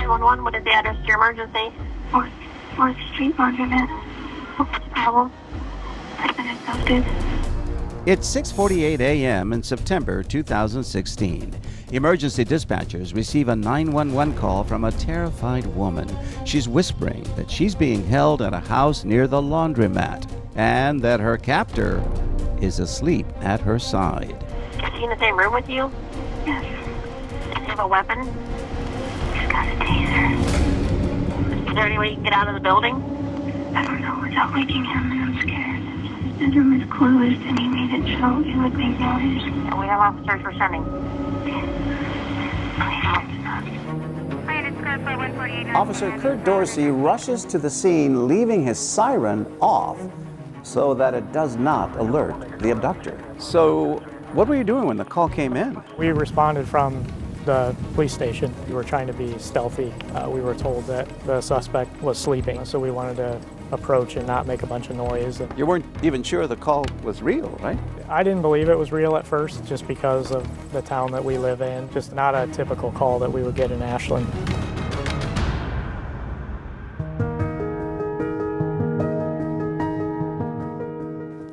911, what is the address to your emergency? 4th Street Laundromat. What's the problem? I've been abducted. It's 6:48 a.m. in September 2016. Emergency dispatchers receive a 911 call from a terrified woman. She's whispering that she's being held at a house near the laundromat and that her captor is asleep at her side. Is he in the same room with you? Yes. Does he have a weapon? He's got a taser. Is there any way you can get out of the building? I don't know without waking him, and I'm scared. His bedroom is closed, and he made it so it would make noise. And we have officers we're sending. Officer Kurt Dorsey rushes to the scene, leaving his siren off so that it does not alert the abductor. So, what were you doing when the call came in? We responded from the police station. We were trying to be stealthy. We were told that the suspect was sleeping, so we wanted to approach and not make a bunch of noise. You weren't even sure the call was real, right? I didn't believe it was real at first, just because of the town that we live in. Just not a typical call that we would get in Ashland.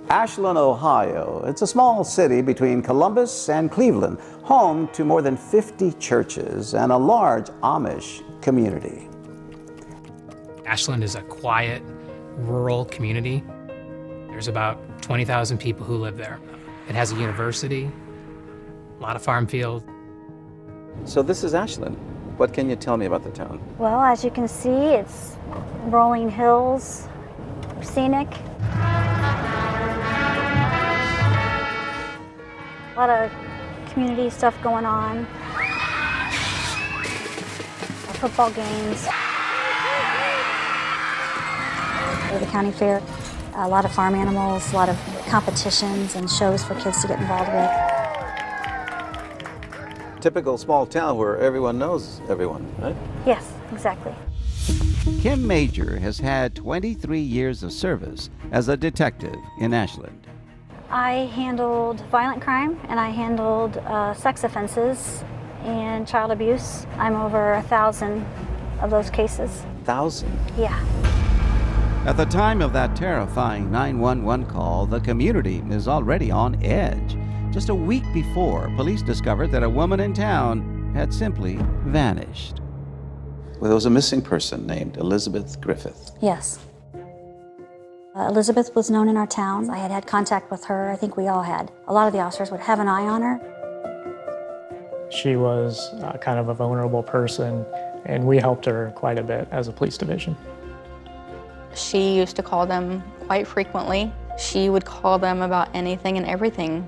Ashland, Ohio. It's a small city between Columbus and Cleveland, home to more than 50 churches and a large Amish community. Ashland is a quiet, rural community. There's about 20,000 people who live there. It has a university, a lot of farm fields. So this is Ashland. What can you tell me about the town? Well, as you can see, it's rolling hills, scenic. A lot of community stuff going on. Football games. The county fair. A lot of farm animals, a lot of competitions and shows for kids to get involved with. Typical small town where everyone knows everyone, right? Yes, exactly. Kim Major has had 23 years of service as a detective in Ashland. I handled violent crime and I handled sex offenses and child abuse. I'm over 1,000 of those cases. 1,000? Yeah. At the time of that terrifying 911 call, the community is already on edge. Just a week before, police discovered that a woman in town had simply vanished. Well, there was a missing person named Elizabeth Griffith. Yes. Elizabeth was known in our town. I had had contact with her. I think we all had. A lot of the officers would have an eye on her. She was kind of a vulnerable person, and we helped her quite a bit as a police division. She used to call them quite frequently. She would call them about anything and everything.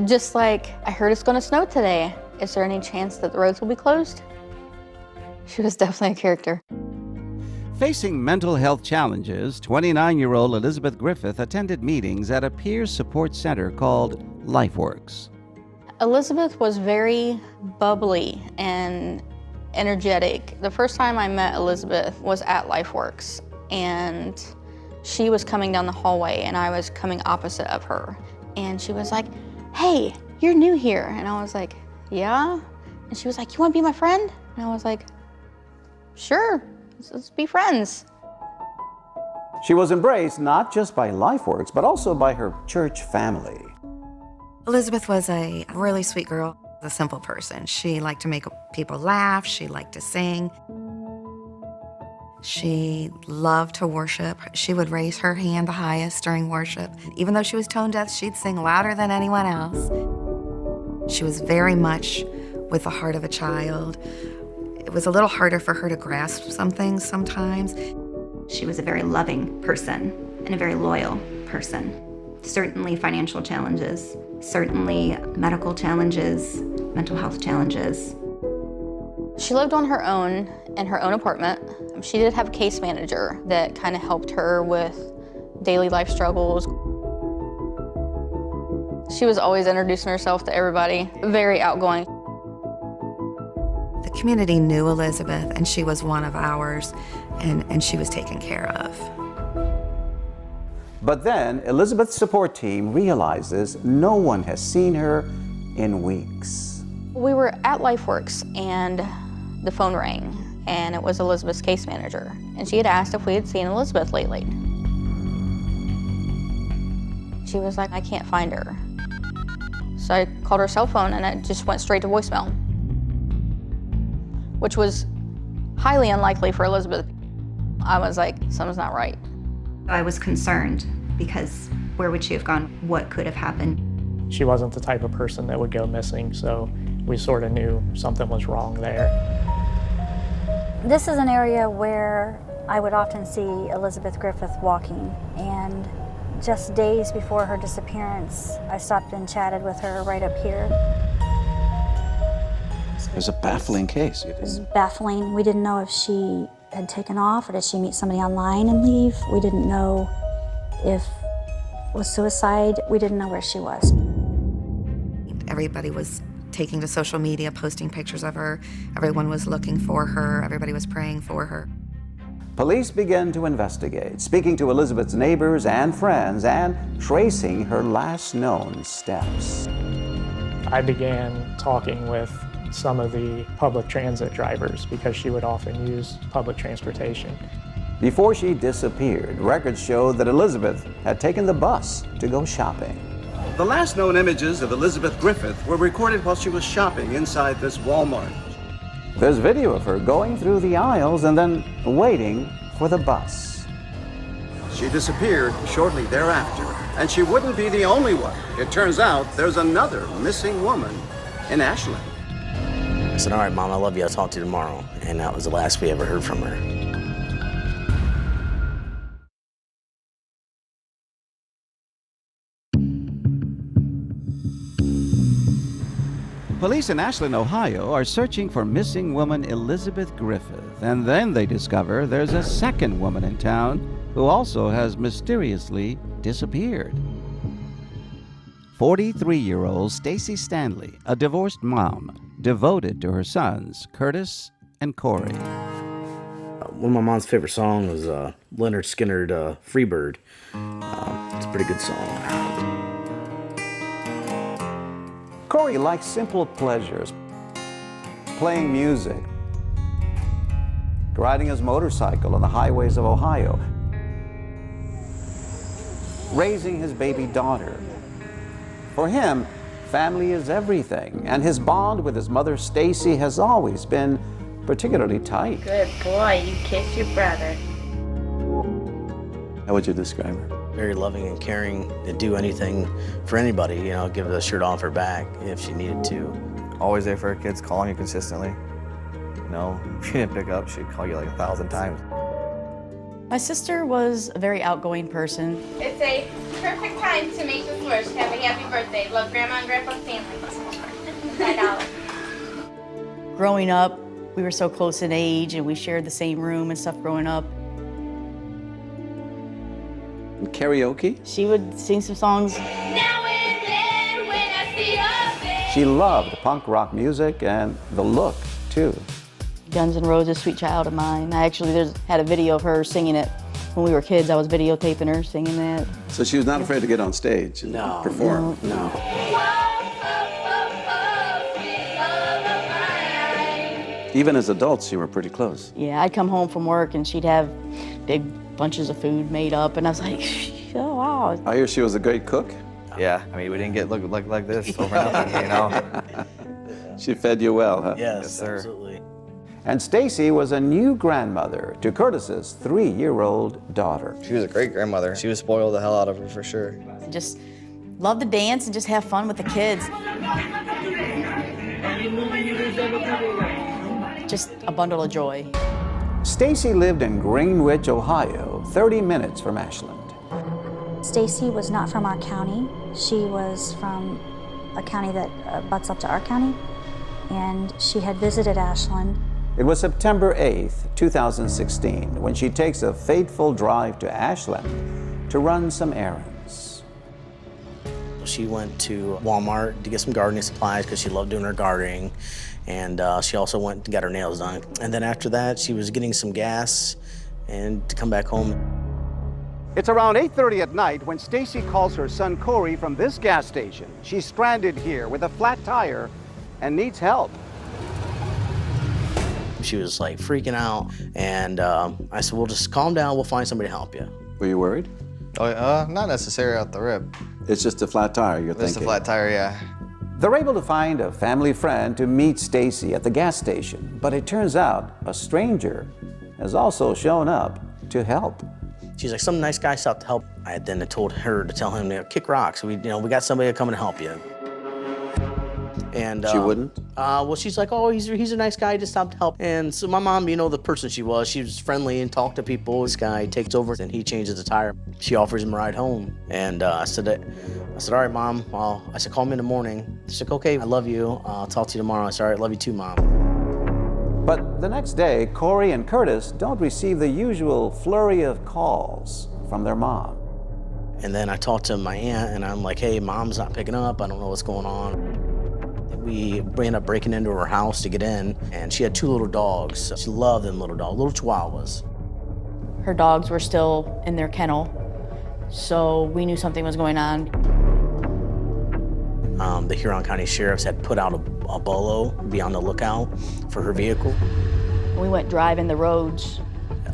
Just like, I heard it's gonna snow today. Is there any chance that the roads will be closed? She was definitely a character. Facing mental health challenges, 29-year-old Elizabeth Griffith attended meetings at a peer support center called LifeWorks. Elizabeth was very bubbly and energetic. The first time I met Elizabeth was at LifeWorks, and she was coming down the hallway and I was coming opposite of her. And she was like, "Hey, you're new here." And I was like, "Yeah?" And she was like, "You wanna be my friend?" And I was like, "Sure, let's be friends." She was embraced not just by LifeWorks, but also by her church family. Elizabeth was a really sweet girl, a simple person. She liked to make people laugh. She liked to sing. She loved to worship. She would raise her hand the highest during worship. Even though she was tone deaf, she'd sing louder than anyone else. She was very much with the heart of a child. It was a little harder for her to grasp some things sometimes. She was a very loving person and a very loyal person. Certainly financial challenges, certainly medical challenges, mental health challenges. She lived on her own in her own apartment. She did have a case manager that kind of helped her with daily life struggles. She was always introducing herself to everybody, very outgoing. The community knew Elizabeth, and she was one of ours, and she was taken care of. But then Elizabeth's support team realizes no one has seen her in weeks. We were at LifeWorks, and the phone rang, and it was Elizabeth's case manager. And she had asked if we had seen Elizabeth lately. She was like, I can't find her. So I called her cell phone, and it just went straight to voicemail, which was highly unlikely for Elizabeth. I was like, something's not right. I was concerned because where would she have gone? What could have happened? She wasn't the type of person that would go missing, so we sort of knew something was wrong there. This is an area where I would often see Elizabeth Griffith walking, and just days before her disappearance, I stopped and chatted with her right up here. It was a baffling case. It was baffling. We didn't know if she had taken off or did she meet somebody online and leave. We didn't know if it was suicide. We didn't know where she was. Everybody was taking to social media, posting pictures of her. Everyone was looking for her. Everybody was praying for her. Police began to investigate, speaking to Elizabeth's neighbors and friends and tracing her last known steps. I began talking with some of the public transit drivers because she would often use public transportation. Before she disappeared, records showed that Elizabeth had taken the bus to go shopping. The last known images of Elizabeth Griffith were recorded while she was shopping inside this Walmart. There's video of her going through the aisles and then waiting for the bus. She disappeared shortly thereafter, and she wouldn't be the only one. It turns out there's another missing woman in Ashland. I said, all right, Mom, I love you. I'll talk to you tomorrow. And that was the last we ever heard from her. Police in Ashland, Ohio are searching for missing woman Elizabeth Griffith, and then they discover there's a second woman in town who also has mysteriously disappeared. 43-year-old Stacy Stanley, a divorced mom, devoted to her sons, Curtis and Corey. One of my mom's favorite songs was Leonard Skinner's Freebird. It's a pretty good song. Corey likes simple pleasures, playing music, riding his motorcycle on the highways of Ohio, raising his baby daughter. For him, family is everything, and his bond with his mother, Stacy, has always been particularly tight. Good boy, you kissed your brother. How would you describe her? Very loving and caring, to do anything for anybody, you know, give the shirt off her back if she needed to. Always there for her kids, calling you consistently. You know, if she didn't pick up, she'd call you like 1,000 times. My sister was a very outgoing person. It's a perfect time to make this wish. Have a happy birthday. Love, Grandma and Grandpa Stanley. $5. Growing up, we were so close in age and we shared the same room and stuff growing up. Karaoke? She would sing some songs. Now and then when I see her face. She loved punk rock music and the look, too. Guns N' Roses, Sweet Child of Mine. I actually had a video of her singing it when we were kids. I was videotaping her singing that. So she was not afraid to get on stage and perform? No. Even as adults, you were pretty close. Yeah, I'd come home from work and she'd have big bunches of food made up, and I was like, oh, wow. I hear she was a great cook? Yeah, I mean, we didn't get look like this over nothing, you know? She fed you well, huh? Yes, sir. Absolutely. And Stacy was a new grandmother to Curtis's 3-year-old daughter. She was a great grandmother. She was spoiled the hell out of her, for sure. Just love to dance and just have fun with the kids. Just a bundle of joy. Stacy lived in Greenwich, Ohio, 30 minutes from Ashland. Stacy was not from our county. She was from a county that butts up to our county, and she had visited Ashland. It was September 8th, 2016, when she takes a fateful drive to Ashland to run some errands. She went to Walmart to get some gardening supplies because she loved doing her gardening. And she also went and got her nails done. And then after that, she was getting some gas and to come back home. It's around 8:30 at night when Stacy calls her son Corey from this gas station. She's stranded here with a flat tire and needs help. She was like freaking out, and I said, well, just calm down, we'll find somebody to help you. Were you worried? Oh, not necessarily out the rip. It's just a flat tire, you're thinking. Just a flat tire, yeah. They're able to find a family friend to meet Stacy at the gas station, but it turns out a stranger has also shown up to help. She's like, some nice guy stopped to help. I had then told her to tell him to kick rocks. We got somebody to come and help you. And she wouldn't? Well, she's like, oh, he's a nice guy, he just stopped to help. And so my mom, the person she was friendly and talked to people. This guy takes over and he changes the tire. She offers him a ride home. And I said, all right, Mom. I said, call me in the morning. She's like, okay, I love you. I'll talk to you tomorrow. I said, all right, love you too, Mom. But the next day, Corey and Curtis don't receive the usual flurry of calls from their mom. And then I talked to my aunt, and I'm like, hey, Mom's not picking up. I don't know what's going on. We ended up breaking into her house to get in, and she had 2 little dogs. She loved them little dogs, little chihuahuas. Her dogs were still in their kennel, so we knew something was going on. The Huron County Sheriffs had put out a bolo, be on the lookout for her vehicle. We went driving the roads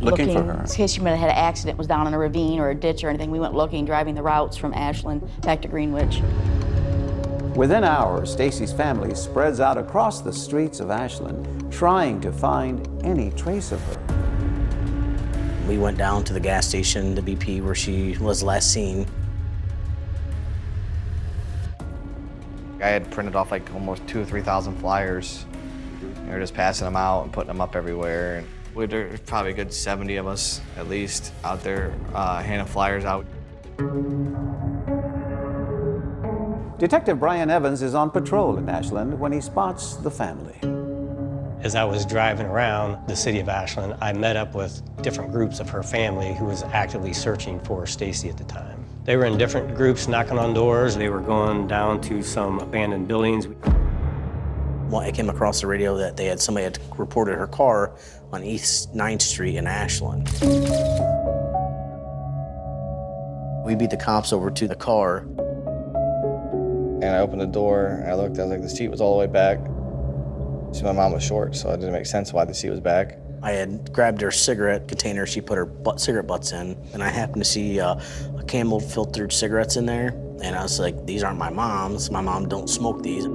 looking for her. In case she might have had an accident, was down in a ravine or a ditch or anything. We went looking, driving the routes from Ashland back to Greenwich. Within hours, Stacy's family spreads out across the streets of Ashland, trying to find any trace of her. We went down to the gas station, the BP, where she was last seen. I had printed off like almost 2,000 or 3,000 flyers. We were just passing them out and putting them up everywhere. And there's probably a good 70 of us, at least, out there handing flyers out. Detective Brian Evans is on patrol in Ashland when he spots the family. As I was driving around the city of Ashland, I met up with different groups of her family who was actively searching for Stacy at the time. They were in different groups knocking on doors. They were going down to some abandoned buildings. Well, I came across the radio that somebody had reported her car on East 9th Street in Ashland. We beat the cops over to the car. And I opened the door, and I looked, I was like, the seat was all the way back. So my mom was short, so it didn't make sense why the seat was back. I had grabbed her cigarette container she put her cigarette butts in, and I happened to see a Camel filtered cigarettes in there, and I was like, these aren't my mom's. My mom don't smoke these.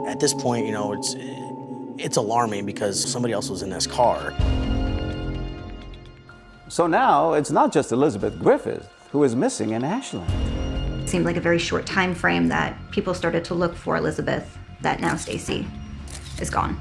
At this point, it's alarming because somebody else was in this car. So now it's not just Elizabeth Griffith who is missing in Ashland. It seemed like a very short time frame that people started to look for Elizabeth, that now Stacy is gone.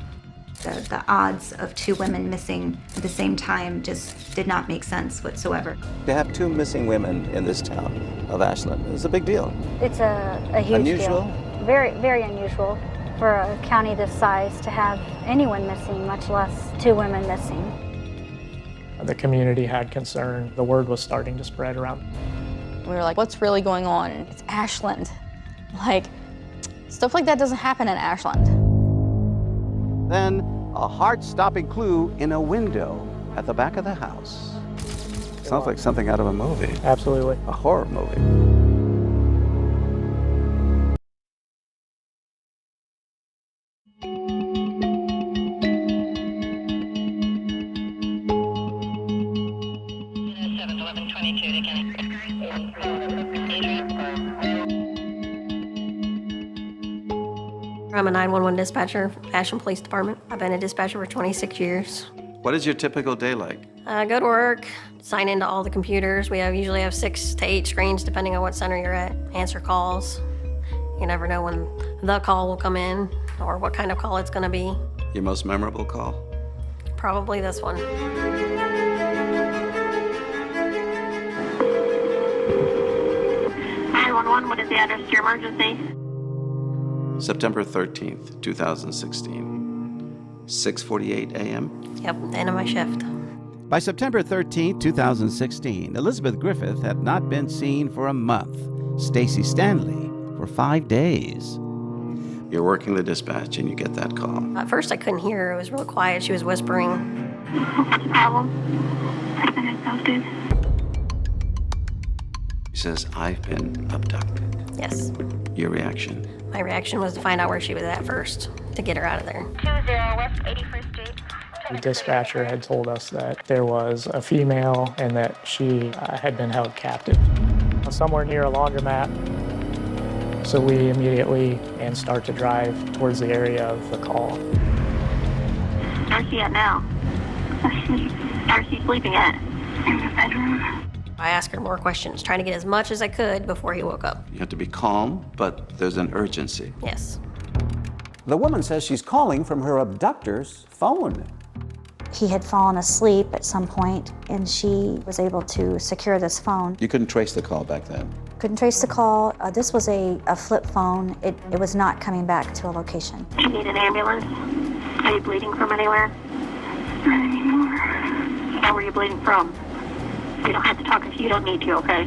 The odds of 2 women missing at the same time just did not make sense whatsoever. To have 2 missing women in this town of Ashland is a big deal. It's a huge unusual? deal. Very, very unusual for a county this size to have anyone missing, much less 2 women missing. The community had concern. The word was starting to spread around. We were like, what's really going on? It's Ashland. Like, stuff like that doesn't happen in Ashland. Then a heart-stopping clue in a window at the back of the house. Sounds like something out of a movie. Absolutely. A horror movie. I'm a 911 dispatcher, Ashland Police Department. I've been a dispatcher for 26 years. What is your typical day like? Go to work, sign into all the computers. We usually have 6 to 8 screens depending on what center you're at. Answer calls. You never know when the call will come in or what kind of call it's going to be. Your most memorable call? Probably this one. 911, what is the address to your emergency? September 13th, 2016, 6:48 a.m. Yep, the end of my shift. By September 13th, 2016, Elizabeth Griffith had not been seen for a month. Stacy Stanley for 5 days. You're working the dispatch and you get that call. At first I couldn't hear her. It was real quiet. She was whispering. What's the problem? I've been abducted. He says, I've been abducted. Yes. Your reaction? My reaction was to find out where she was at first, to get her out of there. 20 West 81st Street. The dispatcher had told us that there was a female and that she had been held captive somewhere near a laundromat. So we immediately start to drive towards the area of the call. Where's she at now? Where's she sleeping at? In the bedroom. I asked her more questions, trying to get as much as I could before he woke up. You have to be calm, but there's an urgency. Yes. The woman says she's calling from her abductor's phone. He had fallen asleep at some point, and she was able to secure this phone. You couldn't trace the call back then? Couldn't trace the call. This was a flip phone. It was not coming back to a location. Do you need an ambulance? Are you bleeding from anywhere? Not anymore. Where were you bleeding from? You don't have to talk if you don't need to, okay?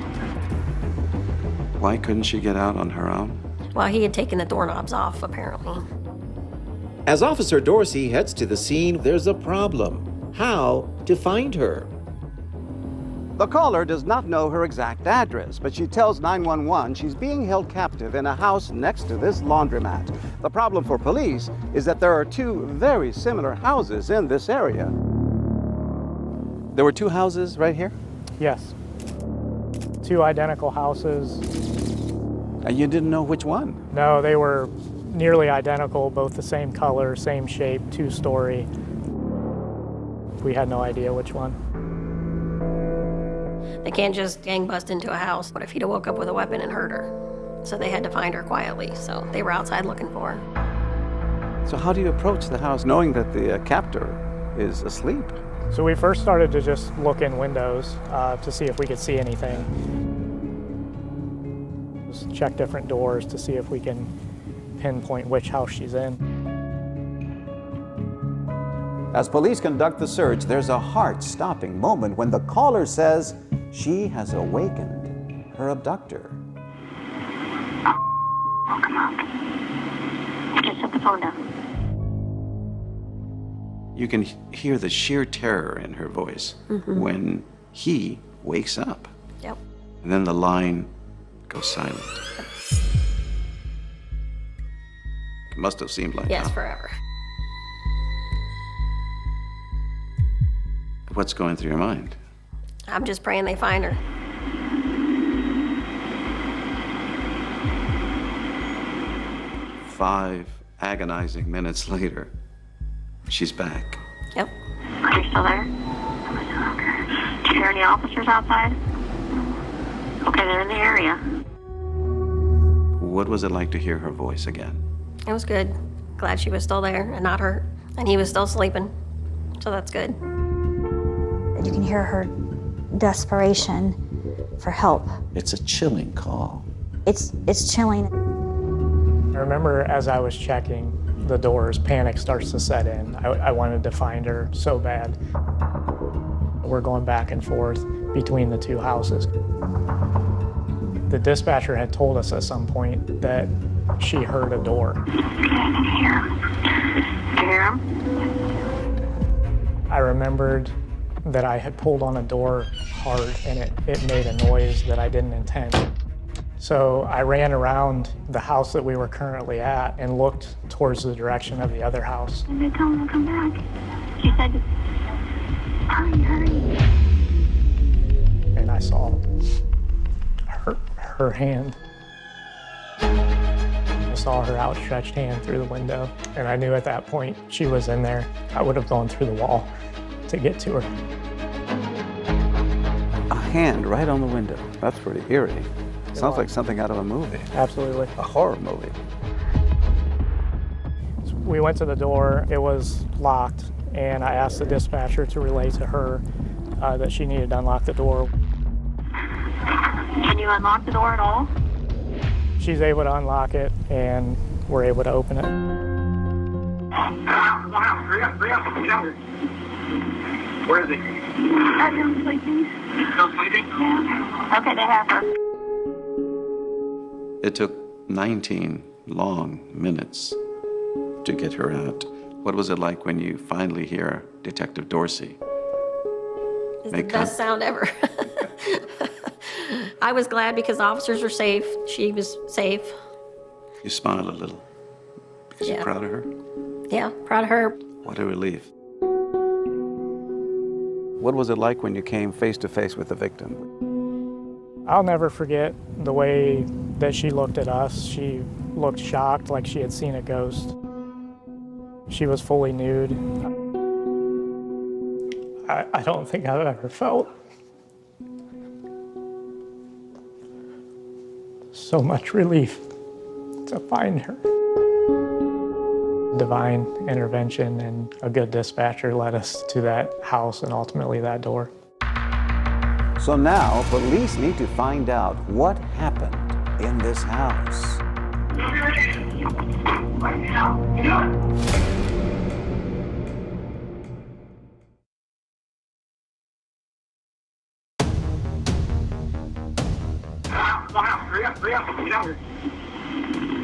Why couldn't she get out on her own? Well, he had taken the doorknobs off, apparently. As Officer Dorsey heads to the scene, there's a problem. How to find her? The caller does not know her exact address, but she tells 911 she's being held captive in a house next to this laundromat. The problem for police is that there are two very similar houses in this area. There were two houses right here? Yes. Two identical houses. And you didn't know which one? No, they were nearly identical, both the same color, same shape, two-story. We had no idea which one. They can't just gang bust into a house. What if he'd have woke up with a weapon and hurt her? So they had to find her quietly, so they were outside looking for her. So how do you approach the house knowing that the captor is asleep? So we first started to just look in windows to see if we could see anything. Just check different doors to see if we can pinpoint which house she's in. As police conduct the search, there's a heart-stopping moment when the caller says she has awakened her abductor. Oh, come on. Just set the phone down. You can hear the sheer terror in her voice when he wakes up. Yep. And then the line goes silent. It must have seemed like Yes, that. forever. What's going through your mind? I'm just praying they find her. Five agonizing minutes later, she's back. Yep. Are you still there? Do you hear any officers outside? Okay, they're in the area. What was it like to hear her voice again? It was good. Glad she was still there and not hurt. And he was still sleeping. So that's good. You can hear her desperation for help. It's a chilling call. It's chilling. I remember as I was checking the doors, panic starts to set in. I wanted to find her so bad. We're going back and forth between the two houses. The dispatcher had told us at some point that she heard a door. You hear him? I remembered that I had pulled on a door hard and it made a noise that I didn't intend. So I ran around the house that we were currently at and looked towards the direction of the other house. And they tell him to come back. She said, Hurry. And I saw her hand. I saw her outstretched hand through the window, and I knew at that point she was in there. I would have gone through the wall to get to her. A hand right on the window. That's pretty eerie. Sounds like something out of a movie. Absolutely. A horror movie. So we went to the door. It was locked, and I asked the dispatcher to relay to her that she needed to unlock the door. can you unlock the door at all? She's able to unlock it, and we're able to open it. Where is he? I'm sleeping. He's still sleeping? Yeah. Okay, they have her. It took 19 long minutes to get her out. What was it like when you finally hear Detective Dorsey? It's the best sound ever. I was glad because the officers were safe. She was safe. You smile a little because you're proud of her? Yeah, proud of her. What a relief. What was it like when you came face to face with the victim? I'll never forget the way that she looked at us. She looked shocked, like she had seen a ghost. She was fully nude. I don't think I've ever felt so much relief to find her. Divine intervention and a good dispatcher led us to that house and ultimately that door. So now, police need to find out what happened in this house.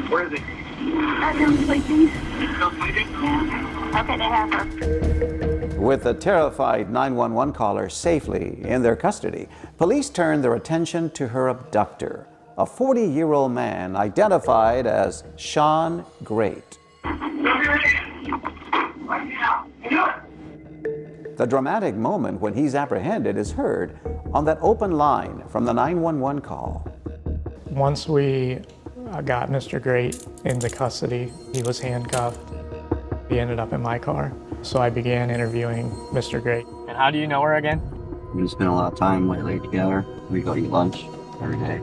Where is he? I'm sleeping. Still sleeping? Yeah. Okay, they have her. With the terrified 911 caller safely in their custody, police turned their attention to her abductor, a 40-year-old man identified as Sean Great. The dramatic moment when he's apprehended is heard on that open line from the 911 call. Once we got Mr. Great into custody, he was handcuffed. He ended up in my car. So I began interviewing Mr. Great. And how do you know her again? We spent a lot of time lately together. We go eat lunch every day.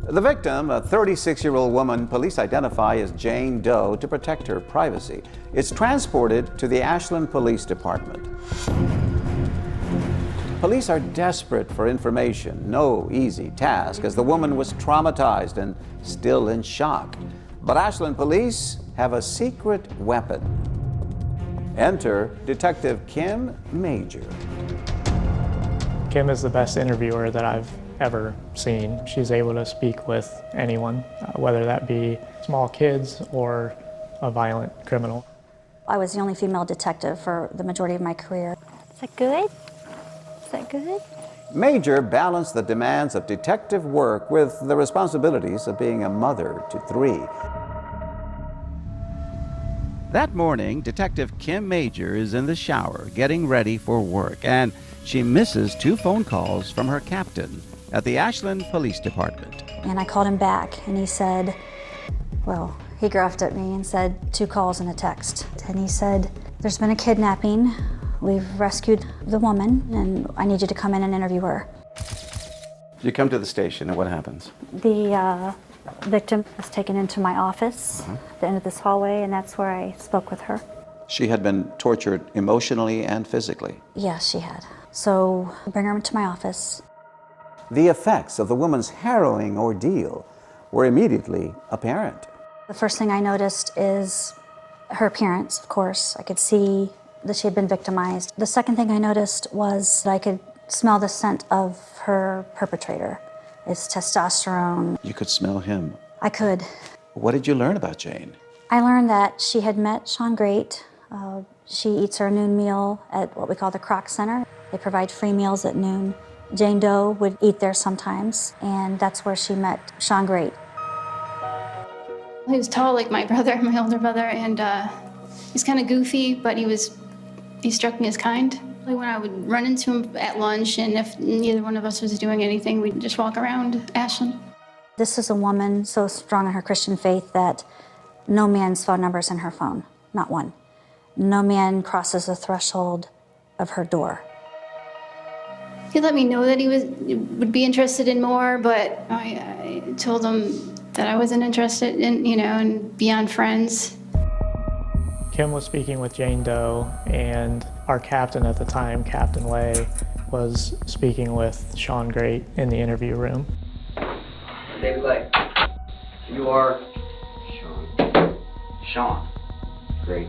The victim, a 36-year-old woman, police identify as Jane Doe to protect her privacy. It's transported to the Ashland Police Department. Police are desperate for information, no easy task, as the woman was traumatized and still in shock. But Ashland Police have a secret weapon. Enter Detective Kim Major. Kim is the best interviewer that I've ever seen. She's able to speak with anyone, whether that be small kids or a violent criminal. I was the only female detective for the majority of my career. Is that good? Is that good? Major balanced the demands of detective work with the responsibilities of being a mother to 3. That morning, Detective Kim Major is in the shower getting ready for work, and she misses 2 phone calls from her captain at the Ashland Police Department. And I called him back, and he said, well, he gruffed at me and said 2 calls and a text. And he said, there's been a kidnapping. We've rescued the woman, and I need you to come in and interview her. You come to the station, and what happens? The victim was taken into my office at the end of this hallway, and that's where I spoke with her. She had been tortured emotionally and physically. Yes, she had. So I bring her into my office. The effects of the woman's harrowing ordeal were immediately apparent. The first thing I noticed is her appearance, of course. I could see that she had been victimized. The second thing I noticed was that I could smell the scent of her perpetrator. It's testosterone. You could smell him. I could. What did you learn about Jane? I learned that she had met Sean Great. She eats her noon meal at what we call the Croc Center. They provide free meals at noon. Jane Doe would eat there sometimes, and that's where she met Sean Great. He was tall like my brother, my older brother, and he's kind of goofy, but he struck me as kind. When I would run into him at lunch, and if neither one of us was doing anything, we'd just walk around Ashland. This is a woman so strong in her Christian faith that no man's phone number is in her phone, not one. No man crosses the threshold of her door. He let me know that he would be interested in more, but I told him that I wasn't interested in, in beyond friends. Kim was speaking with Jane Doe, and our captain at the time, Captain Lay, was speaking with Sean Great in the interview room. David Lay, you are Sean. Sean. Great.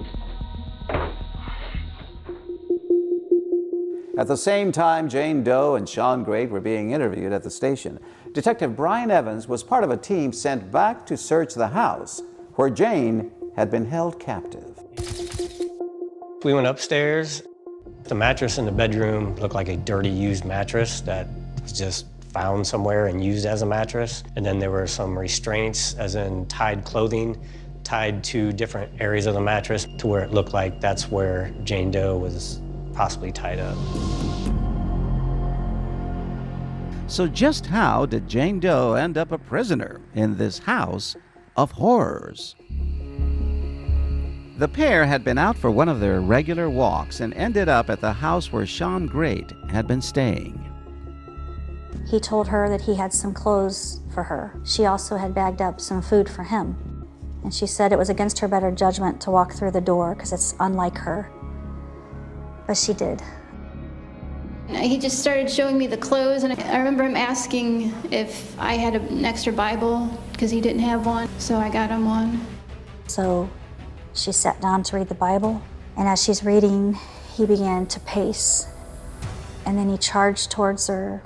At the same time, Jane Doe and Sean Great were being interviewed at the station. Detective Brian Evans was part of a team sent back to search the house where Jane had been held captive. We went upstairs. The mattress in the bedroom looked like a dirty, used mattress that was just found somewhere and used as a mattress. And then there were some restraints, as in tied clothing, tied to different areas of the mattress to where it looked like that's where Jane Doe was possibly tied up. So just how did Jane Doe end up a prisoner in this house of horrors? The pair had been out for one of their regular walks and ended up at the house where Sean Great had been staying. He told her that he had some clothes for her. She also had bagged up some food for him. And she said it was against her better judgment to walk through the door because it's unlike her. But she did. He just started showing me the clothes, and I remember him asking if I had an extra Bible because he didn't have one, so I got him one. So she sat down to read the Bible, and as she's reading, he began to pace. And then he charged towards her,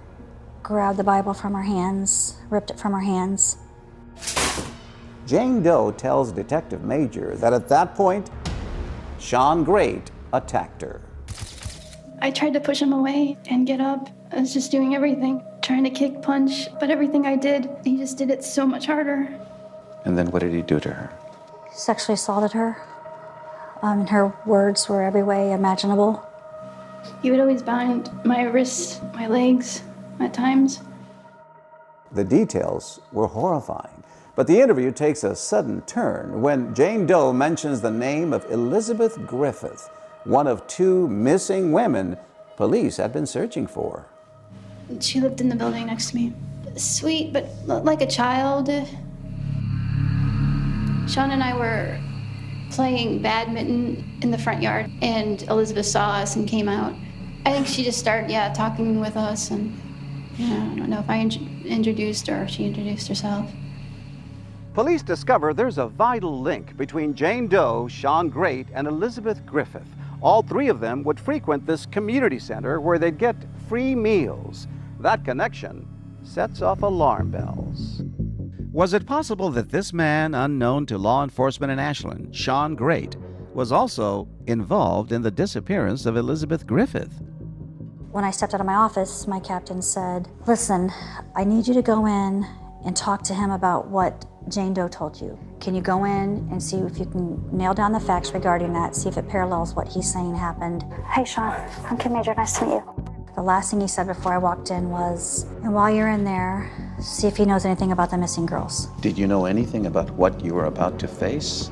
grabbed the Bible from her hands, ripped it from her hands. Jane Doe tells Detective Major that at that point, Sean Great attacked her. I tried to push him away and get up. I was just doing everything, trying to kick, punch, but everything I did, he just did it so much harder. And then what did he do to her? Sexually assaulted her. And her words were every way imaginable. He would always bind my wrists, my legs, at times. The details were horrifying, but the interview takes a sudden turn when Jane Doe mentions the name of Elizabeth Griffith, one of two missing women police had been searching for. She lived in the building next to me. Sweet, but like a child. Sean and I were playing badminton in the front yard, and Elizabeth saw us and came out. I think she just started, talking with us, and I don't know if I introduced her or she introduced herself. Police discover there's a vital link between Jane Doe, Sean Great, and Elizabeth Griffith. All three of them would frequent this community center where they'd get free meals. That connection sets off alarm bells. Was it possible that this man, unknown to law enforcement in Ashland, Sean Great, was also involved in the disappearance of Elizabeth Griffith? When I stepped out of my office, my captain said, "Listen, I need you to go in and talk to him about what Jane Doe told you. Can you go in and see if you can nail down the facts regarding that, see if it parallels what he's saying happened?" "Hey, Sean, I'm Kim Major. Nice to meet you." The last thing he said before I walked in was, "And while you're in there, see if he knows anything about the missing girls." Did you know anything about what you were about to face?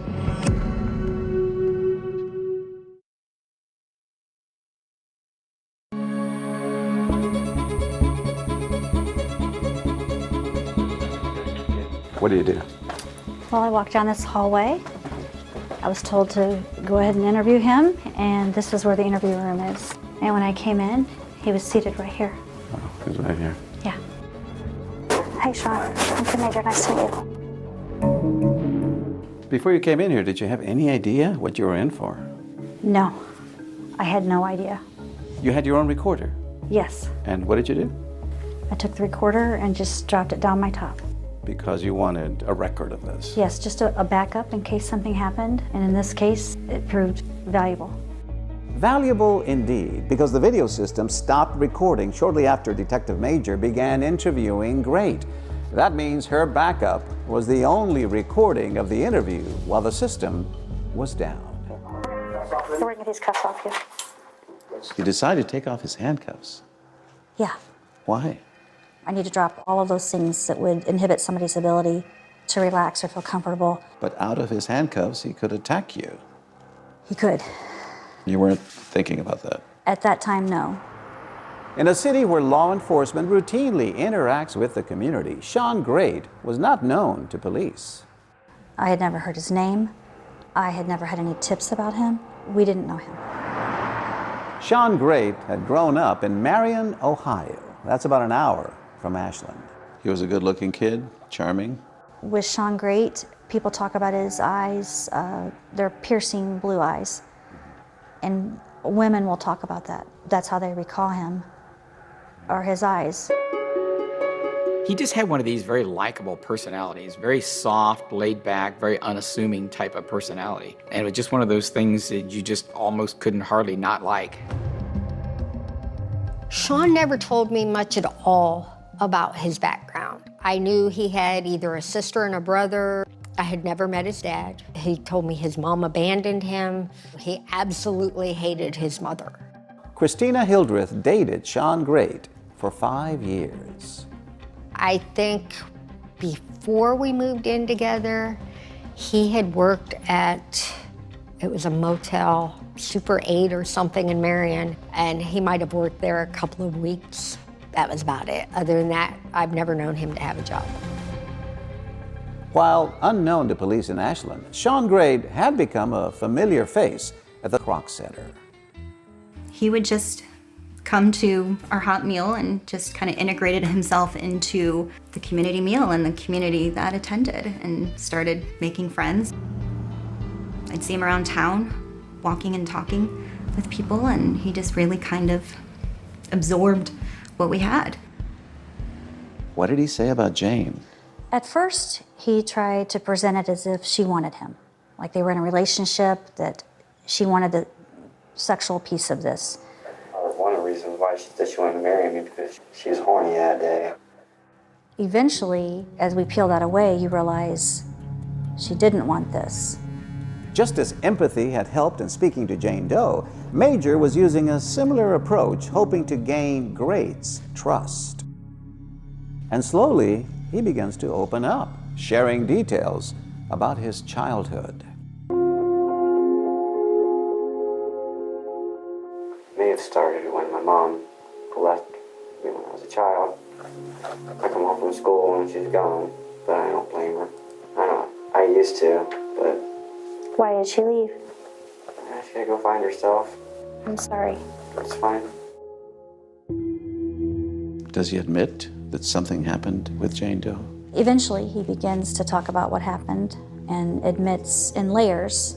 What do you do? Well, I walked down this hallway. I was told to go ahead and interview him, and this is where the interview room is. And when I came in, he was seated right here. Oh, he's right here. Yeah. "Hey, Sean, I'm Kim Major. Nice to meet you." Before you came in here, did you have any idea what you were in for? No, I had no idea. You had your own recorder? Yes, And what did you do? I took the recorder and just dropped it down my top. Because you wanted a record of this. Yes, just a backup in case something happened, and in this case, it proved valuable. Valuable indeed, because the video system stopped recording shortly after Detective Major began interviewing Great. That means her backup was the only recording of the interview while the system was down. So we're gonna get these cuffs off you. You decided to take off his handcuffs. Yeah, Why? I need to drop all of those things that would inhibit somebody's ability to relax or feel comfortable. But out of his handcuffs, he could attack you. He could. You weren't thinking about that. At that time, no. In a city where law enforcement routinely interacts with the community, Sean Great was not known to police. I had never heard his name. I had never had any tips about him. We didn't know him. Sean Great had grown up in Marion, Ohio. That's about an hour from Ashland. He was a good-looking kid, charming. With Sean Great, people talk about his eyes, they're piercing blue eyes. And women will talk about that. That's how they recall him, or his eyes. He just had one of these very likable personalities, very soft, laid back, very unassuming type of personality. And it was just one of those things that you just almost couldn't hardly not like. Sean never told me much at all about his background. I knew he had either a sister and a brother. I had never met his dad. He told me his mom abandoned him. He absolutely hated his mother. Christina Hildreth dated Sean Great for 5 years. I think before we moved in together, he had worked at, it was a motel, Super 8 or something in Marion, and he might have worked there a couple of weeks. That was about it. Other than that, I've never known him to have a job. While unknown to police in Ashland, Sean Great had become a familiar face at the Croc Center. He would just come to our hot meal and just kind of integrated himself into the community meal and the community that attended and started making friends. I'd see him around town, walking and talking with people, and he just really kind of absorbed what we had. What did he say about Jane? At first, he tried to present it as if she wanted him, like they were in a relationship, that she wanted the sexual piece of this. One of the reasons why she said she wanted to marry me, because she was horny that day. Eventually, as we peel that away, you realize she didn't want this. Just as empathy had helped in speaking to Jane Doe, Major was using a similar approach, hoping to gain Great's trust. And slowly, he begins to open up, sharing details about his childhood. May have started when my mom left me when I was a child. I come home from school and she's gone, but I don't blame her. I used to, but Why did she leave? she gotta go find herself. I'm sorry. It's fine. Does he admit that something happened with Jane Doe? Eventually, he begins to talk about what happened and admits in layers.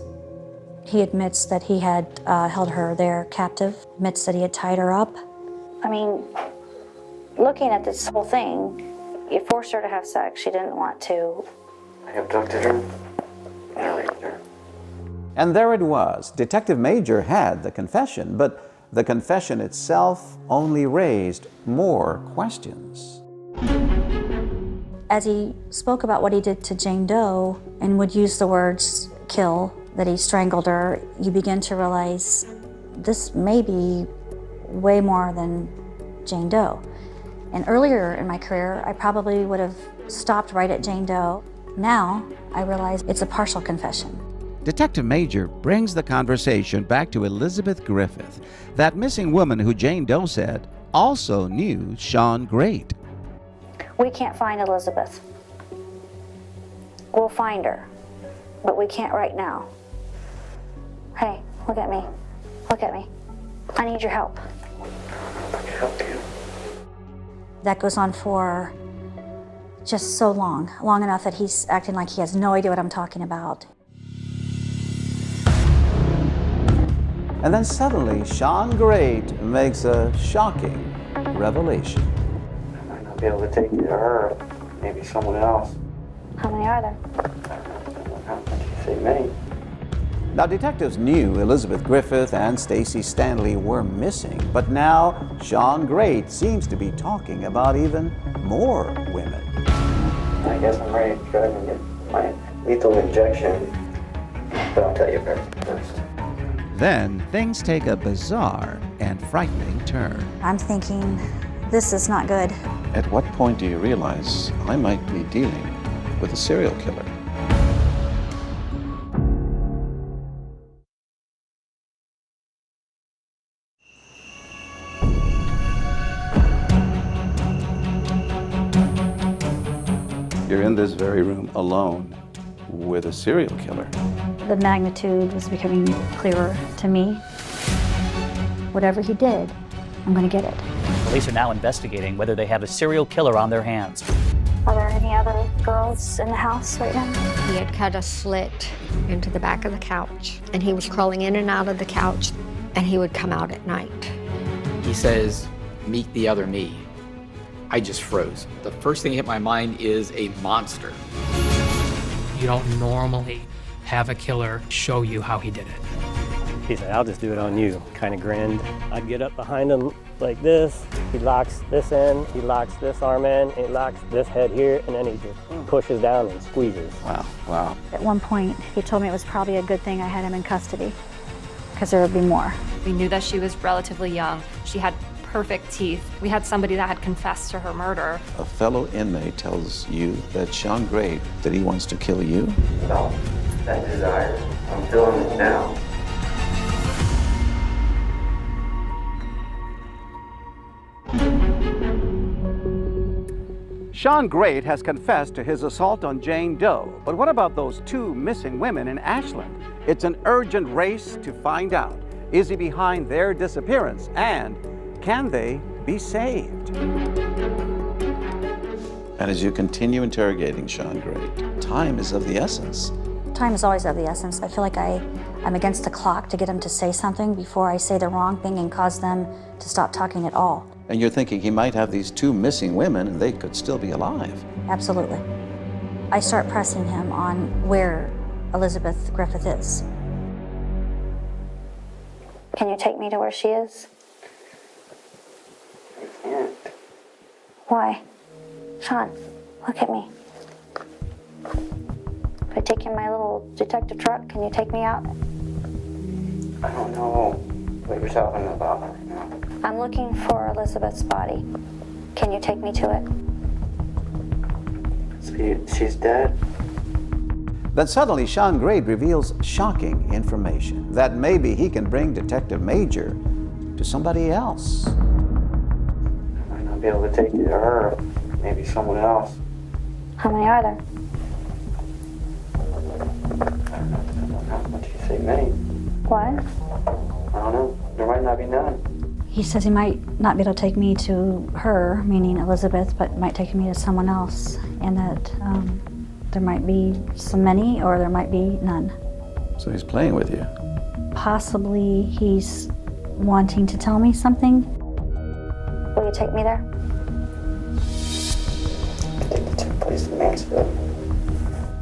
He admits that he had held her there captive, admits that he had tied her up. I mean, looking at this whole thing, you forced her to have sex. She didn't want to. I abducted her and I raped her. And there it was. Detective Major had the confession, but the confession itself only raised more questions. As he spoke about what he did to Jane Doe and would use the words kill, that he strangled her, you begin to realize this may be way more than Jane Doe. And earlier in my career, I probably would have stopped right at Jane Doe. Now, I realize it's a partial confession. Detective Major brings the conversation back to Elizabeth Griffith, that missing woman who Jane Doe said also knew Sean Great. We can't find Elizabeth. We'll find her, but we can't right now. Hey, look at me. Look at me. I need your help. I can help you. That goes on for just so long enough that he's acting like he has no idea what I'm talking about. And then suddenly, Sean Great makes a shocking revelation. I might not be able to take you to her, maybe someone else. How many are there? How much you say many? Now, detectives knew Elizabeth Griffith and Stacy Stanley were missing, but now Sean Great seems to be talking about even more women. I guess I'm ready to go ahead and get my lethal injection, but I'll tell you first. Then things take a bizarre and frightening turn. I'm thinking, this is not good. At what point do you realize I might be dealing with a serial killer? You're in this very room alone with a serial killer. The magnitude was becoming clearer to me. Whatever he did, I'm going to get it. Police are now investigating whether they have a serial killer on their hands. Are there any other girls in the house right now? He had cut a slit into the back of the couch, and he was crawling in and out of the couch, and he would come out at night. He says, "Meet the other me." I just froze. The first thing that hit my mind is a monster. You don't normally have a killer show you how he did it. He said, "I'll just do it on you." Kind of grinned. I'd get up behind him like this. He locks this in, he locks this arm in, he locks this head here, and then he just pushes down and squeezes. Wow, wow. At one point, he told me it was probably a good thing I had him in custody, because there would be more. We knew that she was relatively young. She had perfect teeth. We had somebody that had confessed to her murder. A fellow inmate tells you that Sean Gray, that he wants to kill you? No, that desire. I'm feeling it now. Sean Great has confessed to his assault on Jane Doe, but what about those 2 missing women in Ashland? It's an urgent race to find out. Is he behind their disappearance, and can they be saved? And as you continue interrogating Sean Great, time is of the essence. Time is always of the essence. I feel like I'm against the clock to get him to say something before I say the wrong thing and cause them to stop talking at all. And you're thinking he might have these 2 missing women and they could still be alive. Absolutely. I start pressing him on where Elizabeth Griffith is. Can you take me to where she is? I can't. Why? Sean, look at me. If I take you in my little detective truck, can you take me out? I don't know what you're talking about right now. I'm looking for Elizabeth's body. Can you take me to it? So she's dead? Then suddenly Sean Great reveals shocking information that maybe he can bring Detective Major to somebody else. I might not be able to take you to her. Maybe someone else. How many are there? I don't know. What do you say, many? What? I don't know. There might not be none. He says he might not be able to take me to her, meaning Elizabeth, but might take me to someone else, and that there might be so many or there might be none. So he's playing with you. Possibly he's wanting to tell me something. Will you take me there? Take you to a place in Mansfield.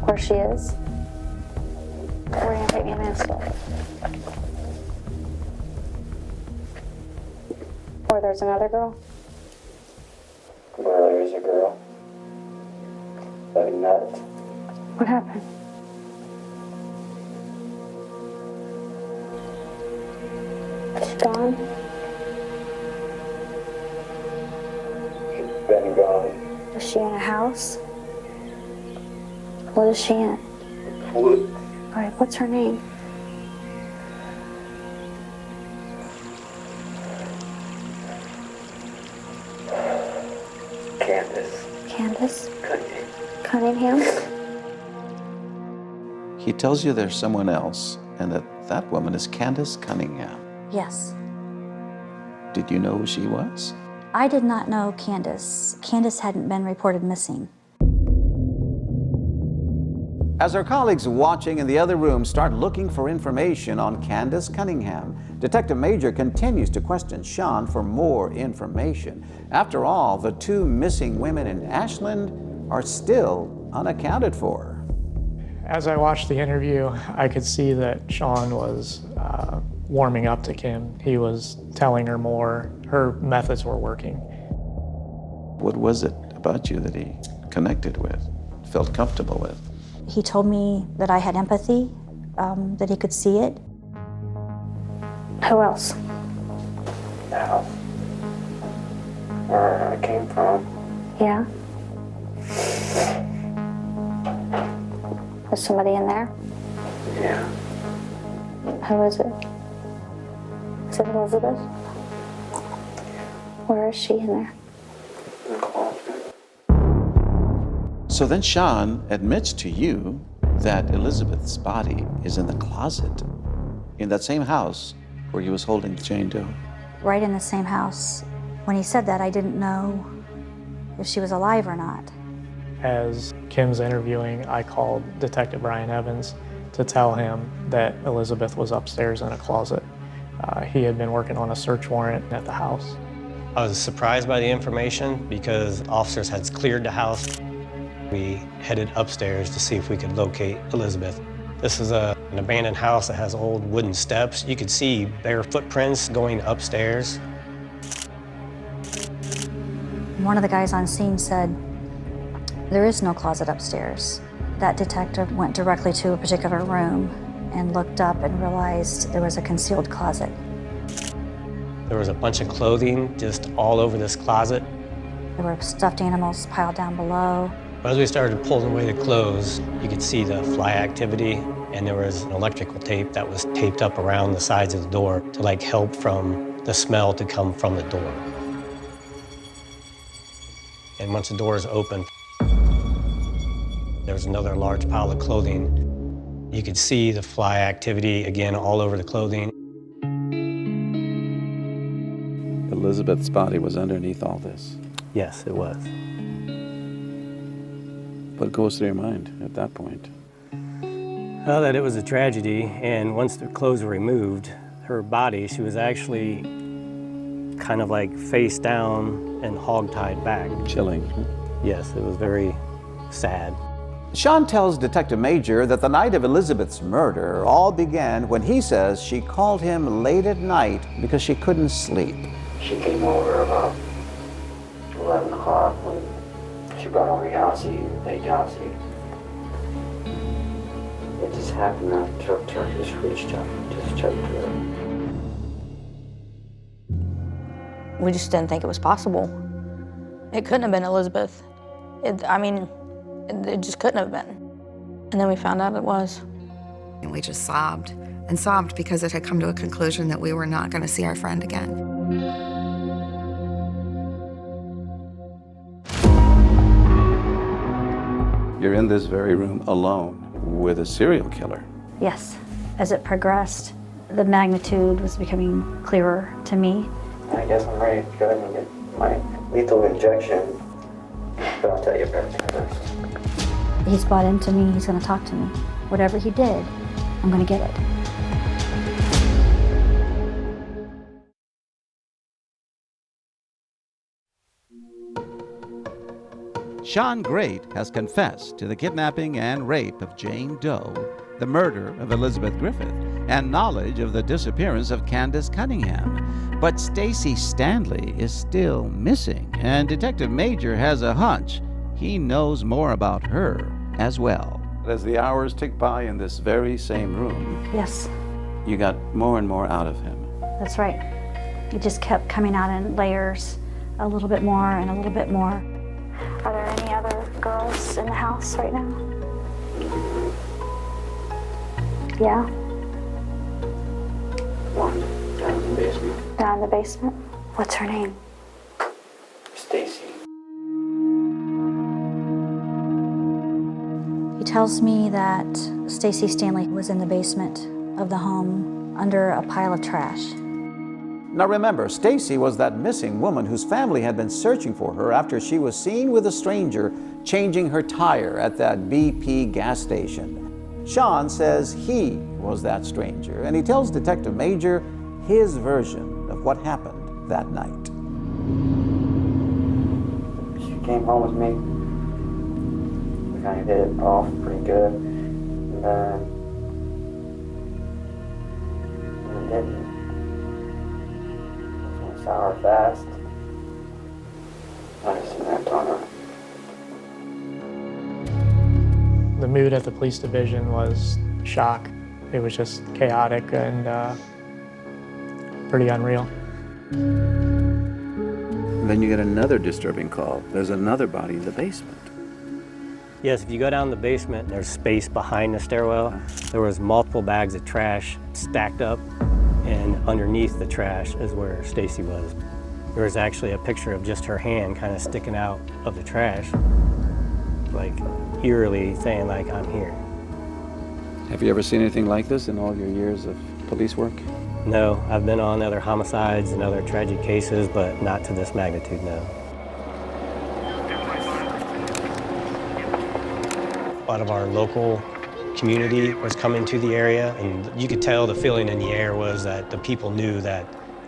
Where she is? Where are you gonna take me to Mansfield? Or there's another girl? Where there is a girl. Like nuts. What happened? Is she gone? She's been gone. Is she in a house? What is she in? What? All right, what's her name? Candace? Cunningham? He tells you there's someone else and that woman is Candace Cunningham. Yes. Did you know who she was? I did not know Candace. Candace hadn't been reported missing. As our colleagues watching in the other room start looking for information on Candace Cunningham, Detective Major continues to question Sean for more information. After all, the 2 missing women in Ashland are still unaccounted for. As I watched the interview, I could see that Sean was warming up to Kim. He was telling her more. Her methods were working. What was it about you that he connected with, felt comfortable with? He told me that I had empathy, that he could see it. Who else? The house. Where I came from. Yeah? Is somebody in there? Yeah. Who is it? Is it Elizabeth? Where is she in there? In the closet. So then Sean admits to you that Elizabeth's body is in the closet in that same house where he was holding Jane Doe. Right in the same house. When he said that, I didn't know if she was alive or not. As Kim's interviewing, I called Detective Brian Evans to tell him that Elizabeth was upstairs in a closet. He had been working on a search warrant at the house. I was surprised by the information because officers had cleared the house. We headed upstairs to see if we could locate Elizabeth. This is an abandoned house that has old wooden steps. You could see bare footprints going upstairs. One of the guys on scene said, "There is no closet upstairs." That detective went directly to a particular room and looked up and realized there was a concealed closet. There was a bunch of clothing just all over this closet. There were stuffed animals piled down below. As we started pulling away the clothes, you could see the fly activity, and there was an electrical tape that was taped up around the sides of the door to like help from the smell to come from the door. And once the doors opened, there was another large pile of clothing. You could see the fly activity again all over the clothing. Elizabeth's body was underneath all this. Yes, it was. What goes through your mind at that point? Well, that it was a tragedy, and once the clothes were removed, her body, she was actually kind of like face down and hog-tied back. Chilling. Yes, it was very sad. Sean tells Detective Major that the night of Elizabeth's murder all began when he says she called him late at night because she couldn't sleep. She came over about 11 o'clock when she brought over Yahtzee, late Yahtzee. It just happened that the truck just reached up, just choked her. We just didn't think it was possible. It couldn't have been Elizabeth. It just couldn't have been. And then we found out it was. And we just sobbed and sobbed because it had come to a conclusion that we were not going to see our friend again. You're in this very room alone with a serial killer. Yes. As it progressed, the magnitude was becoming clearer to me. I guess I'm ready to go ahead and get my lethal injection, but I'll tell you everything first. He's bought into me, he's gonna talk to me. Whatever he did, I'm gonna get it. Sean Great has confessed to the kidnapping and rape of Jane Doe, the murder of Elizabeth Griffith, and knowledge of the disappearance of Candace Cunningham. But Stacy Stanley is still missing, and Detective Major has a hunch he knows more about her as well. As the hours tick by in this very same room, Yes, you got more and more out of him. that's right. It just kept coming out in layers, a little bit more and a little bit more. Are there any other girls in the house right now? Yeah? One down in the basement. Down in the basement? What's her name? Stacy. He tells me that Stacy Stanley was in the basement of the home under a pile of trash. Now remember, Stacy was that missing woman whose family had been searching for her after she was seen with a stranger changing her tire at that BP gas station. Sean says he was that stranger, and he tells Detective Major his version of what happened that night. She came home with me. We kind of hit it off pretty good. And then it didn't. I saw her fast. I just snapped on her. The mood at the police division was shock. It was just chaotic and pretty unreal. Then you get another disturbing call. There's another body in the basement. Yes, if you go down the basement, there's space behind the stairwell. There was multiple bags of trash stacked up, and underneath the trash is where Stacy was. There was actually a picture of just her hand kind of sticking out of the trash, like eerily saying like, I'm here. Have you ever seen anything like this in all your years of police work? No, I've been on other homicides and other tragic cases, but not to this magnitude, no. A lot of our local community was coming to the area, and you could tell the feeling in the air was that the people knew that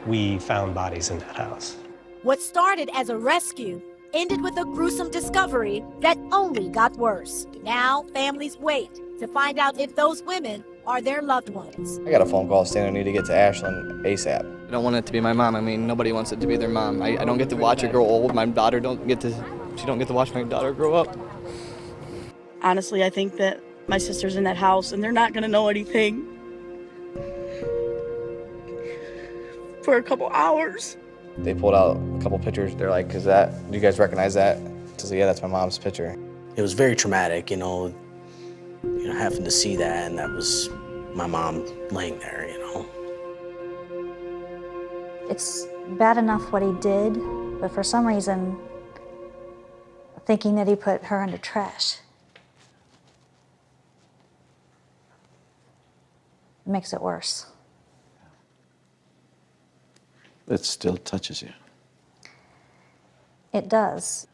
we found bodies in that house. What started as a rescue ended with a gruesome discovery that only got worse. Now families wait to find out if those women are their loved ones. I got a phone call saying I need to get to Ashland ASAP. I don't want it to be my mom. I mean, nobody wants it to be their mom. I don't get to watch her grow old. My daughter don't get to watch my daughter grow up. Honestly, I think that my sister's in that house and they're not gonna know anything for a couple hours. They pulled out a couple pictures. They're like, do you guys recognize that? I said, yeah, that's my mom's picture. It was very traumatic, having to see that, and that was my mom laying there, It's bad enough what he did, but for some reason, thinking that he put her under trash makes it worse. It still touches you. It does.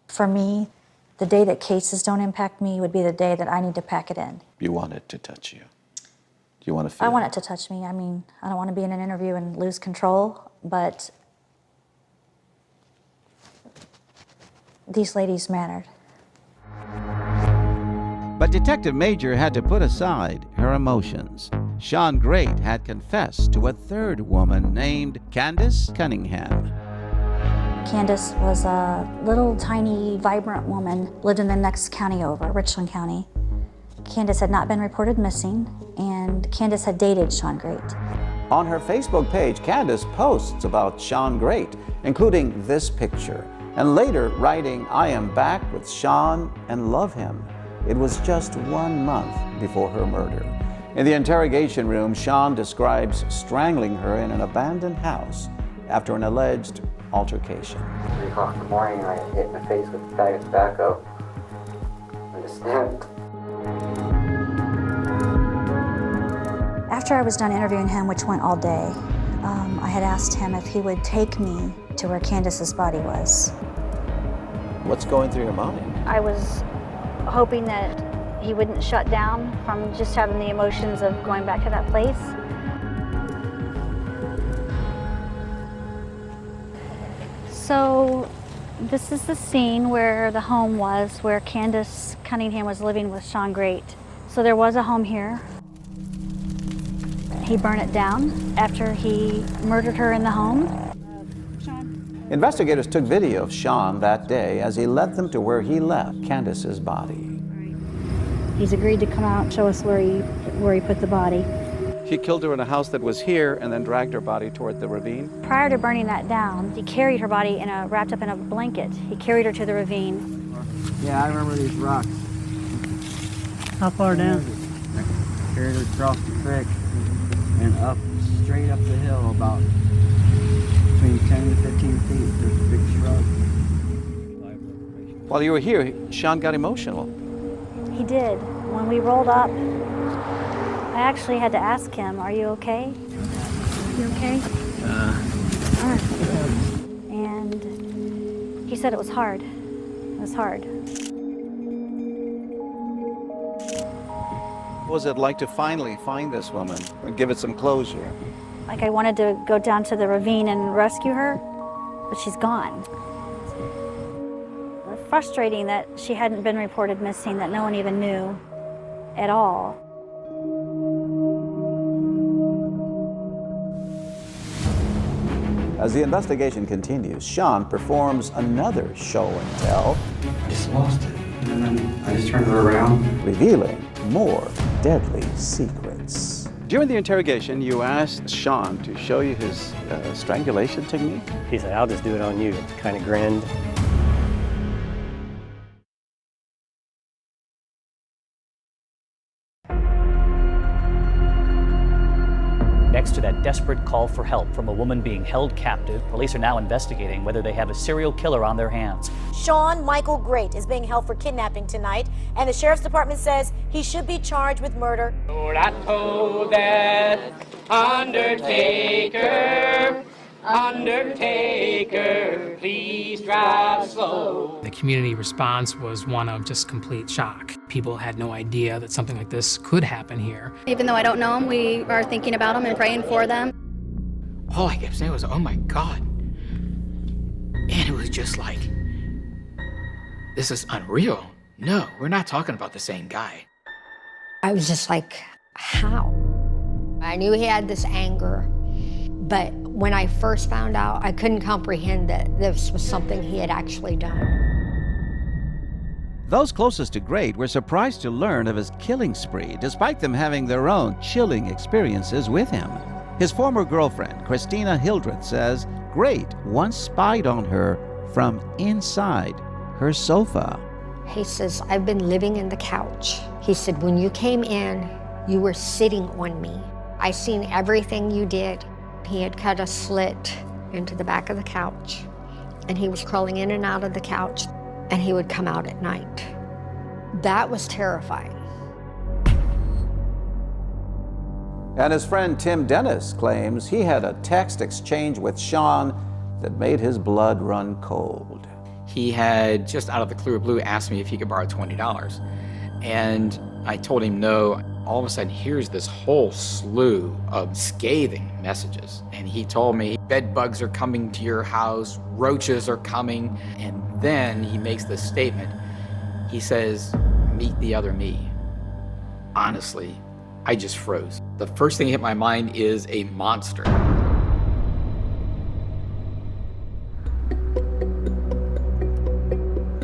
For me, the day that cases don't impact me would be the day that I need to pack it in. You want it to touch you. You want to feel I want it to touch me. I mean, I don't want to be in an interview and lose control, but these ladies mattered. But Detective Major had to put aside her emotions. Sean Great had confessed to a third woman named Candace Cunningham. Candace was a little, tiny, vibrant woman, lived in the next county over, Richland County. Candace had not been reported missing, and Candace had dated Sean Great. On her Facebook page, Candace posts about Sean Great, including this picture, and later writing, "I am back with Sean and love him." It was just 1 month before her murder. In the interrogation room, Sean describes strangling her in an abandoned house after an alleged altercation. 3 o'clock in the morning, I hit my face with a bag of tobacco. I just snapped. After I was done interviewing him, which went all day, I had asked him if he would take me to where Candace's body was. What's going through your mind? I was hoping that he wouldn't shut down from just having the emotions of going back to that place. So this is the scene where the home was, where Candace Cunningham was living with Sean Great. So there was a home here. He burned it down after he murdered her in the home. Investigators took video of Sean that day as he led them to where he left Candace's body. He's agreed to come out and show us where he put the body. He killed her in a house that was here and then dragged her body toward the ravine. Prior to burning that down, he carried her body wrapped up in a blanket. He carried her to the ravine. Yeah, I remember these rocks. How far down? I carried her across the creek and up, straight up the hill, about between 10 to 15 feet. There's a big shrub. While you were here, Sean got emotional. He did. When we rolled up, I actually had to ask him, "Are you okay? You okay?" All right. And he said it was hard. It was hard. What was it like to finally find this woman and give it some closure? Like I wanted to go down to the ravine and rescue her, but she's gone. Frustrating that she hadn't been reported missing, that no one even knew at all. As the investigation continues, Sean performs another show and tell. I just lost it. And then I just turned her around. Revealing more deadly secrets. During the interrogation, you asked Sean to show you his strangulation technique. He said, "I'll just do it on you." Kind of grinned. Next to that desperate call for help from a woman being held captive, police are now investigating whether they have a serial killer on their hands. Sean Michael Great is being held for kidnapping tonight, and the sheriff's department says he should be charged with murder. Lord, I told that undertaker, undertaker, please drive slow. The community response was one of just complete shock. People had no idea that something like this could happen here. Even though I don't know them, we are thinking about them and praying for them. All I kept saying was, "Oh my God." And it was just like, this is unreal. No, we're not talking about the same guy. I was just like, how? I knew he had this anger, but when I first found out, I couldn't comprehend that this was something he had actually done. Those closest to Great were surprised to learn of his killing spree, despite them having their own chilling experiences with him. His former girlfriend, Christina Hildreth, says Great once spied on her from inside her sofa. He says, I've been living in the couch. He said, when you came in, you were sitting on me. I seen everything you did. He had cut a slit into the back of the couch, and he was crawling in and out of the couch, and he would come out at night. That was terrifying. And his friend Tim Dennis claims he had a text exchange with Sean that made his blood run cold. He had, just out of the clear blue, asked me if he could borrow $20. And I told him no. All of a sudden, here's this whole slew of scathing messages. And he told me, bed bugs are coming to your house, roaches are coming. And then he makes this statement. He says, meet the other me. Honestly, I just froze. The first thing that hit my mind is a monster.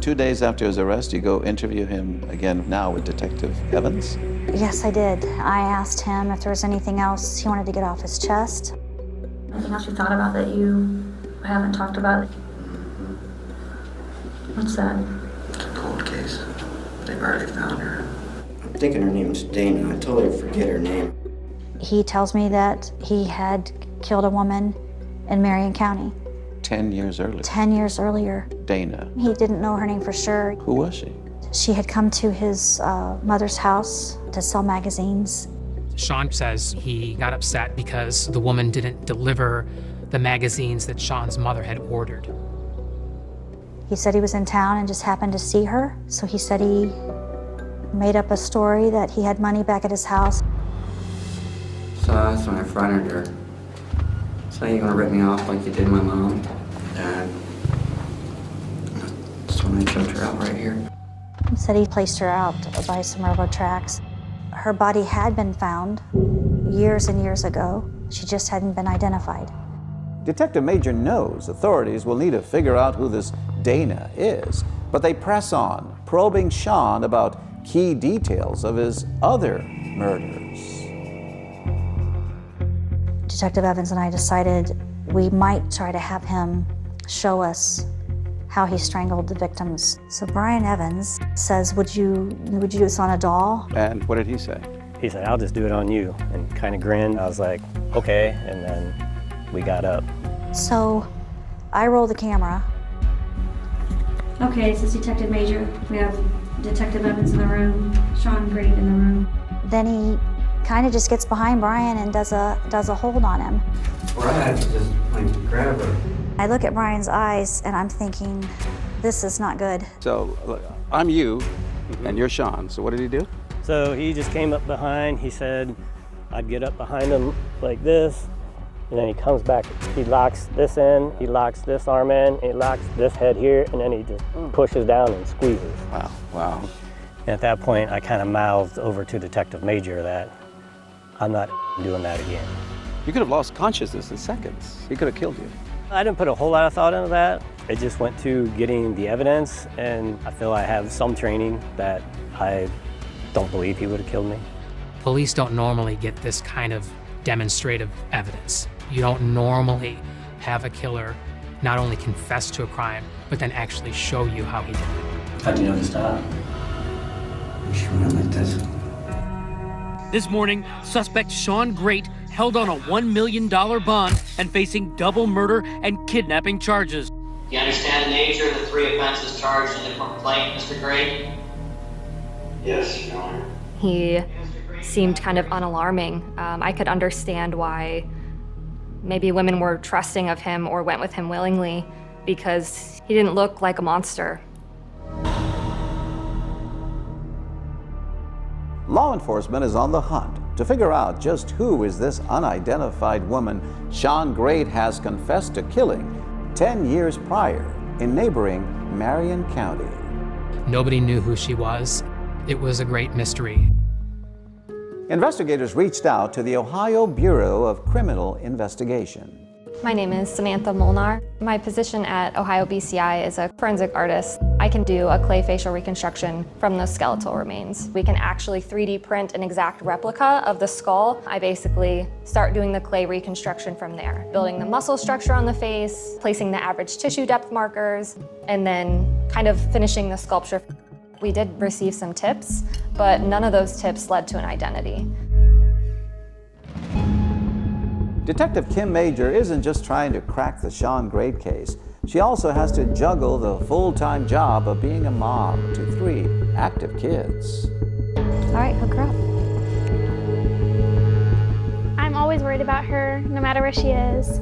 2 days after his arrest, you go interview him again now with Detective Evans? Yes, I did. I asked him if there was anything else he wanted to get off his chest. Anything else you thought about that you haven't talked about? What's that? It's a cold case. They've already found her. I'm thinking her name's Dana. I told her to forget her name. He tells me that he had killed a woman in Marion County. 10 years earlier. 10 years earlier. Dana. He didn't know her name for sure. Who was she? She had come to his mother's house to sell magazines. Sean says he got upset because the woman didn't deliver the magazines that Sean's mother had ordered. He said he was in town and just happened to see her, so he said he made up a story that he had money back at his house. So that's when I fronted her. So you're gonna rip me off like you did my mom? And that's when I choked her out right here. He said he placed her out by some railroad tracks. Her body had been found years and years ago. She just hadn't been identified. Detective Major knows authorities will need to figure out who this Dana is, but they press on, probing Sean about key details of his other murders. Detective Evans and I decided we might try to have him show us how he strangled the victims. So Brian Evans says, would you do this on a doll? And what did he say? He said, I'll just do it on you, and kind of grinned. I was like, okay, and then we got up. So I roll the camera. Okay, this is Detective Major. We have Detective Evans in the room, Sean Great in the room. Then he kind of just gets behind Brian and does a hold on him. Brad just went to grab her. I look at Brian's eyes and I'm thinking, this is not good. So look, I'm you, and you're Sean. So what did he do? So he just came up behind. He said I'd get up behind him like this, and then he comes back. He locks this in, he locks this arm in, he locks this head here, and then he just pushes down and squeezes. Wow, wow. And at that point, I kind of mouthed over to Detective Major that I'm not doing that again. You could have lost consciousness in seconds. He could have killed you. I didn't put a whole lot of thought into that. It just went to getting the evidence, and I feel I have some training that I don't believe he would have killed me. Police don't normally get this kind of demonstrative evidence. You don't normally have a killer not only confess to a crime, but then actually show you how he did it. How'd you know to stop? She went like this. This morning, suspect Sean Great held on a $1 million bond and facing double murder and kidnapping charges. Do you understand the nature of the 3 offenses charged in the complaint, Mr. Great? Yes, Your Honor. He seemed kind of unalarming. I could understand why maybe women were trusting of him or went with him willingly, because he didn't look like a monster. Law enforcement is on the hunt to figure out just who is this unidentified woman Sean Great has confessed to killing 10 years prior in neighboring Marion County. Nobody knew who she was. It was a great mystery. Investigators reached out to the Ohio Bureau of Criminal Investigation. My name is Samantha Molnar. My position at Ohio BCI is a forensic artist. I can do a clay facial reconstruction from those skeletal remains. We can actually 3D print an exact replica of the skull. I basically start doing the clay reconstruction from there, building the muscle structure on the face, placing the average tissue depth markers, and then kind of finishing the sculpture. We did receive some tips, but none of those tips led to an identity. Detective Kim Major isn't just trying to crack the Sean Grate case. She also has to juggle the full-time job of being a mom to 3 active kids. All right, hook her up. I'm always worried about her, no matter where she is.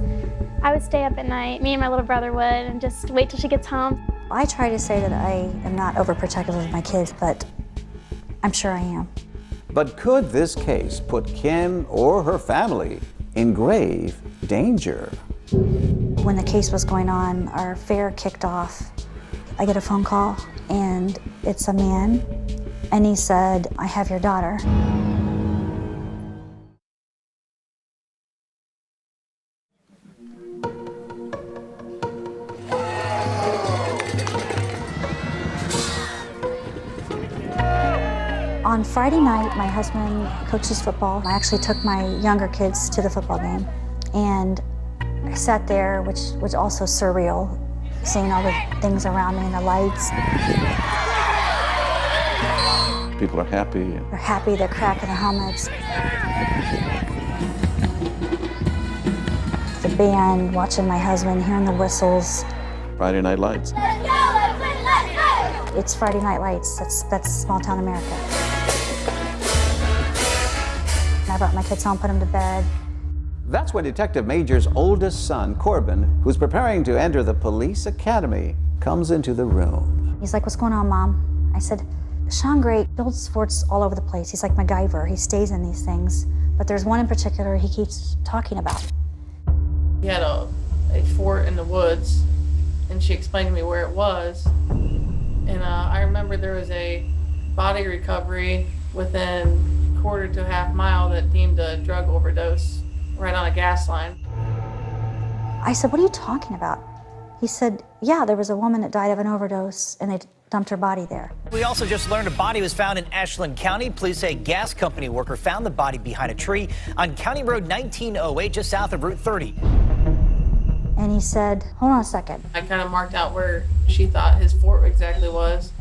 I would stay up at night, me and my little brother would, and just wait till she gets home. I try to say that I am not overprotective of my kids, but I'm sure I am. But could this case put Kim or her family in grave danger? When the case was going on, our fair kicked off. I get a phone call, and it's a man, and he said, "I have your daughter." On Friday night, my husband coaches football. I actually took my younger kids to the football game, and I sat there, which was also surreal, seeing all the things around me and the lights. People are happy. They're happy, they're cracking their helmets. The band, watching my husband, hearing the whistles. Friday Night Lights. It's Friday Night Lights. That's small town America. I brought my kids home, put them to bed. That's when Detective Major's oldest son, Corbin, who's preparing to enter the police academy, comes into the room. He's like, "What's going on, Mom?" I said, "Sean Grate builds forts all over the place. He's like MacGyver. He stays in these things. But there's one in particular he keeps talking about." He had a fort in the woods, and she explained to me where it was. And I remember there was a body recovery within quarter to half mile that deemed a drug overdose right on a gas line. I said, "What are you talking about?" He said, "Yeah, there was a woman that died of an overdose, and they dumped her body there." We also just learned a body was found in Ashland County. Police say a gas company worker found the body behind a tree on County Road 1908, just south of Route 30. And he said, "Hold on a second." I kind of marked out where she thought his fort exactly was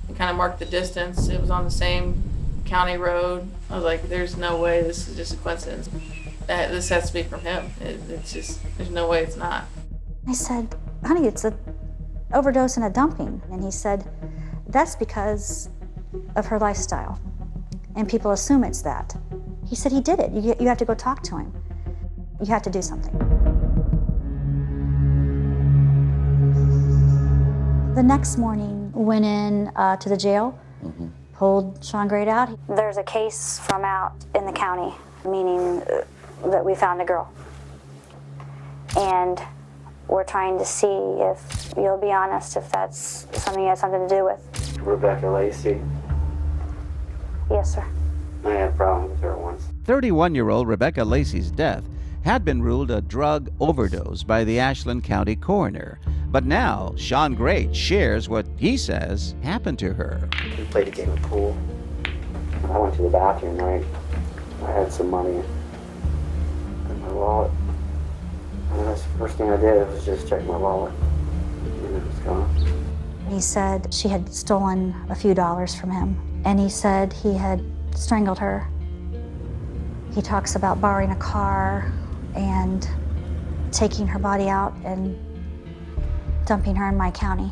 and kind of marked the distance. It was on the same county road. I was like, there's no way this is just a coincidence. This has to be from him. It's just, there's no way it's not. I said, "Honey, it's an overdose and a dumping." And he said, "That's because of her lifestyle. And people assume it's that." He said, "He did it. You have to go talk to him. You have to do something." The next morning, went in to the jail, pulled Sean Grate out. There's a case from out in the county, meaning that we found a girl. And we're trying to see if you'll be honest, if that's something you had something to do with. Rebecca Lacey. Yes, sir. I had problems with her once. 31-year-old Rebecca Lacey's death had been ruled a drug overdose by the Ashland County coroner. But now, Sean Grate shares what he says happened to her. We played a game of pool. I went to the bathroom, right? I had some money in my wallet. And that's the first thing I did was just check my wallet. And it was gone. He said she had stolen a few dollars from him. And he said he had strangled her. He talks about borrowing a car and taking her body out and dumping her in my county.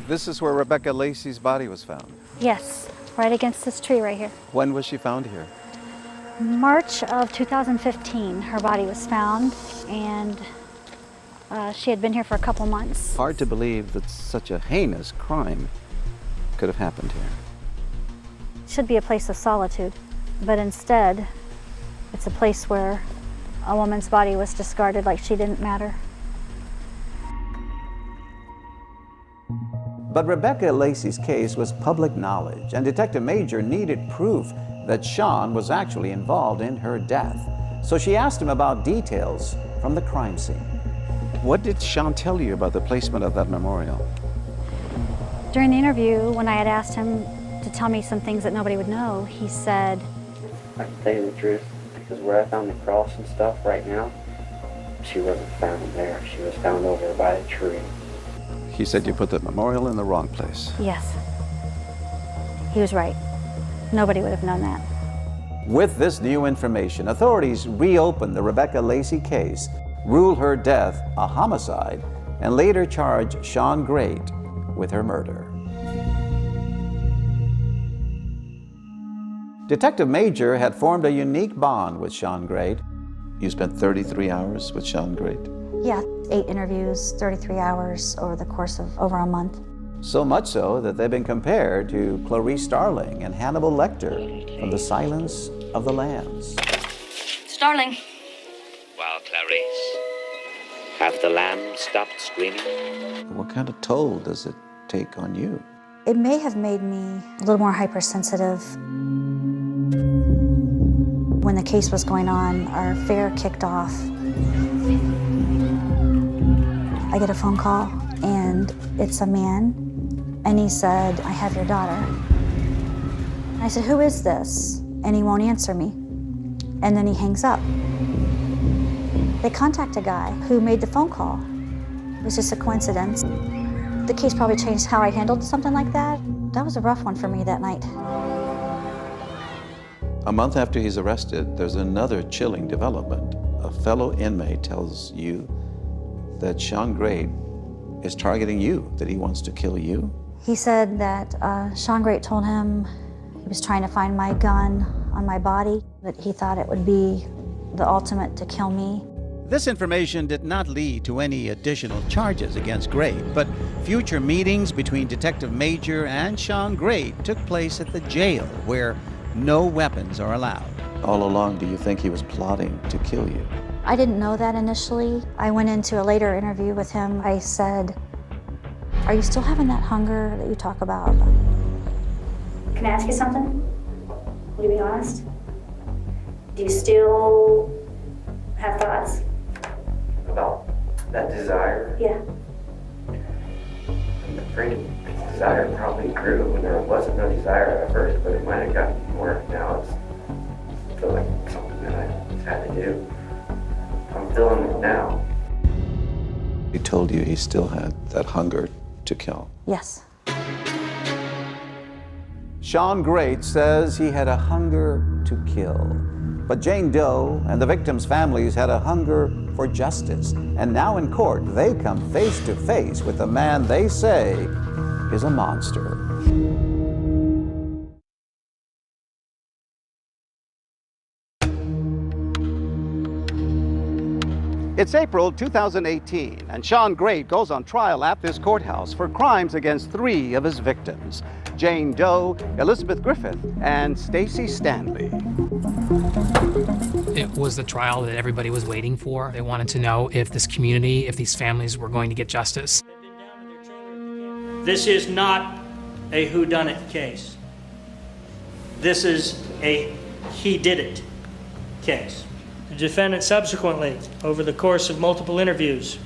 This is where Rebecca Lacey's body was found. Yes, right against this tree right here. When was she found here? March of 2015, her body was found, and she had been here for a couple months. Hard to believe that such a heinous crime could have happened here. It should be a place of solitude, but instead, it's a place where a woman's body was discarded like she didn't matter. But Rebecca Lacey's case was public knowledge, and Detective Major needed proof that Sean was actually involved in her death. So she asked him about details from the crime scene. What did Sean tell you about the placement of that memorial? During the interview, when I had asked him to tell me some things that nobody would know, he said, I can tell you the truth, because where I found the cross and stuff right now, she wasn't found there. She was found over by a tree. He said you put the memorial in the wrong place. yes. He was right. Nobody would have known that. With this new information, authorities reopened the Rebecca Lacey case, ruled her death a homicide, and later charged Sean Great with her murder. Detective Major had formed a unique bond with Sean Great. You spent 33 hours with Sean Great. Yeah, 8 interviews, 33 hours over the course of over a month. So much so that they've been compared to Clarice Starling and Hannibal Lecter from The Silence of the Lambs. Starling. Well, Clarice, have the lambs stopped screaming? What kind of toll does it take on you? It may have made me a little more hypersensitive. When the case was going on, our fair kicked off. I get a phone call, and it's a man, and he said, I have your daughter. I said, who is this? And he won't answer me. And then he hangs up. They contact a guy who made the phone call. It was just a coincidence. The case probably changed how I handled something like that. That was a rough one for me that night. A month after he's arrested, there's another chilling development. A fellow inmate tells you that Sean Great is targeting you, that he wants to kill you. He said that Sean Great told him he was trying to find my gun on my body, that he thought it would be the ultimate to kill me. This information did not lead to any additional charges against Great, but future meetings between Detective Major and Sean Great took place at the jail, where no weapons are allowed. All along, do you think he was plotting to kill you? I didn't know that initially. I went into a later interview with him. I said, are you still having that hunger that you talk about? Can I ask you something? Will you be honest? Do you still have thoughts? About that desire? Yeah. I'm afraid the desire probably grew when there wasn't no desire at first, but it might have gotten more now. I feel like something that I just had to do. I'm feeling it now. He told you he still had that hunger to kill. Yes. Sean Great says he had a hunger to kill. But Jane Doe and the victims' families had a hunger for justice. And now in court, they come face to face with a man they say is a monster. It's April 2018, and Sean Great goes on trial at this courthouse for crimes against 3 of his victims: Jane Doe, Elizabeth Griffith, and Stacy Stanley. It was the trial that everybody was waiting for. They wanted to know if this community, if these families were going to get justice. This is not a whodunit case. This is a he did it case. The defendant subsequently, over the course of multiple interviews,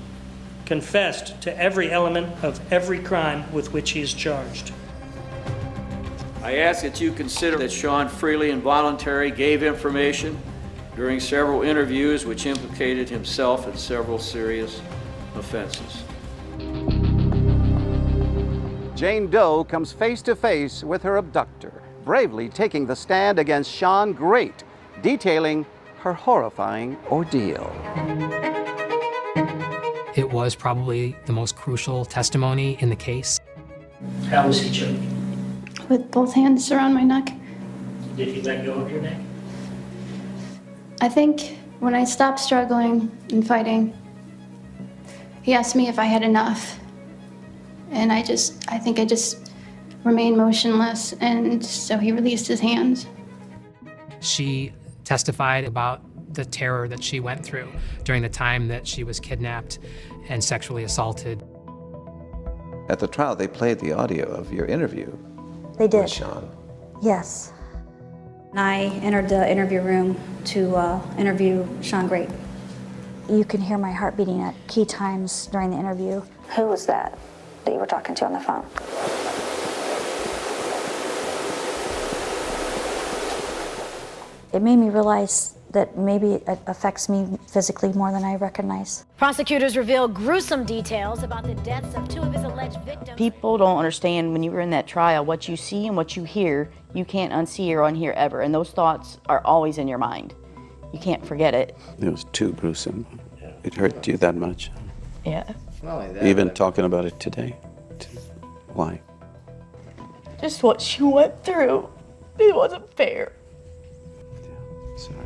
confessed to every element of every crime with which he is charged. I ask that you consider that Sean freely and voluntarily gave information during several interviews which implicated himself in several serious offenses. Jane Doe comes face to face with her abductor, bravely taking the stand against Sean Great, detailing her horrifying ordeal. It was probably the most crucial testimony in the case. How was he choked? With both hands around my neck. Did he let go of your neck? I think when I stopped struggling and fighting, he asked me if I had enough. And I think I just remained motionless, and so he released his hands. She testified about the terror that she went through during the time that she was kidnapped and sexually assaulted. At the trial, they played the audio of your interview They did. with Sean. Yes. And I entered the interview room to interview Sean Great. You can hear my heart beating at key times during the interview. Who was that you were talking to on the phone? It made me realize that maybe it affects me physically more than I recognize. Prosecutors reveal gruesome details about the deaths of two of his alleged victims. People don't understand when you were in that trial, what you see and what you hear, you can't unsee or unhear ever. And those thoughts are always in your mind. You can't forget it. It was too gruesome. It hurt you that much. Yeah. Even talking about it today. Why? Just what she went through. It wasn't fair. Sorry.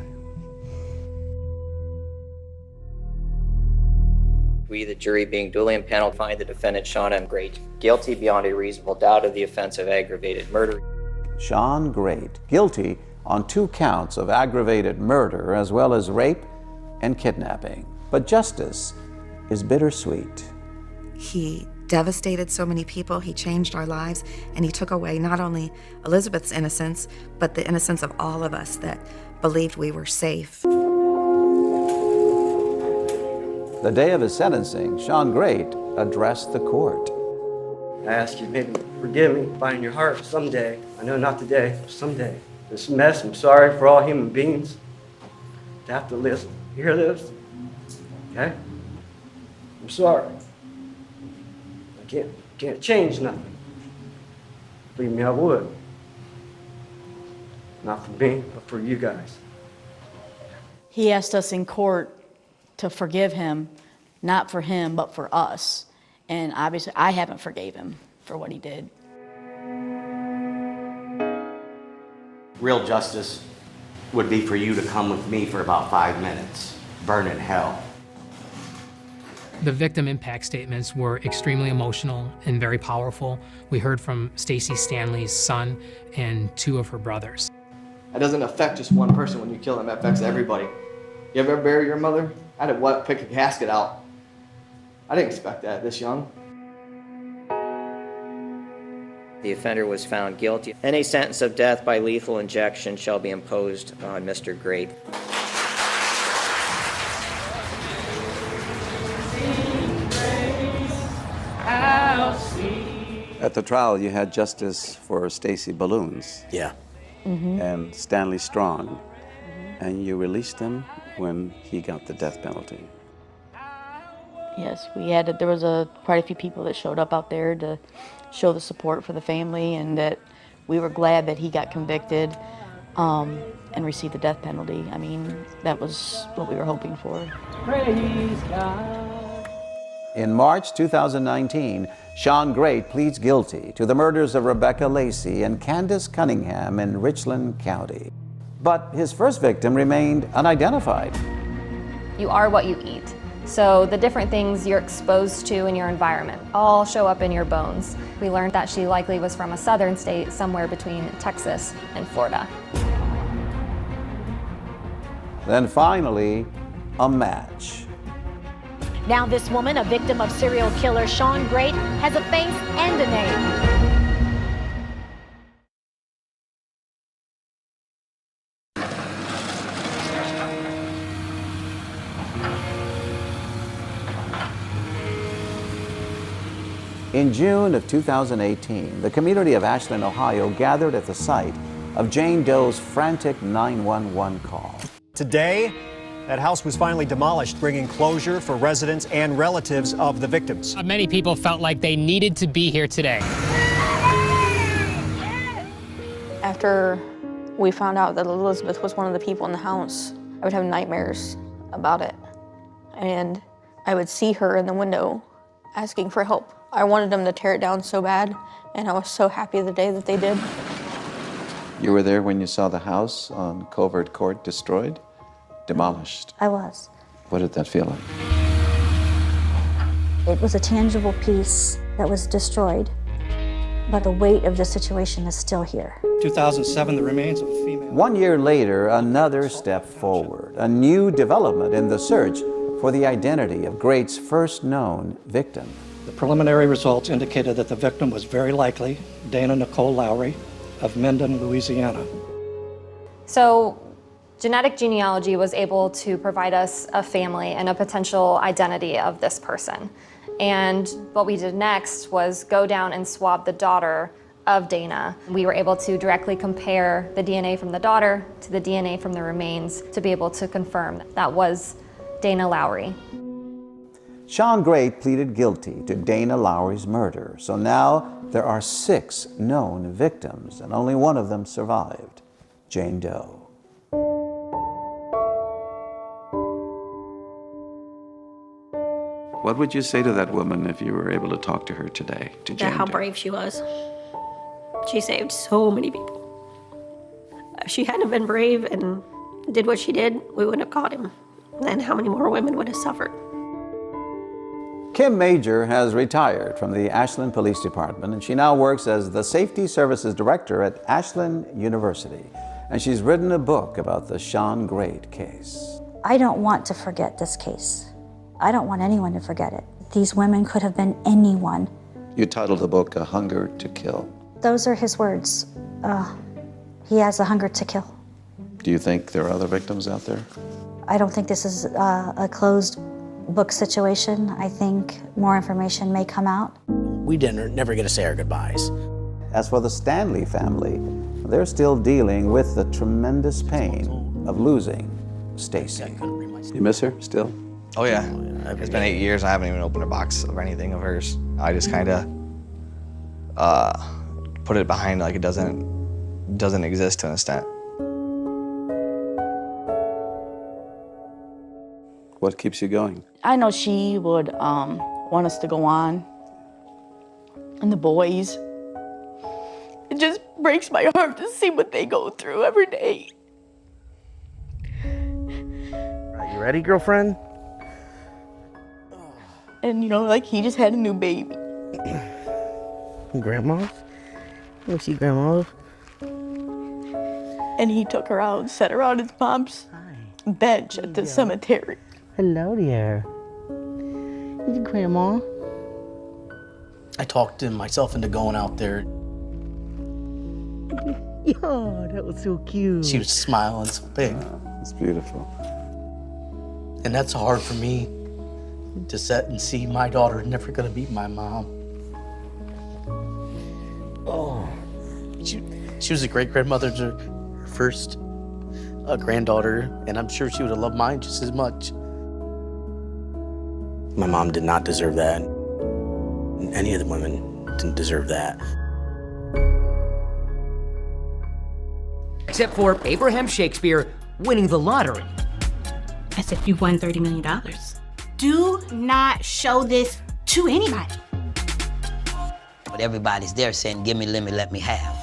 We, the jury, being duly impaneled, find the defendant Sean M. Great guilty beyond a reasonable doubt of the offense of aggravated murder. Sean Great, guilty on 2 counts of aggravated murder as well as rape and kidnapping. But justice is bittersweet. He devastated so many people, he changed our lives, and he took away not only Elizabeth's innocence, but the innocence of all of us that believed we were safe. The day of his sentencing, Sean Great addressed the court. I ask you, maybe forgive me, find in your heart someday. I know not today, but someday. This mess, I'm sorry for all human beings to have to listen. You hear this? Okay? I'm sorry. I can't change nothing. Believe me, I would. Not for me, but for you guys. He asked us in court to forgive him, not for him, but for us. And obviously, I haven't forgave him for what he did. Real justice would be for you to come with me for about 5 minutes, burn in hell. The victim impact statements were extremely emotional and very powerful. We heard from Stacy Stanley's son and 2 of her brothers. It doesn't affect just one person when you kill them, it affects everybody. You ever bury your mother? I had to pick a casket out. I didn't expect that this young. The offender was found guilty, and a sentence of death by lethal injection shall be imposed on Mr. Great. At the trial, you had justice for Stacy Balloons. Yeah. And Stanley Strong. And you released him when he got the death penalty. Yes, we had. There was quite a few people that showed up out there to show the support for the family, and that we were glad that he got convicted and received the death penalty. I mean, that was what we were hoping for. Praise God. In March 2019, Sean Great pleads guilty to the murders of Rebecca Lacey and Candace Cunningham in Richland County. But his first victim remained unidentified. You are what you eat. So the different things you're exposed to in your environment all show up in your bones. We learned that she likely was from a southern state somewhere between Texas and Florida. Then finally, a match. Now this woman, a victim of serial killer Sean Great, has a face and a name. In June of 2018, the community of Ashland, Ohio gathered at the site of Jane Doe's frantic 911 call. Today, that house was finally demolished, bringing closure for residents and relatives of the victims. Many people felt like they needed to be here today. After we found out that Elizabeth was one of the people in the house, I would have nightmares about it. And I would see her in the window asking for help. I wanted them to tear it down so bad, and I was so happy the day that they did. You were there when you saw the house on Covert Court destroyed, demolished. I was. What did that feel like? It was a tangible piece that was destroyed, but the weight of the situation is still here. 2007, the remains of a female. 1 year later, another step forward, a new development in the search for the identity of Great's first known victim. The preliminary results indicated that the victim was very likely Dana Nicole Lowry of Minden, Louisiana. So genetic genealogy was able to provide us a family and a potential identity of this person. And what we did next was go down and swab the daughter of Dana. We were able to directly compare the DNA from the daughter to the DNA from the remains to be able to confirm that was Dana Lowry. Sean Great pleaded guilty to Dana Lowry's murder. So now there are 6 known victims, and only one of them survived, Jane Doe. What would you say to that woman if you were able to talk to her today, to Jane How Doe? brave she was. She saved so many people. If she hadn't been brave and did what she did, we wouldn't have caught him. Then how many more women would have suffered? Kim Major has retired from the Ashland Police Department, and she now works as the Safety Services Director at Ashland University. And she's written a book about the Sean Great case. I don't want to forget this case. I don't want anyone to forget it. These women could have been anyone. You titled the book A Hunger to Kill. Those are his words. He has a hunger to kill. Do you think there are other victims out there? I don't think this is a closed book situation. I think more information may come out. We never get to say our goodbyes. As for the Stanley family, they're still dealing with the tremendous pain of losing Stacy. You miss her still? Oh yeah, it's been 8 years. I haven't even opened a box of anything of hers. I just kind of put it behind like it doesn't exist to an extent. What keeps you going? I know she would want us to go on, and the boys. It just breaks my heart to see what they go through every day. Right, you ready, girlfriend? And you know, like he just had a new baby. Grandma? You see Grandma? And he took her out and set her on his mom's bench at the cemetery. Hello there. Is it Grandma? I talked myself into going out there. Yeah, that was so cute. She was smiling so big. It's beautiful. And that's hard for me to sit and see my daughter never gonna meet my mom. Oh, she was a great grandmother to her first granddaughter, and I'm sure she would have loved mine just as much. My mom did not deserve that. Any of the women didn't deserve that. Except for Abraham Shakespeare winning the lottery. As if you won $30 million. Do not show this to anybody. But everybody's there saying, give me, let me have.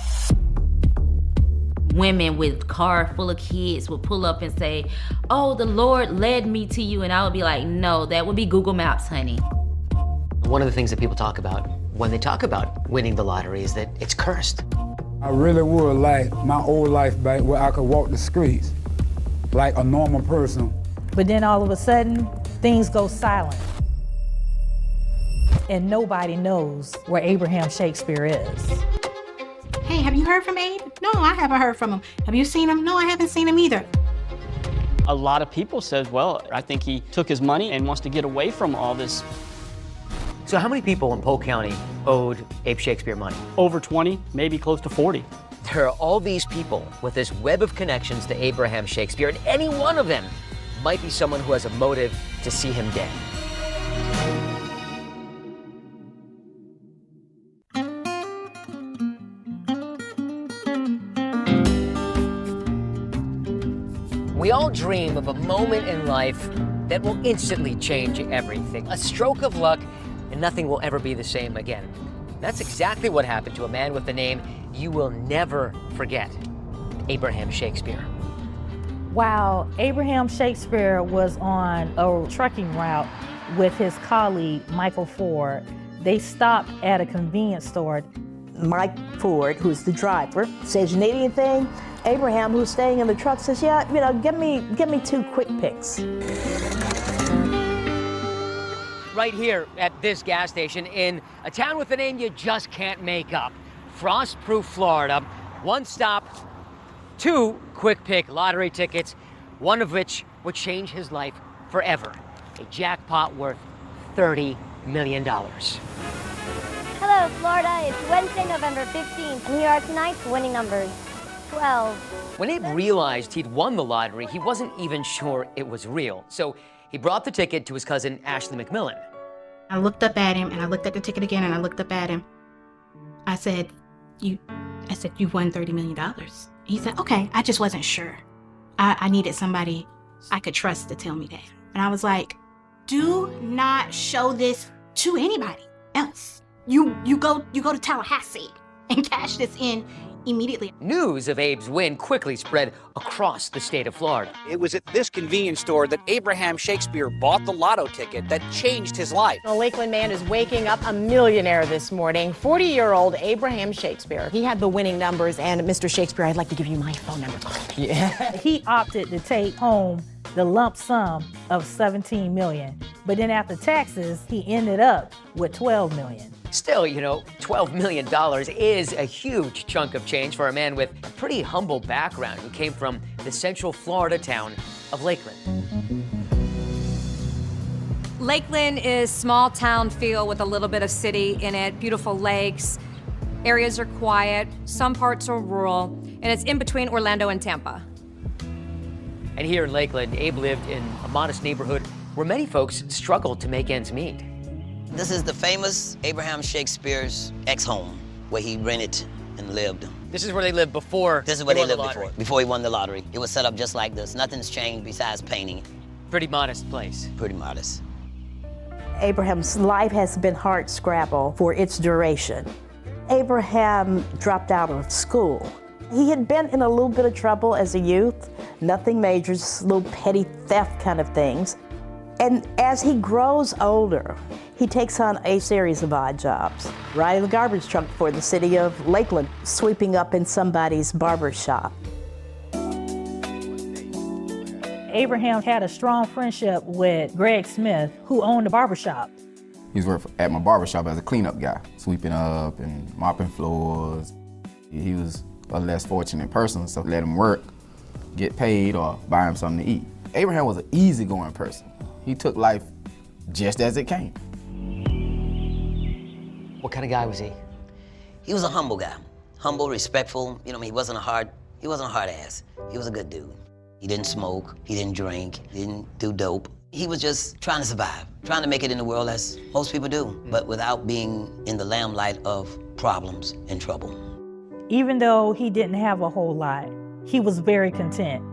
Women with car full of kids would pull up and say, oh, the Lord led me to you. And I would be like, no, that would be Google Maps, honey. One of the things that people talk about when they talk about winning the lottery is that it's cursed. I really would like my old life back where I could walk the streets like a normal person. But then all of a sudden, things go silent. And nobody knows where Abraham Shakespeare is. Hey, have you heard from Abe? No, I haven't heard from him. Have you seen him? No, I haven't seen him either. A lot of people says, well, I think he took his money and wants to get away from all this. So how many people in Polk County owed Abe Shakespeare money? Over 20, maybe close to 40. There are all these people with this web of connections to Abraham Shakespeare, and any one of them might be someone who has a motive to see him dead. We all dream of a moment in life that will instantly change everything. A stroke of luck, and nothing will ever be the same again. That's exactly what happened to a man with the name you will never forget, Abraham Shakespeare. While Abraham Shakespeare was on a trucking route with his colleague, Michael Ford, they stopped at a convenience store. Mike Ford, who's the driver, says, you need anything? Abraham, who's staying in the truck, says, yeah, give me 2 quick picks. right here at this gas station in a town with a name you just can't make up. Frostproof, Florida. One stop, 2 quick pick lottery tickets, one of which would change his life forever. A jackpot worth $30 million. Hello, Florida. It's Wednesday, November 15th, and here are tonight's winning numbers. 12. When Abe realized he'd won the lottery, he wasn't even sure it was real. So he brought the ticket to his cousin, Ashley McMillan. I looked up at him, and I looked at the ticket again, and I looked up at him. I said, you won $30 million. He said, okay, I just wasn't sure. I needed somebody I could trust to tell me that. And I was like, do not show this to anybody else. You go to Tallahassee and cash this in immediately. News of Abe's win quickly spread across the state of Florida. It was at this convenience store that Abraham Shakespeare bought the lotto ticket that changed his life. A Lakeland man is waking up a millionaire this morning. 40-year-old Abraham Shakespeare. He had the winning numbers, and Mr. Shakespeare, I'd like to give you my phone number. Yeah. He opted to take home the lump sum of $17 million, but then after taxes, he ended up with $12 million. Still, you know, $12 million is a huge chunk of change for a man with a pretty humble background who came from the central Florida town of Lakeland. Lakeland is small town feel with a little bit of city in it, beautiful lakes, areas are quiet, some parts are rural, and it's in between Orlando and Tampa. And here in Lakeland, Abe lived in a modest neighborhood where many folks struggled to make ends meet. This is the famous Abraham Shakespeare's ex-home, where he rented and lived. This is where they lived before. This is where they lived before he won the lottery. It was set up just like this. Nothing's changed besides painting. Pretty modest place. Pretty modest. Abraham's life has been hard scrabble for its duration. Abraham dropped out of school. He had been in a little bit of trouble as a youth, nothing major, just little petty theft kind of things. And as he grows older, he takes on a series of odd jobs. Riding the garbage truck for the city of Lakeland, sweeping up in somebody's barber shop. Abraham had a strong friendship with Greg Smith, who owned the barber shop. He was working at my barber shop as a cleanup guy, sweeping up and mopping floors. He was a less fortunate person, so let him work, get paid, or buy him something to eat. Abraham was an easygoing person. He took life just as it came. What kind of guy was he? He was a humble guy. Humble, respectful. You know, he wasn't a hard ass. He was a good dude. He didn't smoke, he didn't drink, he didn't do dope. He was just trying to survive, trying to make it in the world as most people do, but without being in the limelight of problems and trouble. Even though he didn't have a whole lot, he was very content.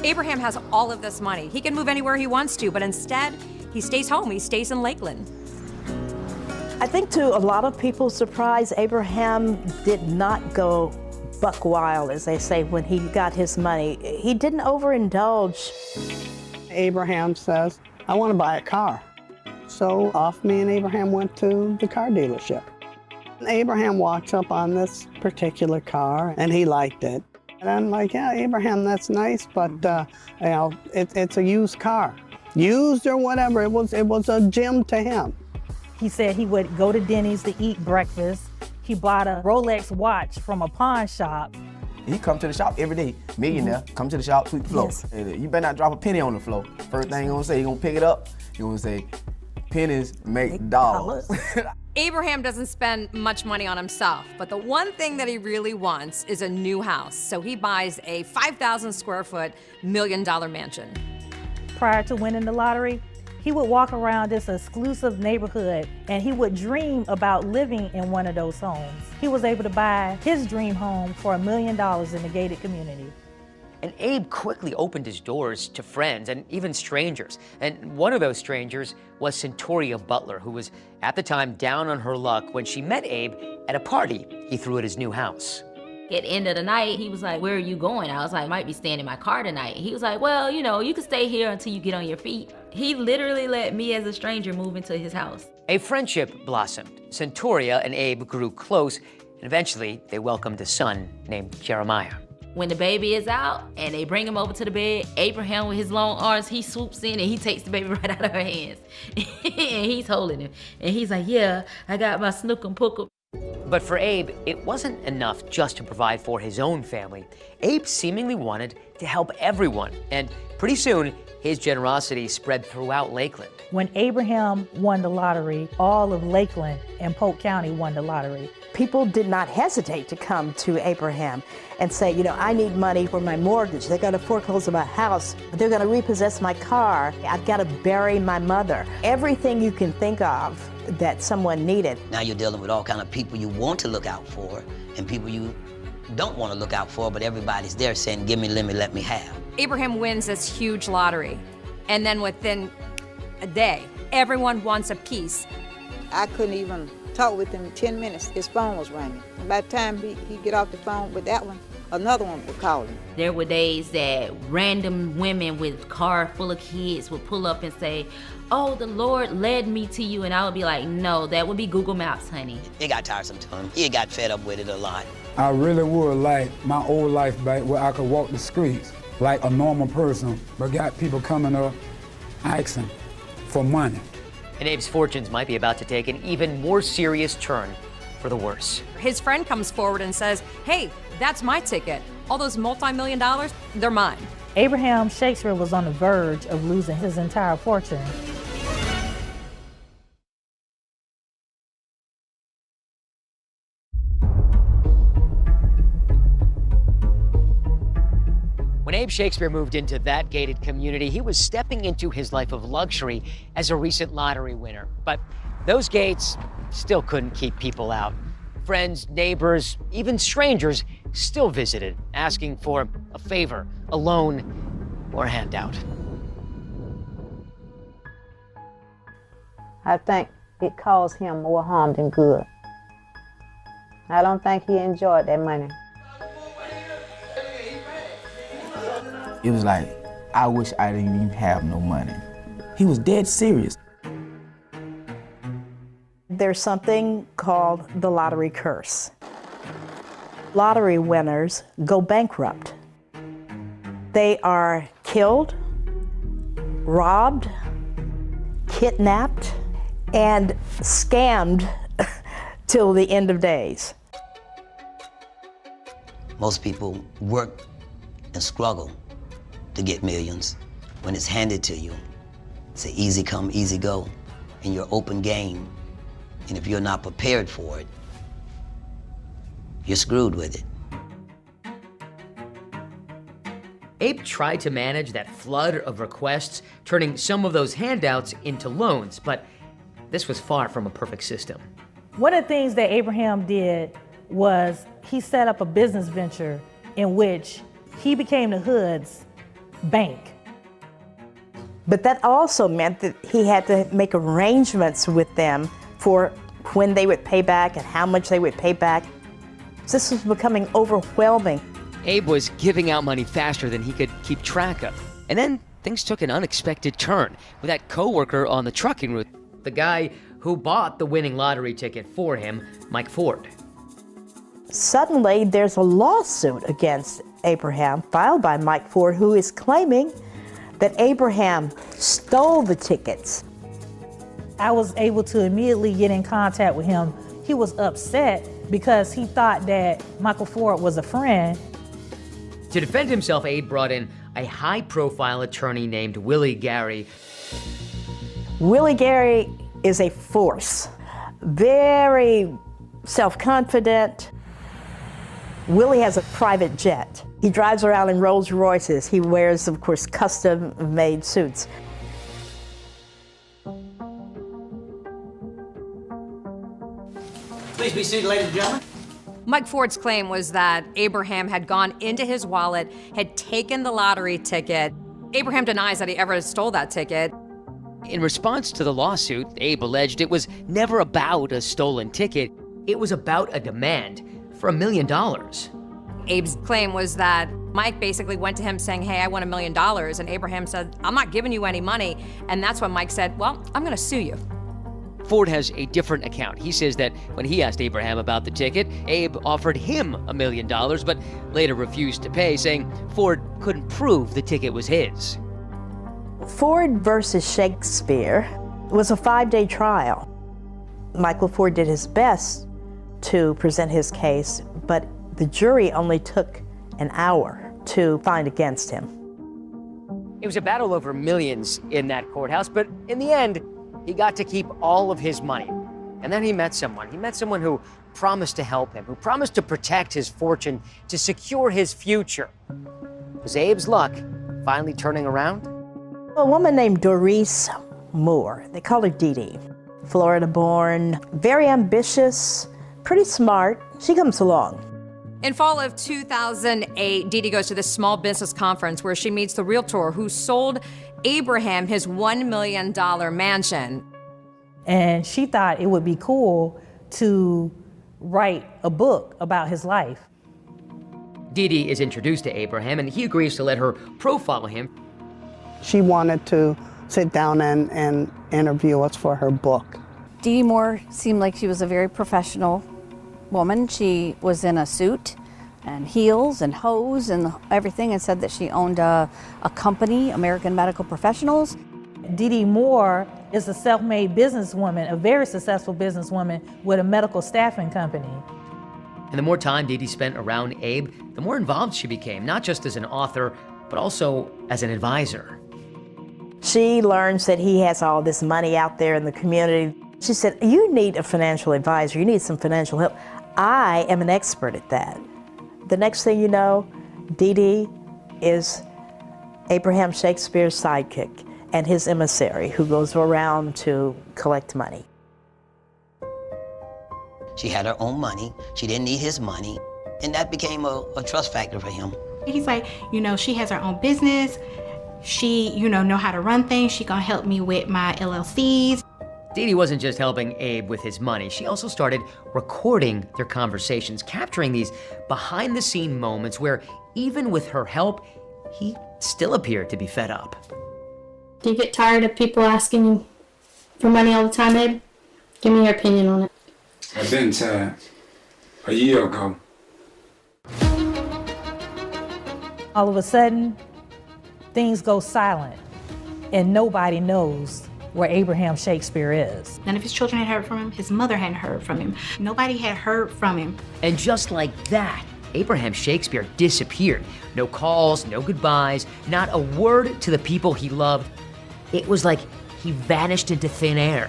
Abraham has all of this money. He can move anywhere he wants to, but instead, he stays home. He stays in Lakeland. I think to a lot of people's surprise, Abraham did not go buck wild, as they say, when he got his money. He didn't overindulge. Abraham says, I want to buy a car. So off me and Abraham went to the car dealership. Abraham walks up on this particular car, and he liked it. And I'm like, yeah, Abraham, that's nice, but you know, it's a used car. Used or whatever, it was a gem to him. He said he would go to Denny's to eat breakfast. He bought a Rolex watch from a pawn shop. He come to the shop every day, millionaire, come to the shop, sweep the floor. Yes. And you better not drop a penny on the floor. First thing you're gonna say, you're gonna pick it up, you're gonna say, pennies make dollars. Abraham doesn't spend much money on himself, but the one thing that he really wants is a new house. So he buys a 5,000 square foot, $1 million mansion. Prior to winning the lottery, he would walk around this exclusive neighborhood and he would dream about living in one of those homes. He was able to buy his dream home for $1 million in the gated community. And Abe quickly opened his doors to friends and even strangers. And one of those strangers was Centuria Butler, who was at the time down on her luck when she met Abe at a party he threw at his new house. At the end of the night, he was like, where are you going? I was like, I might be staying in my car tonight. He was like, well, you know, you can stay here until you get on your feet. He literally let me as a stranger move into his house. A friendship blossomed. Centuria and Abe grew close, and eventually they welcomed a son named Jeremiah. When the baby is out and they bring him over to the bed, Abraham with his long arms, he swoops in and he takes the baby right out of her hands. And he's holding him. And he's like, yeah, I got my snook and pook. But for Abe, it wasn't enough just to provide for his own family. Abe seemingly wanted to help everyone. And pretty soon, his generosity spread throughout Lakeland. When Abraham won the lottery, all of Lakeland and Polk County won the lottery. People did not hesitate to come to Abraham and say, you know, I need money for my mortgage. They're going to foreclose on my house. They're going to repossess my car. I've got to bury my mother. Everything you can think of that someone needed. Now you're dealing with all kind of people you want to look out for and people you don't want to look out for, but everybody's there saying, give me, let me have. Abraham wins this huge lottery, and then within a day, everyone wants a piece. I couldn't even talk with him in 10 minutes. His phone was ringing. And by the time he get off the phone with that one, another one would call him. There were days that random women with car full of kids would pull up and say, oh, the Lord led me to you. And I would be like, no, that would be Google Maps, honey. It got tiresome to him. He got fed up with it a lot. I really would like my old life back where I could walk the streets like a normal person, but got people coming up asking for money. And Abe's fortunes might be about to take an even more serious turn for the worse. His friend comes forward and says, hey, that's my ticket. All those multi-million dollars, they're mine. Abraham Shakespeare was on the verge of losing his entire fortune. When Abe Shakespeare moved into that gated community, he was stepping into his life of luxury as a recent lottery winner. But those gates still couldn't keep people out. Friends, neighbors, even strangers still visited, asking for a favor, a loan, or a handout. I think it caused him more harm than good. I don't think he enjoyed that money. It was like, I wish I didn't even have no money. He was dead serious. There's something called the lottery curse. Lottery winners go bankrupt. They are killed, robbed, kidnapped, and scammed till the end of days. Most people work and struggle to get millions. When it's handed to you, it's an easy come, easy go, and you're open game. And if you're not prepared for it, you're screwed with it. Abe tried to manage that flood of requests, turning some of those handouts into loans, but this was far from a perfect system. One of the things that Abraham did was he set up a business venture in which he became the hood's bank. But that also meant that he had to make arrangements with them for when they would pay back and how much they would pay back. This was becoming overwhelming. Abe was giving out money faster than he could keep track of. And then things took an unexpected turn with that coworker on the trucking route, the guy who bought the winning lottery ticket for him, Mike Ford. Suddenly, there's a lawsuit against Abraham filed by Mike Ford, who is claiming that Abraham stole the tickets. I was able to immediately get in contact with him. He was upset because he thought that Michael Ford was a friend. To defend himself, Abe brought in a high-profile attorney named Willie Gary. Willie Gary is a force, very self-confident. Willie has a private jet. He drives around in Rolls Royces. He wears, of course, custom-made suits. Please be seated, ladies and gentlemen. Mike Ford's claim was that Abraham had gone into his wallet, had taken the lottery ticket. Abraham denies that he ever stole that ticket. In response to the lawsuit, Abe alleged it was never about a stolen ticket. It was about a demand for $1 million. Abe's claim was that Mike basically went to him saying, hey, I want $1 million. And Abraham said, I'm not giving you any money. And that's when Mike said, well, I'm going to sue you. Ford has a different account. He says that when he asked Abraham about the ticket, Abe offered him $1 million, but later refused to pay, saying Ford couldn't prove the ticket was his. Ford versus Shakespeare was a 5-day trial. Michael Ford did his best to present his case, but the jury only took an hour to find against him. It was a battle over millions in that courthouse, but in the end, he got to keep all of his money. And then he met someone. He met someone who promised to help him, who promised to protect his fortune, to secure his future. Was Abe's luck finally turning around? A woman named Doris Moore, they call her Dee Dee, Florida born, very ambitious, pretty smart. She comes along. In fall of 2008, Dee Dee goes to this small business conference where she meets the realtor who sold Abraham his $1 million mansion. And she thought it would be cool to write a book about his life. Dee Dee is introduced to Abraham, and he agrees to let her profile him. She wanted to sit down and interview us for her book. Dee Dee Moore seemed like she was a very professional woman. She was in a suit and heels and hose and everything, and said that she owned a company, American Medical Professionals. Dee Dee Moore is a self-made businesswoman, a very successful businesswoman with a medical staffing company. And the more time Dee Dee spent around Abe, the more involved she became, not just as an author, but also as an advisor. She learns that he has all this money out there in the community. She said, you need a financial advisor, you need some financial help. I am an expert at that. The next thing you know, Dee Dee is Abraham Shakespeare's sidekick and his emissary who goes around to collect money. She had her own money. She didn't need his money. And that became a trust factor for him. He's like, you know, she has her own business. She, you know how to run things. She gonna help me with my LLCs. Dee Dee wasn't just helping Abe with his money. She also started recording their conversations, capturing these behind-the-scene moments where, even with her help, he still appeared to be fed up. Do you get tired of people asking you for money all the time, Abe? Give me your opinion on it. I've been tired. A year ago. All of a sudden, things go silent, and nobody knows where Abraham Shakespeare is. None of his children had heard from him. His mother hadn't heard from him. Nobody had heard from him. And just like that, Abraham Shakespeare disappeared. No calls, no goodbyes, not a word to the people he loved. It was like he vanished into thin air.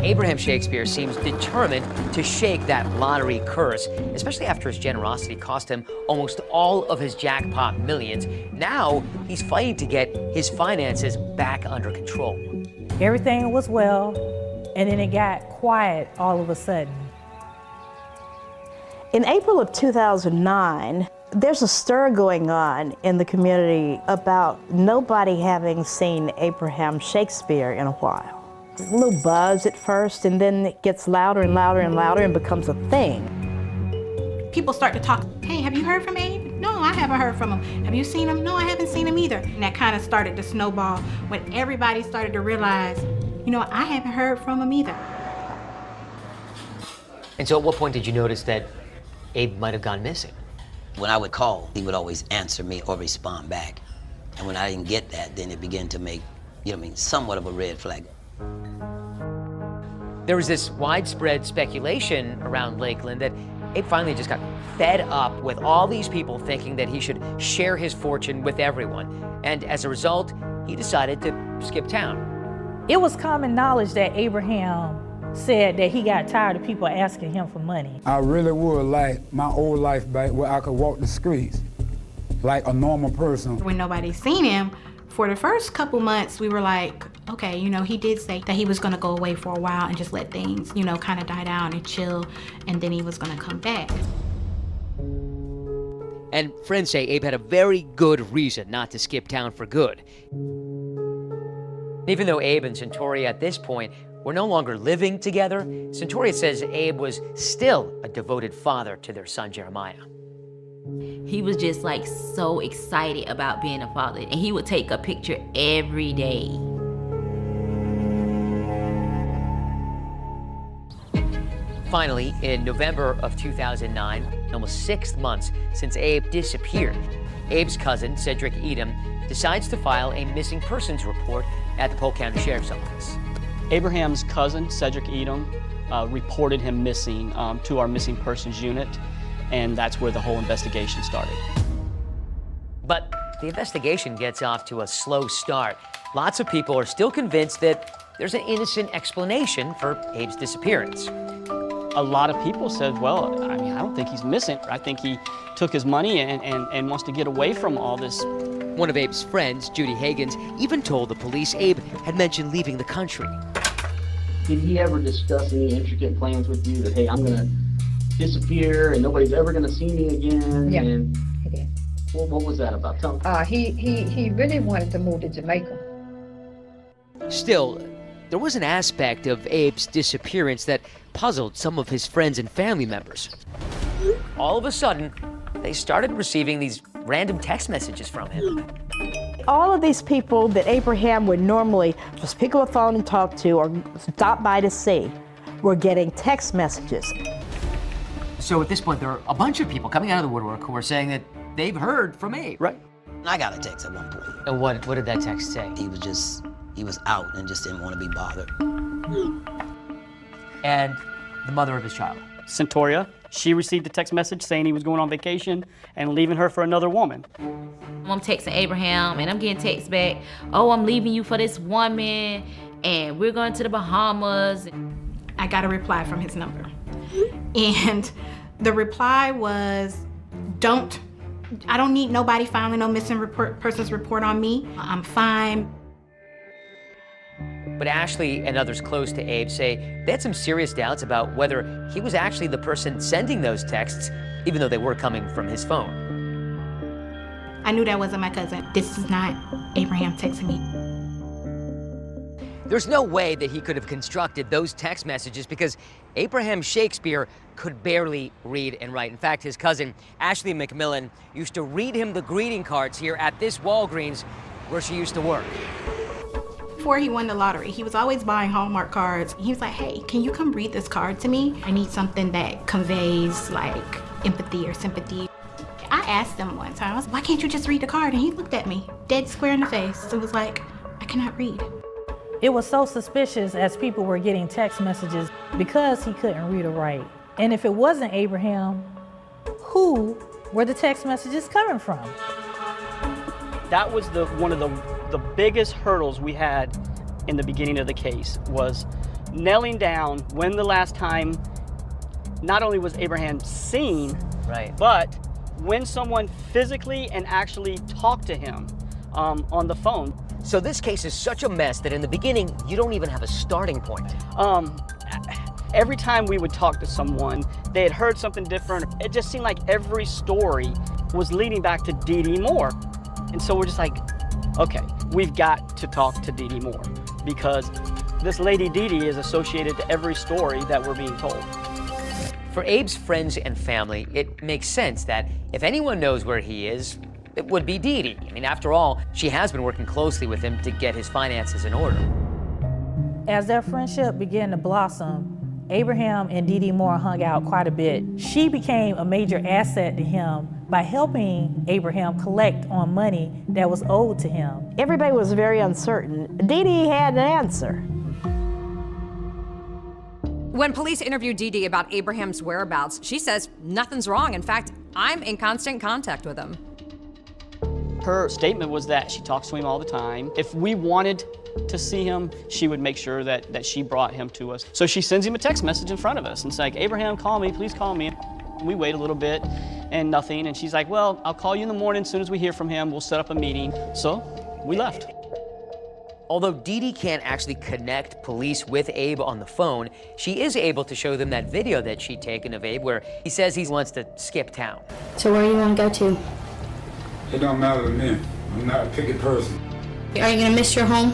Abraham Shakespeare seems determined to shake that lottery curse, especially after his generosity cost him almost all of his jackpot millions. Now he's fighting to get his finances back under control. Everything was well, and then it got quiet all of a sudden. In April of 2009, there's a stir going on in the community about nobody having seen Abraham Shakespeare in a while. A little buzz at first, and then it gets louder and louder and louder and becomes a thing. People start to talk, hey, have you heard from Abe? No, I haven't heard from him. Have you seen him? No, I haven't seen him either. And that kind of started to snowball when everybody started to realize, you know, I haven't heard from him either. And so at what point did you notice that Abe might have gone missing? When I would call, he would always answer me or respond back. And when I didn't get that, then it began to make, somewhat of a red flag. There was this widespread speculation around Lakeland that Abe finally just got fed up with all these people thinking that he should share his fortune with everyone. And as a result, he decided to skip town. It was common knowledge that Abraham said that he got tired of people asking him for money. I really would like my old life back where I could walk the streets like a normal person. When nobody's seen him, for the first couple months, we were like, okay, he did say that he was gonna go away for a while and just let things, kind of die down and chill, and then he was gonna come back. And friends say Abe had a very good reason not to skip town for good. Even though Abe and Centauria at this point were no longer living together, Centauria says Abe was still a devoted father to their son Jeremiah. He was just like so excited about being a father, and he would take a picture every day. Finally, in November of 2009, almost 6 months since Abe disappeared, Abe's cousin, Cedric Edom, decides to file a missing persons report at the Polk County Sheriff's Office. Abraham's cousin, Cedric Edom, reported him missing to our missing persons unit, and that's where the whole investigation started. But the investigation gets off to a slow start. Lots of people are still convinced that there's an innocent explanation for Abe's disappearance. A lot of people said, well, I mean, I don't think he's missing. I think he took his money and wants to get away from all this. One of Abe's friends, Judy Hagens, even told the police Abe had mentioned leaving the country. Did he ever discuss any intricate plans with you that, hey, I'm going to disappear and nobody's ever going to see me again? Yeah, and he did. What was that about? Tell me. He really wanted to move to Jamaica. Still, there was an aspect of Abe's disappearance that puzzled some of his friends and family members. All of a sudden, they started receiving these random text messages from him. All of these people that Abraham would normally just pick up a phone and talk to or stop by to see were getting text messages. So at this point, there are a bunch of people coming out of the woodwork who are saying that they've heard from Abe. Right. I got a text at one point. And what did that text say? He was out and just didn't want to be bothered. And the mother of his child? Centauria. She received a text message saying he was going on vacation and leaving her for another woman. I'm texting Abraham, and I'm getting texts back, oh, I'm leaving you for this woman, and we're going to the Bahamas. I got a reply from his number. And the reply was, I don't need nobody filing no missing persons report on me. I'm fine. But Ashley and others close to Abe say they had some serious doubts about whether he was actually the person sending those texts, even though they were coming from his phone. I knew that wasn't my cousin. This is not Abraham texting me. There's no way that he could have constructed those text messages because Abraham Shakespeare could barely read and write. In fact, his cousin, Ashley McMillan, used to read him the greeting cards here at this Walgreens where she used to work. Before he won the lottery, he was always buying Hallmark cards. He was like, hey, can you come read this card to me? I need something that conveys like empathy or sympathy. I asked him one time, I was like, why can't you just read the card? And he looked at me, dead square in the face, and was like, I cannot read. It was so suspicious as people were getting text messages because he couldn't read or write. And if it wasn't Abraham, who were the text messages coming from? That was one of the biggest hurdles we had in the beginning of the case, was nailing down when the last time not only was Abraham seen, right, but when someone physically and actually talked to him on the phone. So this case is such a mess that in the beginning, you don't even have a starting point. Every time we would talk to someone, they had heard something different. It just seemed like every story was leading back to Dee Dee Moore. And so we're just like, okay, we've got to talk to Dee Dee Moore because this lady Dee Dee is associated to every story that we're being told. For Abe's friends and family, it makes sense that if anyone knows where he is, it would be Dee Dee. I mean, after all, she has been working closely with him to get his finances in order. As their friendship began to blossom, Abraham and Dee Dee Moore hung out quite a bit. She became a major asset to him by helping Abraham collect on money that was owed to him. Everybody was very uncertain. Dee Dee had an answer. When police interviewed Dee Dee about Abraham's whereabouts, she says nothing's wrong. In fact, I'm in constant contact with him. Her statement was that she talks to him all the time. If we wanted to see him, she would make sure that she brought him to us. So she sends him a text message in front of us and it's like, Abraham, call me, please call me. We wait a little bit and nothing. And she's like, well, I'll call you in the morning as soon as we hear from him. We'll set up a meeting. So we left. Although Dee Dee can't actually connect police with Abe on the phone, she is able to show them that video that she'd taken of Abe where he says he wants to skip town. So where do you want to go to? It don't matter to me. I'm not a picky person. Are you going to miss your home?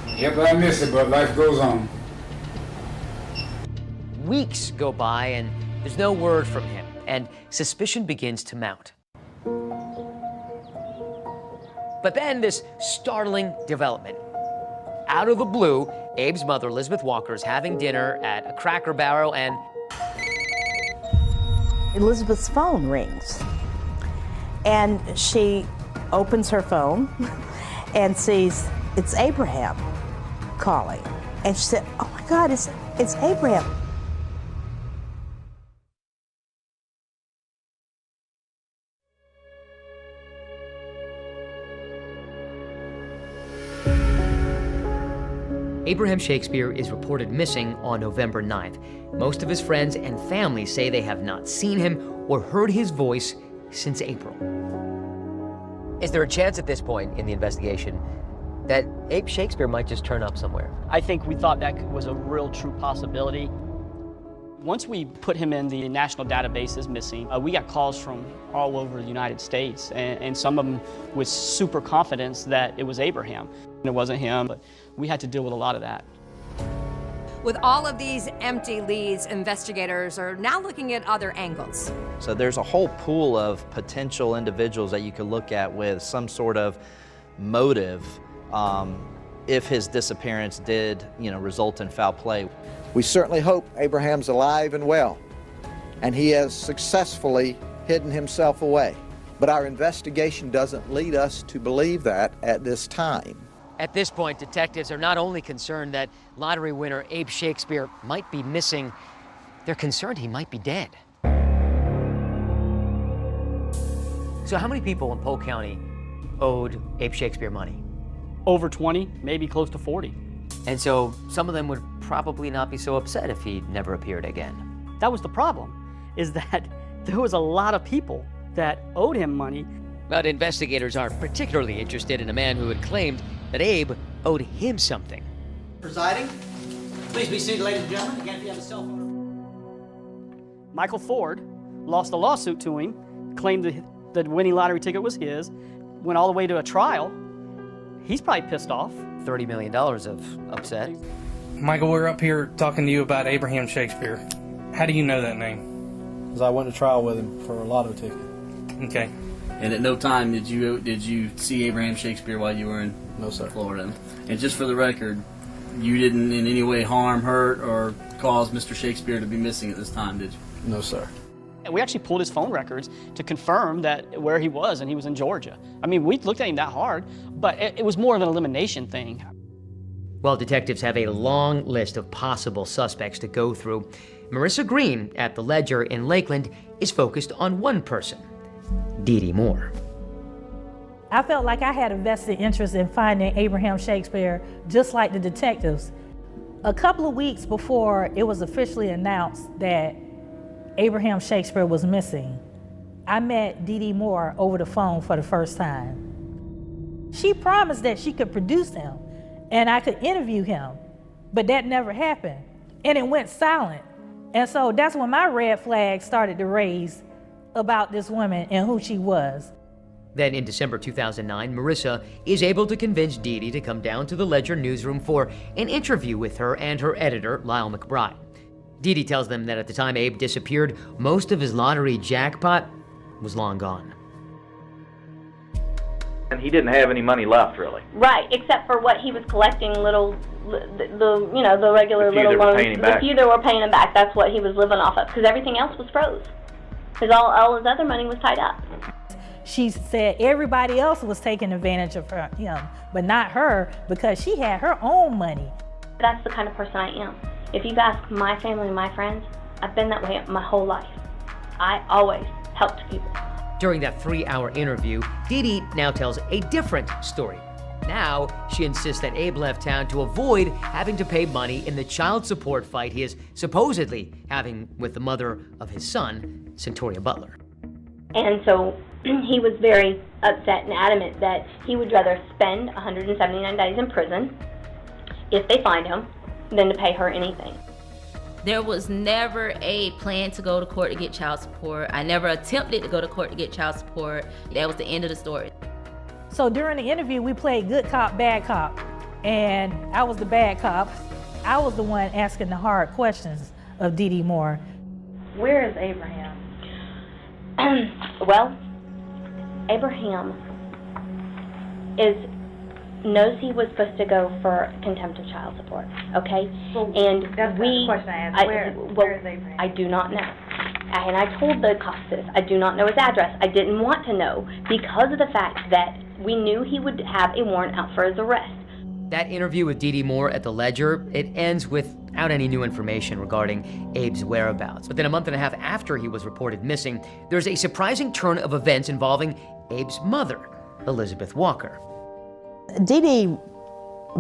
Yep, I miss it, but life goes on. Weeks go by and there's no word from him. and suspicion begins to mount. But then this startling development. Out of the blue, Abe's mother, Elizabeth Walker, is having dinner at a Cracker Barrel, and Elizabeth's phone rings. And she opens her phone and sees it's Abraham calling. And she said, "Oh my God, it's Abraham." Abraham Shakespeare is reported missing on November 9th. Most of his friends and family say they have not seen him or heard his voice since April. Is there a chance at this point in the investigation that Abe Shakespeare might just turn up somewhere? I think we thought that was a real true possibility. Once we put him in the national database as missing, we got calls from all over the United States, and some of them with super confidence that it was Abraham. It wasn't him, but we had to deal with a lot of that. With all of these empty leads, investigators are now looking at other angles. So there's a whole pool of potential individuals that you could look at with some sort of motive if his disappearance did, result in foul play. We certainly hope Abraham's alive and well, and he has successfully hidden himself away. But our investigation doesn't lead us to believe that at this time. At this point, detectives are not only concerned that lottery winner Abe Shakespeare might be missing, they're concerned he might be dead. So how many people in Polk County owed Abe Shakespeare money? Over 20, maybe close to 40. And so some of them would probably not be so upset if he never appeared again. That was the problem, is that there was a lot of people that owed him money. But investigators aren't particularly interested in a man who had claimed that Abe owed him something. Presiding, please be seated, ladies and gentlemen. Again, if you have a cell phone. Michael Ford lost a lawsuit to him, claimed the winning lottery ticket was his, went all the way to a trial. He's probably pissed off. $30 million of upset. Michael, we're up here talking to you about Abraham Shakespeare. How do you know that name? Because I went to trial with him for a lotto ticket. Okay. And at no time did you see Abraham Shakespeare while you were in Florida? And just for the record, you didn't in any way harm, hurt, or cause Mr. Shakespeare to be missing at this time, did you? No, sir. And we actually pulled his phone records to confirm that where he was, and he was in Georgia. I mean, we looked at him that hard, but it was more of an elimination thing. Well, detectives have a long list of possible suspects to go through. Marissa Green at the Ledger in Lakeland is focused on one person, Dee Dee Moore. I felt like I had a vested interest in finding Abraham Shakespeare, just like the detectives. A couple of weeks before it was officially announced that Abraham Shakespeare was missing, I met Dee Dee Moore over the phone for the first time. She promised that she could produce him and I could interview him, but that never happened, and it went silent. And so that's when my red flag started to raise about this woman and who she was. Then in December 2009, Marissa is able to convince Dee Dee to come down to the Ledger newsroom for an interview with her and her editor, Lyle McBride. Dee Dee tells them that at the time Abe disappeared, most of his lottery jackpot was long gone. And he didn't have any money left, really. Right, except for what he was collecting, the regular little loans. The few that were paying him back, that's what he was living off of, because everything else was froze. Because all his other money was tied up. She said everybody else was taking advantage of him, but not her, because she had her own money. That's the kind of person I am. If you ask my family and my friends, I've been that way my whole life. I always helped people. During that 3-hour interview, Dee Dee now tells a different story. Now, she insists that Abe left town to avoid having to pay money in the child support fight he is supposedly having with the mother of his son, Centoria Butler. And so he was very upset and adamant that he would rather spend 179 days in prison, if they find him, than to pay her anything. There was never a plan to go to court to get child support. I never attempted to go to court to get child support. That was the end of the story. So during the interview, we played good cop, bad cop, and I was the bad cop. I was the one asking the hard questions of Dee Dee Moore. Where is Abraham? Well, Abraham knows he was supposed to go for contempt of child support, okay? And that's the question I asked. Where is Abraham? I do not know. And I told the cops this. I do not know his address. I didn't want to know because of the fact that we knew he would have a warrant out for his arrest. That interview with Dee Dee Moore at the Ledger, it ends without any new information regarding Abe's whereabouts. But then a month and a half after he was reported missing, there's a surprising turn of events involving Abe's mother, Elizabeth Walker. Dee Dee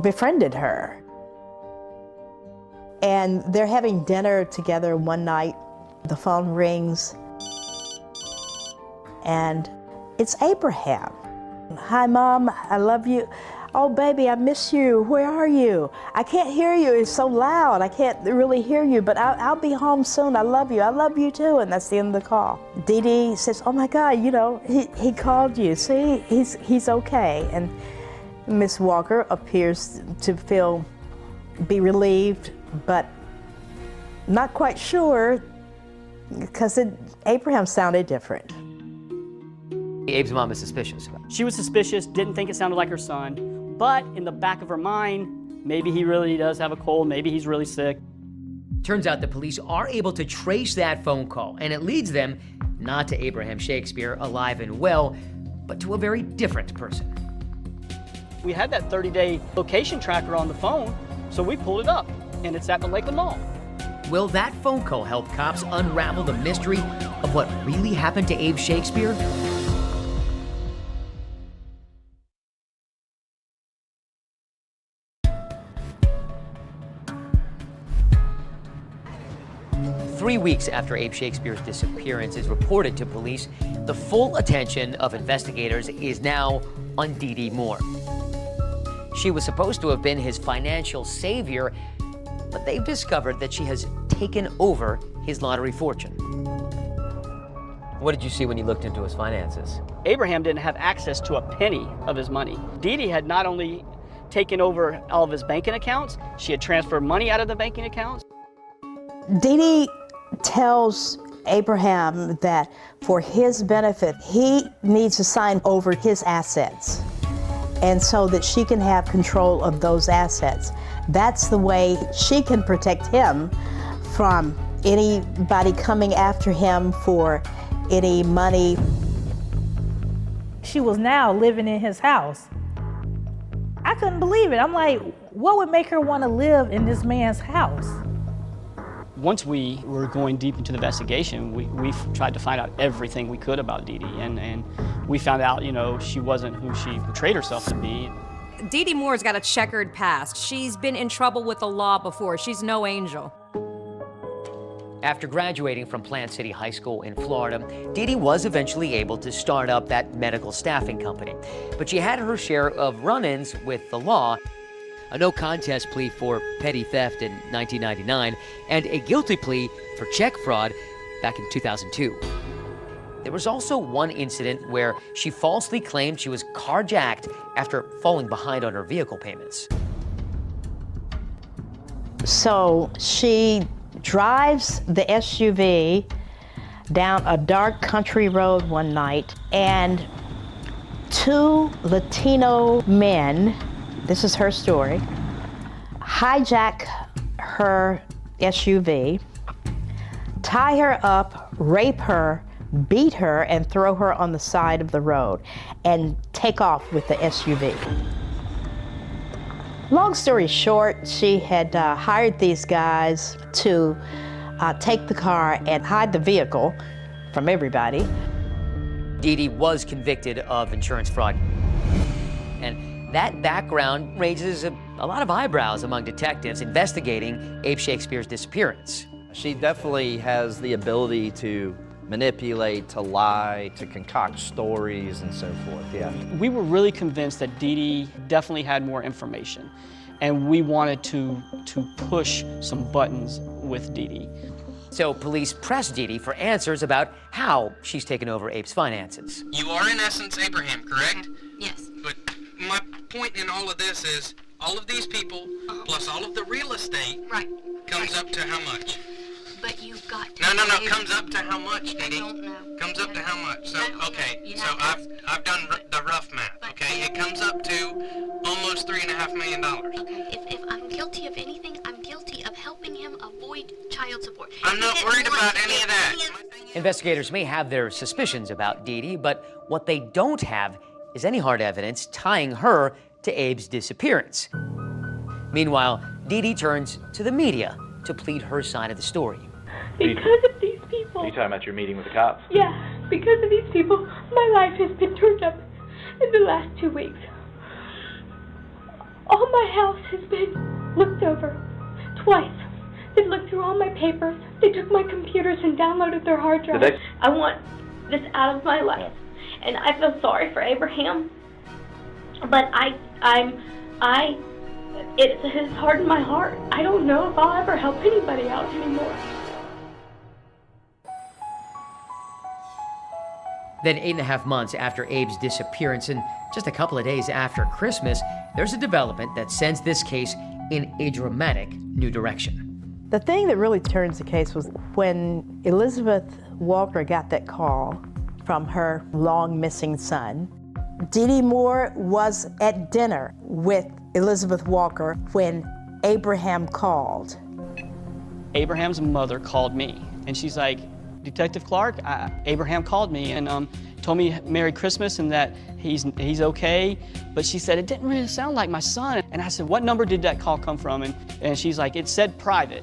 befriended her. And they're having dinner together one night. The phone rings, and it's Abraham. Hi, Mom, I love you. Oh, baby, I miss you. Where are you? I can't hear you. It's so loud. I can't really hear you, but I'll be home soon. I love you. I love you, too. And that's the end of the call. Dee Dee says, oh, my God, you know, he called you. See, he's okay. And Miss Walker appears to be relieved, but not quite sure, because Abraham sounded different. Abe's mom is suspicious. She was suspicious, didn't think it sounded like her son, but in the back of her mind, maybe he really does have a cold, maybe he's really sick. Turns out the police are able to trace that phone call, and it leads them not to Abraham Shakespeare, alive and well, but to a very different person. We had that 30-day location tracker on the phone, so we pulled it up, and it's at the Lakeland Mall. Will that phone call help cops unravel the mystery of what really happened to Abe Shakespeare? Three weeks after Abe Shakespeare's disappearance is reported to police, the full attention of investigators is now on Dee Dee Moore. She was supposed to have been his financial savior, but they've discovered that she has taken over his lottery fortune. What did you see when you looked into his finances? Abraham didn't have access to a penny of his money. Dee Dee had not only taken over all of his banking accounts, she had transferred money out of the banking accounts. Dee Dee tells Abraham that for his benefit, he needs to sign over his assets, and so that she can have control of those assets. That's the way she can protect him from anybody coming after him for any money. She was now living in his house. I couldn't believe it. I'm like, what would make her want to live in this man's house? Once we were going deep into the investigation, we tried to find out everything we could about Dee Dee, and we found out, you know, she wasn't who she portrayed herself to be. Dee Dee Moore's got a checkered past. She's been in trouble with the law before. She's no angel. After graduating from Plant City High School in Florida, Dee Dee was eventually able to start up that medical staffing company. But she had her share of run-ins with the law, a no-contest plea for petty theft in 1999, and a guilty plea for check fraud back in 2002. There was also one incident where she falsely claimed she was carjacked after falling behind on her vehicle payments. So she drives the SUV down a dark country road one night, and two Latino men, this is her story, hijack her SUV, tie her up, rape her, beat her, and throw her on the side of the road, and take off with the SUV. Long story short, she had hired these guys to take the car and hide the vehicle from everybody. Dee Dee was convicted of insurance fraud. And that background raises a lot of eyebrows among detectives investigating Abe Shakespeare's disappearance. She definitely has the ability to manipulate, to lie, to concoct stories and so forth, yeah. We were really convinced that Dee Dee definitely had more information, and we wanted to push some buttons with Dee Dee. So police pressed Dee Dee for answers about how she's taken over Abe's finances. You are in essence Abraham, correct? Yes. But my point in all of this is all of these people plus all of the real estate comes up to how much? But you've got to. No. Comes up to how much, Dee Dee? I don't know. Comes up to how much? So okay. So I've done the rough math. Okay, it comes up to almost $3.5 million. Okay. If I'm guilty of anything, I'm guilty of helping him avoid child support. I'm not worried about any of that. Investigators may have their suspicions about Dee Dee, but what they don't have is any hard evidence tying her to Abe's disappearance. Meanwhile, Dee Dee turns to the media to plead her side of the story. Because of these people. Are you talking about your meeting with the cops? Yeah, because of these people, my life has been turned up in the last 2 weeks. All my house has been looked over twice. They've looked through all my papers. They took my computers and downloaded their hard drive. I want this out of my life. And I feel sorry for Abraham. But it has hardened my heart. I don't know if I'll ever help anybody out anymore. Then 8.5 months after Abe's disappearance and just a couple of days after Christmas, there's a development that sends this case in a dramatic new direction. The thing that really turns the case was when Elizabeth Walker got that call from her long missing son. Dee Dee Moore was at dinner with Elizabeth Walker when Abraham called. Abraham's mother called me, and she's like, Detective Clark, Abraham called me and told me Merry Christmas and that he's okay, but she said, it didn't really sound like my son. And I said, what number did that call come from? And she's like, it said private.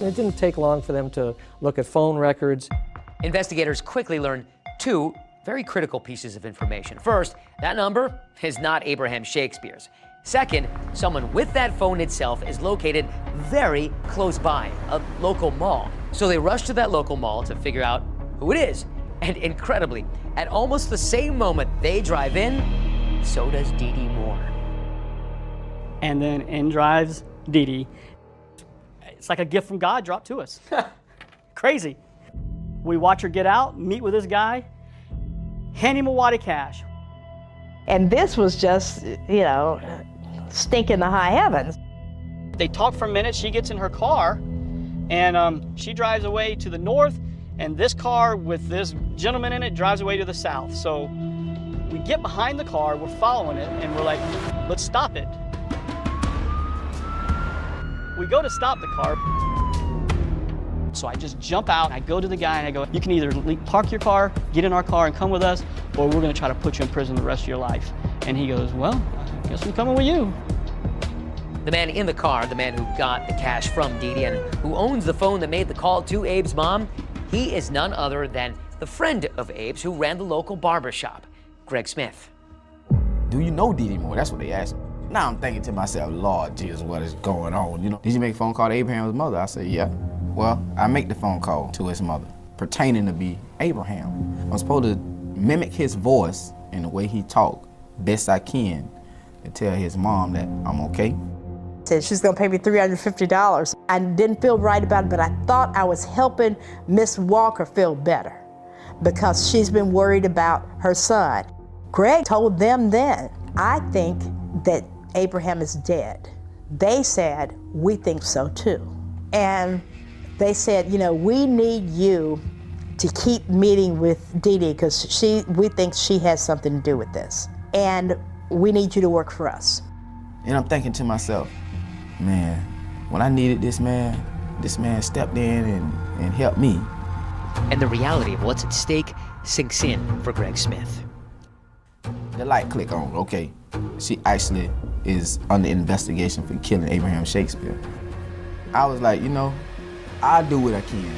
It didn't take long for them to look at phone records. Investigators quickly learned two very critical pieces of information. First, that number is not Abraham Shakespeare's. Second, someone with that phone itself is located very close by, a local mall. So they rush to that local mall to figure out who it is. And incredibly, at almost the same moment they drive in, so does Dee Dee Moore. And then in drives Dee Dee. It's like a gift from God dropped to us. Crazy. We watch her get out, meet with this guy, hand him a wad of cash. And this was just, stinking the high heavens. They talk for a minute, she gets in her car, and she drives away to the north, and this car with this gentleman in it drives away to the south. So we get behind the car, we're following it, and we're like, let's stop it. We go to stop the car. So I just jump out, I go to the guy and I go, you can either park your car, get in our car and come with us, or we're gonna try to put you in prison the rest of your life. And he goes, well, I guess I'm coming with you. The man in the car, the man who got the cash from Dee Dee and who owns the phone that made the call to Abe's mom, he is none other than the friend of Abe's who ran the local barber shop, Greg Smith. Do you know Dee Dee Moore? That's what they asked me. Now I'm thinking to myself, Lord Jesus, what is going on? Did you make a phone call to Abraham's mother? I said, yeah. Well, I make the phone call to his mother, pertaining to be Abraham. I'm supposed to mimic his voice and the way he talked best I can and tell his mom that I'm okay. Said she's gonna pay me $350. I didn't feel right about it, but I thought I was helping Miss Walker feel better because she's been worried about her son. Greg told them then, I think that Abraham is dead. They said, we think so too. And they said, we need you to keep meeting with Dee Dee because we think she has something to do with this. And we need you to work for us. And I'm thinking to myself, man, when I needed this man stepped in and helped me. And the reality of what's at stake sinks in for Greg Smith. The light click on, okay, she actually is under investigation for killing Abraham Shakespeare. I was like, I'll do what I can.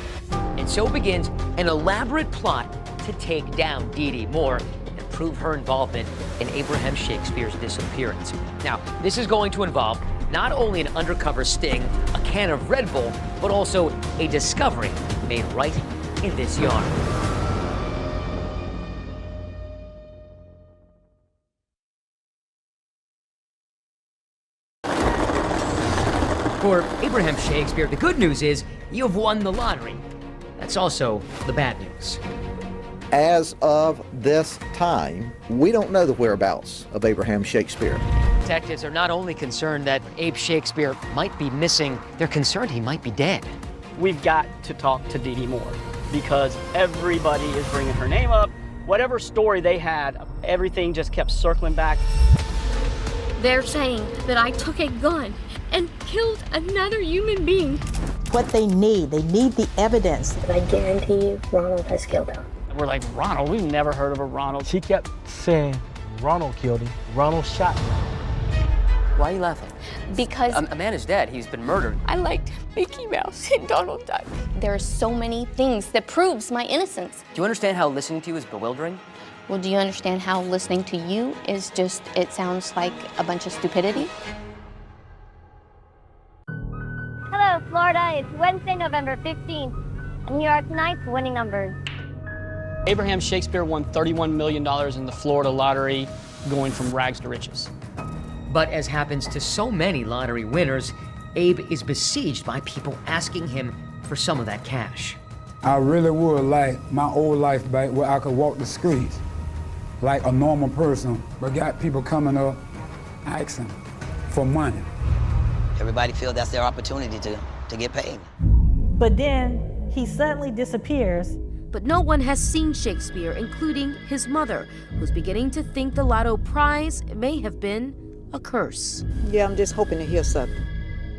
And so begins an elaborate plot to take down Dee Dee Moore and prove her involvement in Abraham Shakespeare's disappearance. Now, this is going to involve not only an undercover sting, a can of Red Bull, but also a discovery made right in this yard. For Abraham Shakespeare, the good news is you've won the lottery. That's also the bad news. As of this time, we don't know the whereabouts of Abraham Shakespeare. Detectives are not only concerned that Abe Shakespeare might be missing, they're concerned he might be dead. we've got to talk to Dee Dee Moore because everybody is bringing her name up. Whatever story they had, everything just kept circling back. They're saying that I took a gun and killed another human being. What they need the evidence. But I guarantee you, Ronald has killed him. We're like, Ronald? We've never heard of a Ronald. She kept saying, Ronald killed him. Ronald shot him. Why are you laughing? Because a man is dead. He's been murdered. I liked Mickey Mouse and Donald Duck. There are so many things that proves my innocence. Do you understand how listening to you is bewildering? Well, do you understand how listening to you is just, it sounds like a bunch of stupidity? Hello, Florida. It's Wednesday, November 15th. And here are tonight's winning numbers. Abraham Shakespeare won $31 million in the Florida lottery, going from rags to riches. But as happens to so many lottery winners, Abe is besieged by people asking him for some of that cash. I really would like my old life back where I could walk the streets like a normal person, but got people coming up asking for money. Everybody feels that's their opportunity to get paid. But then he suddenly disappears. But no one has seen Shakespeare, including his mother, who's beginning to think the lotto prize may have been a curse. Yeah, I'm just hoping to hear something.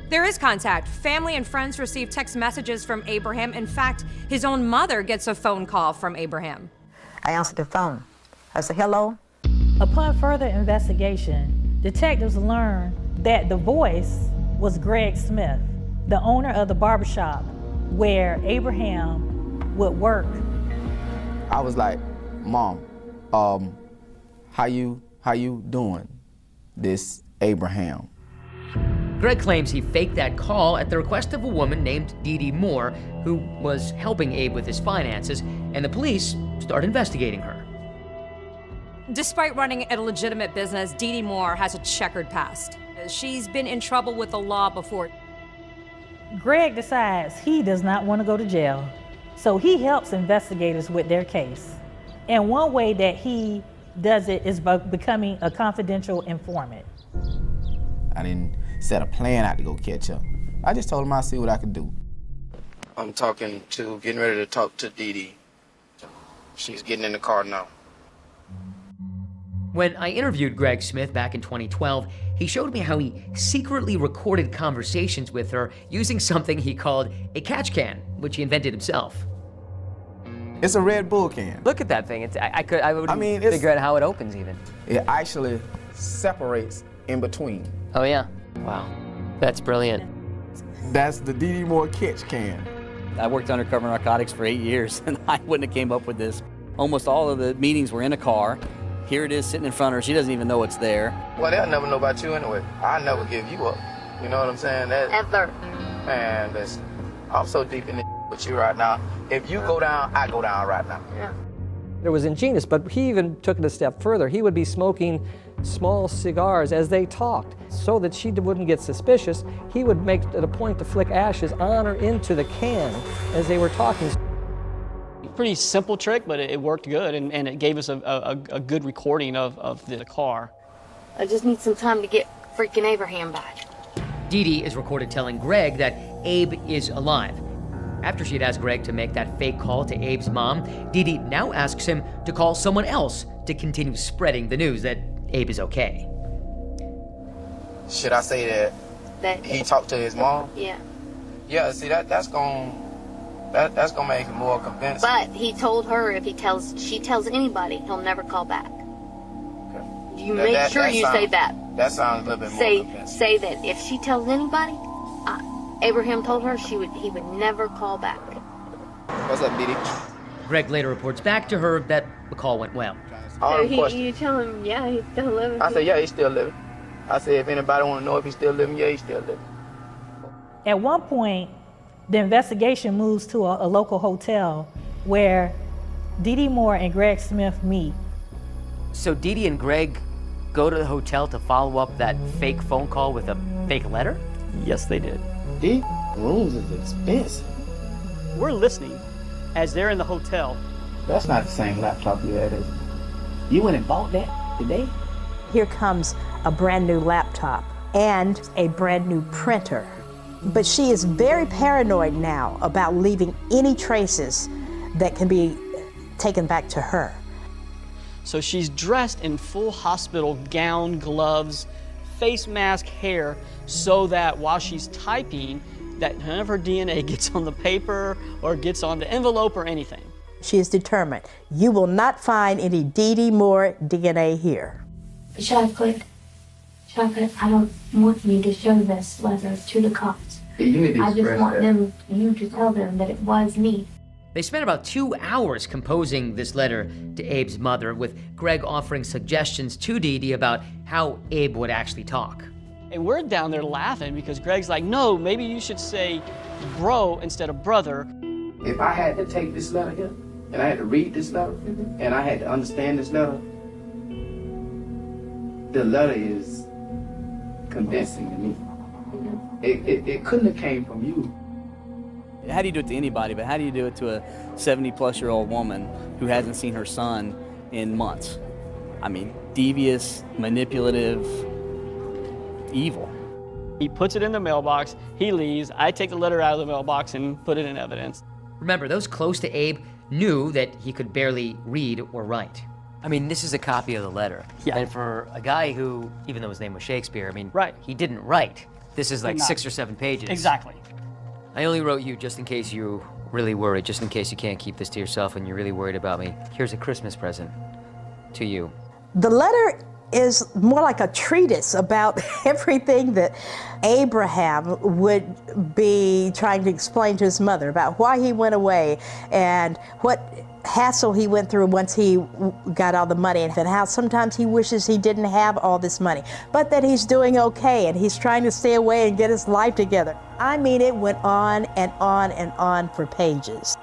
There is contact. Family and friends receive text messages from Abraham. In fact, his own mother gets a phone call from Abraham. I answered the phone. I said, hello? Upon further investigation, detectives learned that the voice was Greg Smith, the owner of the barbershop where Abraham would work. I was like, Mom, how you doing? This Abraham. Greg claims he faked that call at the request of a woman named Dee Dee Moore, who was helping Abe with his finances, and the police start investigating her. Despite running a legitimate business, Dee Dee Moore has a checkered past. She's been in trouble with the law before. Greg decides he does not want to go to jail, so he helps investigators with their case. And one way that he does it is by becoming a confidential informant. I didn't set a plan out to go catch her. I just told him I'd see what I could do. I'm getting ready to talk to Dee Dee. She's getting in the car now. When I interviewed Greg Smith back in 2012, he showed me how he secretly recorded conversations with her using something he called a catch can, which he invented himself. It's a Red Bull can. Look at that thing. I wouldn't figure out how it opens even. It actually separates in between. Oh yeah? Wow. That's brilliant. That's the Dee Dee Moore catch can. I worked undercover narcotics for 8 years, and I wouldn't have came up with this. Almost all of the meetings were in a car. Here it is sitting in front of her. She doesn't even know it's there. Well, they'll never know about you anyway. I'll never give you up. You know what I'm saying? Ever. Man, listen, I'm so deep in this with you right now. If you go down, I go down right now. Yeah. It was ingenious, but he even took it a step further. He would be smoking small cigars as they talked so that she wouldn't get suspicious. He would make it a point to flick ashes on or into the can as they were talking. Pretty simple trick, but it worked good, and it gave us a good recording of the car. I just need some time to get freaking Abraham back. Dee Dee is recorded telling Greg that Abe is alive. After she'd asked Greg to make that fake call to Abe's mom, Dee Dee now asks him to call someone else to continue spreading the news that Abe is okay. Should I say that he talked to his mom? Yeah. Yeah, see, that's gonna make it more convincing. But he told her if she tells anybody, he'll never call back. Okay. You make sure you say that. That sounds a little bit more convincing. Say that if she tells anybody, Abraham told her he would never call back. What's up, Dee Dee? Greg later reports back to her that the call went well. So you tell him, yeah, he's still living. I said, yeah, he's still living. I said, if anybody want to know if he's still living, yeah, he's still living. At one point, the investigation moves to a local hotel where Dee Dee Moore and Greg Smith meet. So Dee Dee and Greg go to the hotel to follow up that fake phone call with a fake letter? Yes, they did. These rooms is expensive. We're listening as they're in the hotel. That's not the same laptop you had, is it? You went and bought that today? Here comes a brand new laptop and a brand new printer. But she is very paranoid now about leaving any traces that can be taken back to her. So she's dressed in full hospital gown, gloves, face mask, hair, so that while she's typing, that none of her DNA gets on the paper or gets on the envelope or anything. She is determined. You will not find any Dee Dee Moore DNA here. Chocolate, I don't want you to show this letter to the cops. I just want you to tell them that it was me. They spent about 2 hours composing this letter to Abe's mother, with Greg offering suggestions to Dee Dee about how Abe would actually talk. And we're down there laughing because Greg's like, no, maybe you should say bro instead of brother. If I had to take this letter here, and I had to read this letter, and I had to understand this letter, the letter is convincing to me. It couldn't have came from you. How do you do it to anybody, but how do you do it to a 70-plus-year-old woman who hasn't seen her son in months? I mean, devious, manipulative, evil. He puts it in the mailbox, he leaves, I take the letter out of the mailbox and put it in evidence. Remember, those close to Abe knew that he could barely read or write. I mean, this is a copy of the letter. Yeah. And for a guy who, even though his name was Shakespeare, I mean, right. He didn't write. This is like 6 or 7 pages. Exactly. I only wrote you just in case you really worried, just in case you can't keep this to yourself and you're really worried about me. Here's a Christmas present to you. The letter is more like a treatise about everything that Abraham would be trying to explain to his mother about why he went away and what hassle he went through once he got all the money, and how sometimes he wishes he didn't have all this money, but that he's doing okay and he's trying to stay away and get his life together. I mean, it went on and on and on for pages.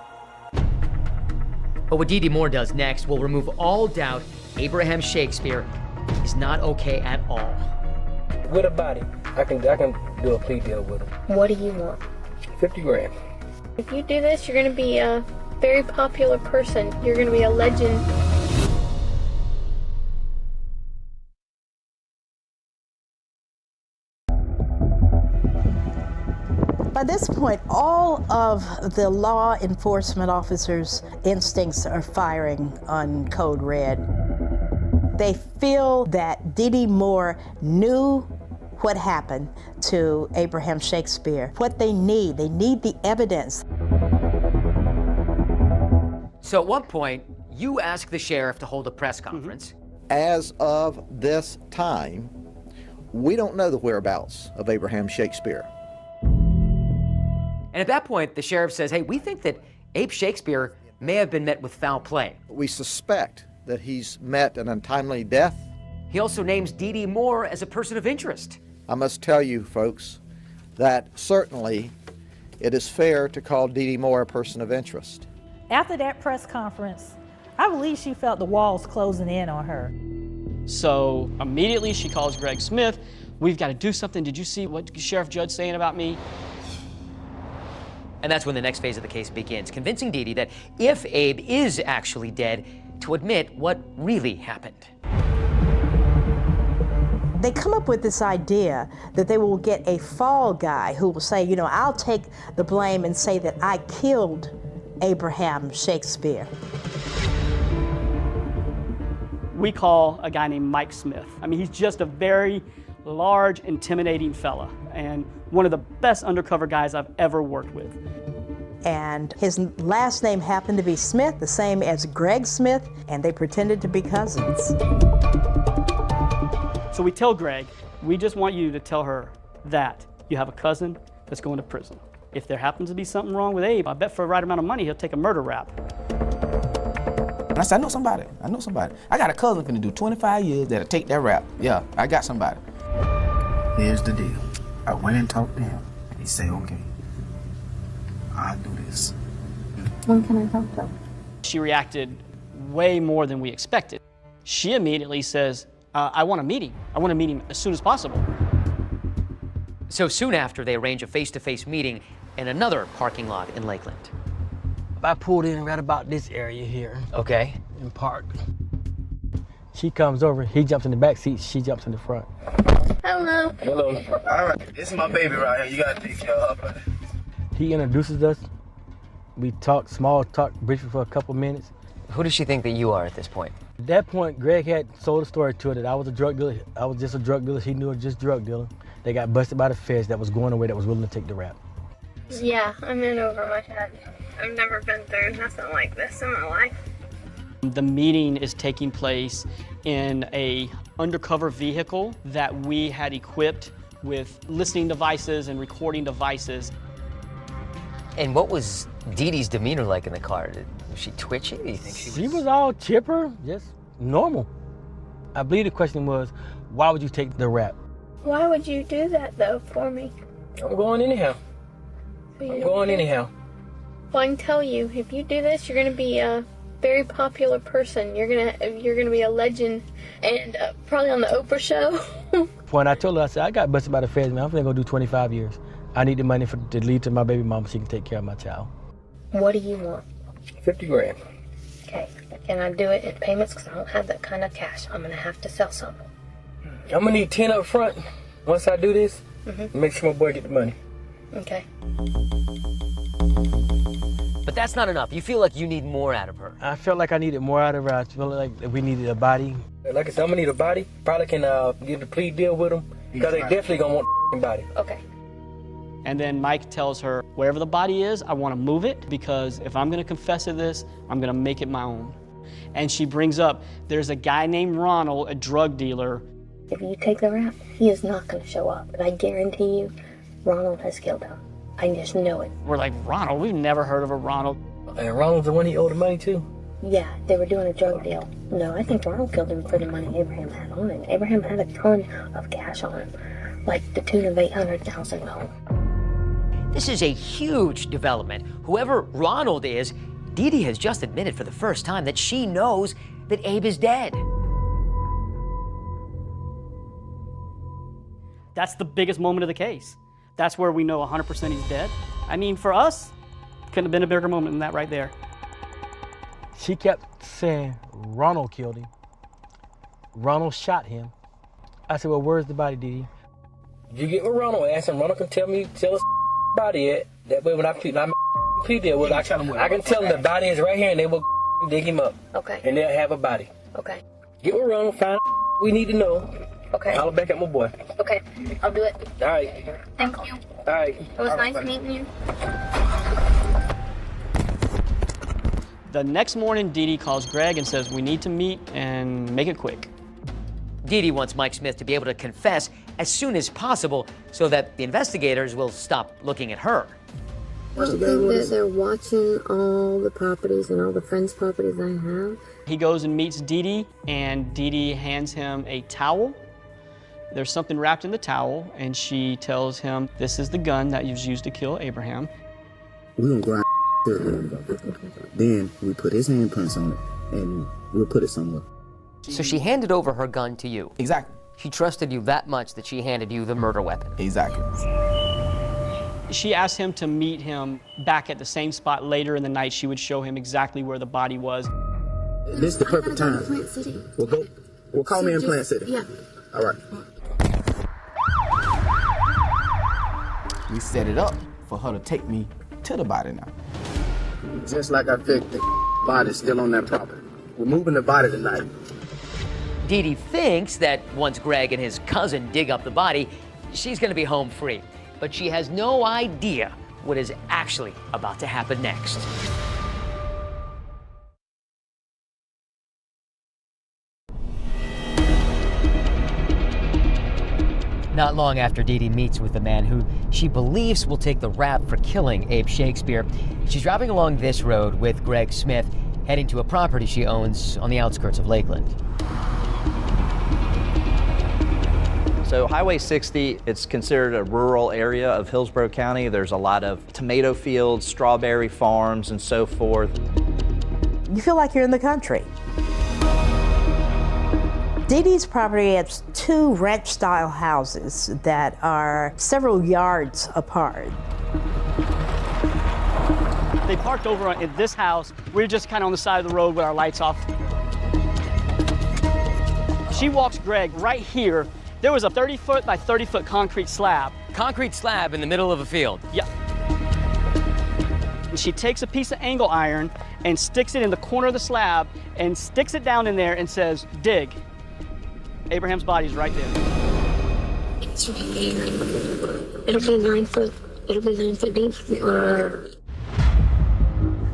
But what Dee Dee Moore does next will remove all doubt Abraham Shakespeare is not okay at all. With a body, I can do a plea deal with him. What do you want? 50 grand. If you do this, you're going to be a very popular person. You're going to be a legend. By this point, all of the law enforcement officers' instincts are firing on code red. They feel that Dee Dee Moore knew what happened to Abraham Shakespeare. What they need the evidence. So at one point, you ask the sheriff to hold a press conference. As of this time, we don't know the whereabouts of Abraham Shakespeare. And at that point, the sheriff says, hey, we think that Abe Shakespeare may have been met with foul play. We suspect that he's met an untimely death. He also names Dee Dee Moore as a person of interest. I must tell you, folks, that certainly it is fair to call Dee Dee Moore a person of interest. After that press conference, I believe she felt the walls closing in on her. So immediately she calls Greg Smith. We've got to do something. Did you see what Sheriff Judd's saying about me? And that's when the next phase of the case begins, convincing Dee Dee that if Abe is actually dead, to admit what really happened. They come up with this idea that they will get a fall guy who will say, you know, I'll take the blame and say that I killed Abraham Shakespeare. We call a guy named Mike Smith. I mean, he's just a very large, intimidating fella, and one of the best undercover guys I've ever worked with. And his last name happened to be Smith, the same as Greg Smith, and they pretended to be cousins. So we tell Greg, we just want you to tell her that you have a cousin that's going to prison. If there happens to be something wrong with Abe, I bet for the right amount of money, he'll take a murder rap. And I said, I know somebody. I got a cousin finna do 25 years that'll take that rap. Yeah, I got somebody. Here's the deal. I went and talked to him, and he said, okay, I'll do this. When can I talk to him? She reacted way more than we expected. She immediately says, I want to meet him. I want to meet him as soon as possible. So soon after, they arrange a face-to-face meeting in another parking lot in Lakeland. I pulled in right about this area here. Okay. And parked. She comes over, he jumps in the back seat, she jumps in the front. Hello. Hello. All right, this is my baby right here. You gotta take care of her. He introduces us. We talk, small talk, briefly for a couple minutes. Who does she think that you are at this point? At that point, Greg had sold a story to her that I was a drug dealer. I was just a drug dealer. He knew I was just drug dealer. They got busted by the feds that was going away, that was willing to take the rap. Yeah, I'm in over my head. I've never been through nothing like this in my life. The meeting is taking place in a undercover vehicle that we had equipped with listening devices and recording devices. And what was Dee Dee's demeanor like in the car? Was she twitchy? Do you think She was all chipper, just normal. I believe the question was, why would you take the rap? Why would you do that, though, for me? I'm going anyhow. I'm going anyhow. Well, I can tell you, if you do this, you're going to be a very popular person. You're gonna be a legend, and probably on the Oprah show. When I told her, I said, I got busted by the feds, man. I'm finna go do 25 years. I need the money to leave to my baby mama so she can take care of my child. What do you want? 50 grand. Okay, can I do it in payments? Because I don't have that kind of cash. I'm gonna have to sell some. I'm gonna need 10 up front. Once I do this, make sure my boy get the money. Okay. But that's not enough. You feel like you need more out of her. I felt like I needed more out of her. I felt like we needed a body. Like I said, I'm gonna need a body. Probably can get a plea deal with them, because they definitely gonna want a body. Okay. And then Mike tells her, wherever the body is, I want to move it, because if I'm going to confess to this, I'm going to make it my own. And she brings up, there's a guy named Ronald, a drug dealer. If you take the rap, he is not going to show up. But I guarantee you, Ronald has killed him. I just know it. We're like, Ronald? We've never heard of a Ronald. And Ronald's the one he owed the money to? Yeah, they were doing a drug deal. No, I think Ronald killed him for the money Abraham had on him. Abraham had a ton of cash on him, like the tune of $800,000. This is a huge development. Whoever Ronald is, Dee Dee has just admitted for the first time that she knows that Abe is dead. That's the biggest moment of the case. That's where we know 100% he's dead. I mean, for us, couldn't have been a bigger moment than that right there. She kept saying, Ronald killed him. Ronald shot him. I said, well, where's the body, Dee Dee? You get with Ronald, ask him. Ronald can tell us body at. That way when I plea deal with, I can tell them the body is right here, and they will dig him up. Okay. And they'll have a body. Okay. Get with Ronald, find we need to know. Okay. I'll back at my boy. Okay, I'll do it. All right. Thank you. All right. It was nice meeting you. The next morning, Dee Dee calls Greg and says, we need to meet and make it quick. Dee Dee wants Mike Smith to be able to confess as soon as possible so that the investigators will stop looking at her. I think that they're watching all the properties and all the friends' properties I have. He goes and meets Dee Dee, and Dee Dee hands him a towel. There's something wrapped in the towel, and she tells him, this is the gun that was used to kill Abraham. We're gonna go then we put his handprints on it, and we'll put it somewhere. So she handed over her gun to you. Exactly. She trusted you that much that she handed you the murder weapon. Exactly. She asked him to meet him back at the same spot later in the night. She would show him exactly where the body was. This is the perfect time. Plant City. We'll call me in Plant City. Yeah. All right. We set it up for her to take me to the body now. Just like I figured, the body's still on that property. We're moving the body tonight. Dee Dee thinks that once Greg and his cousin dig up the body, she's going to be home free. But she has no idea what is actually about to happen next. Not long after Dee Dee meets with the man who she believes will take the rap for killing Abe Shakespeare, she's driving along this road with Greg Smith, heading to a property she owns on the outskirts of Lakeland. So Highway 60, it's considered a rural area of Hillsborough County. There's a lot of tomato fields, strawberry farms, and so forth. You feel like you're in the country. Dee Dee's property has two ranch-style houses that are several yards apart. They parked over at this house. We're just kind of on the side of the road with our lights off. She walks Greg right here. There was a 30-foot by 30-foot concrete slab. Concrete slab in the middle of a field. Yeah. And she takes a piece of angle iron and sticks it in the corner of the slab and sticks it down in there and says, dig. Abraham's body's right there. It's right there. It'll be 9 foot. It'll be 9 foot deep.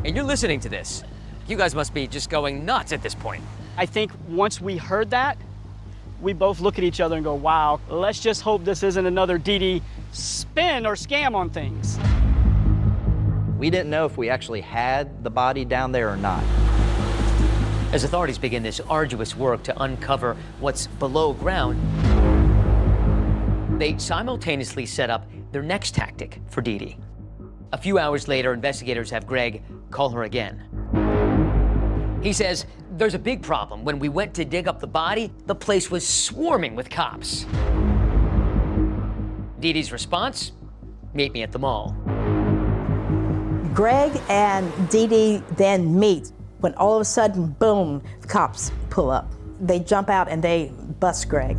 And you're listening to this. You guys must be just going nuts at this point. I think once we heard that, we both look at each other and go, wow, let's just hope this isn't another Dee Dee spin or scam on things. We didn't know if we actually had the body down there or not. As authorities begin this arduous work to uncover what's below ground, they simultaneously set up their next tactic for Dee Dee. A few hours later, investigators have Greg call her again. He says, there's a big problem. When we went to dig up the body, the place was swarming with cops. Dee Dee's response? Meet me at the mall. Greg and Dee Dee then meet when all of a sudden, boom, the cops pull up. They jump out and they bust Greg.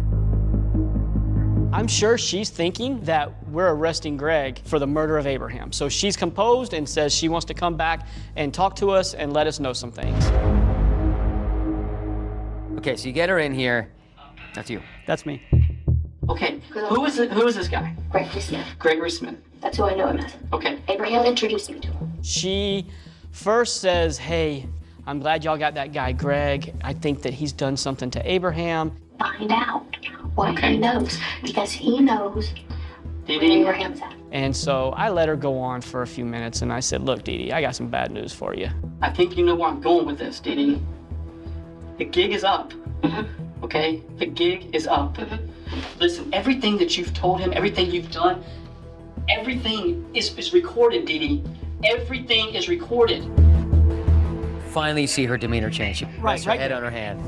I'm sure she's thinking that we're arresting Greg for the murder of Abraham. So she's composed and says she wants to come back and talk to us and let us know some things. Okay, so you get her in here. That's you. That's me. Okay, who is this guy? Gregory Smith. Gregory Smith. That's who I know him as. Okay. Abraham introduced me to him. She first says, hey, I'm glad y'all got that guy Greg. I think that he's done something to Abraham. Find out what he knows, because he knows where Abraham's at. And so I let her go on for a few minutes, and I said, look, Dee Dee, I got some bad news for you. I think you know where I'm going with this, Dee Dee. The gig is up, okay? The gig is up. Listen, everything that you've told him, everything you've done, everything is recorded, Dee Dee. Everything is recorded. Finally see her demeanor change. She rests her head on her hand.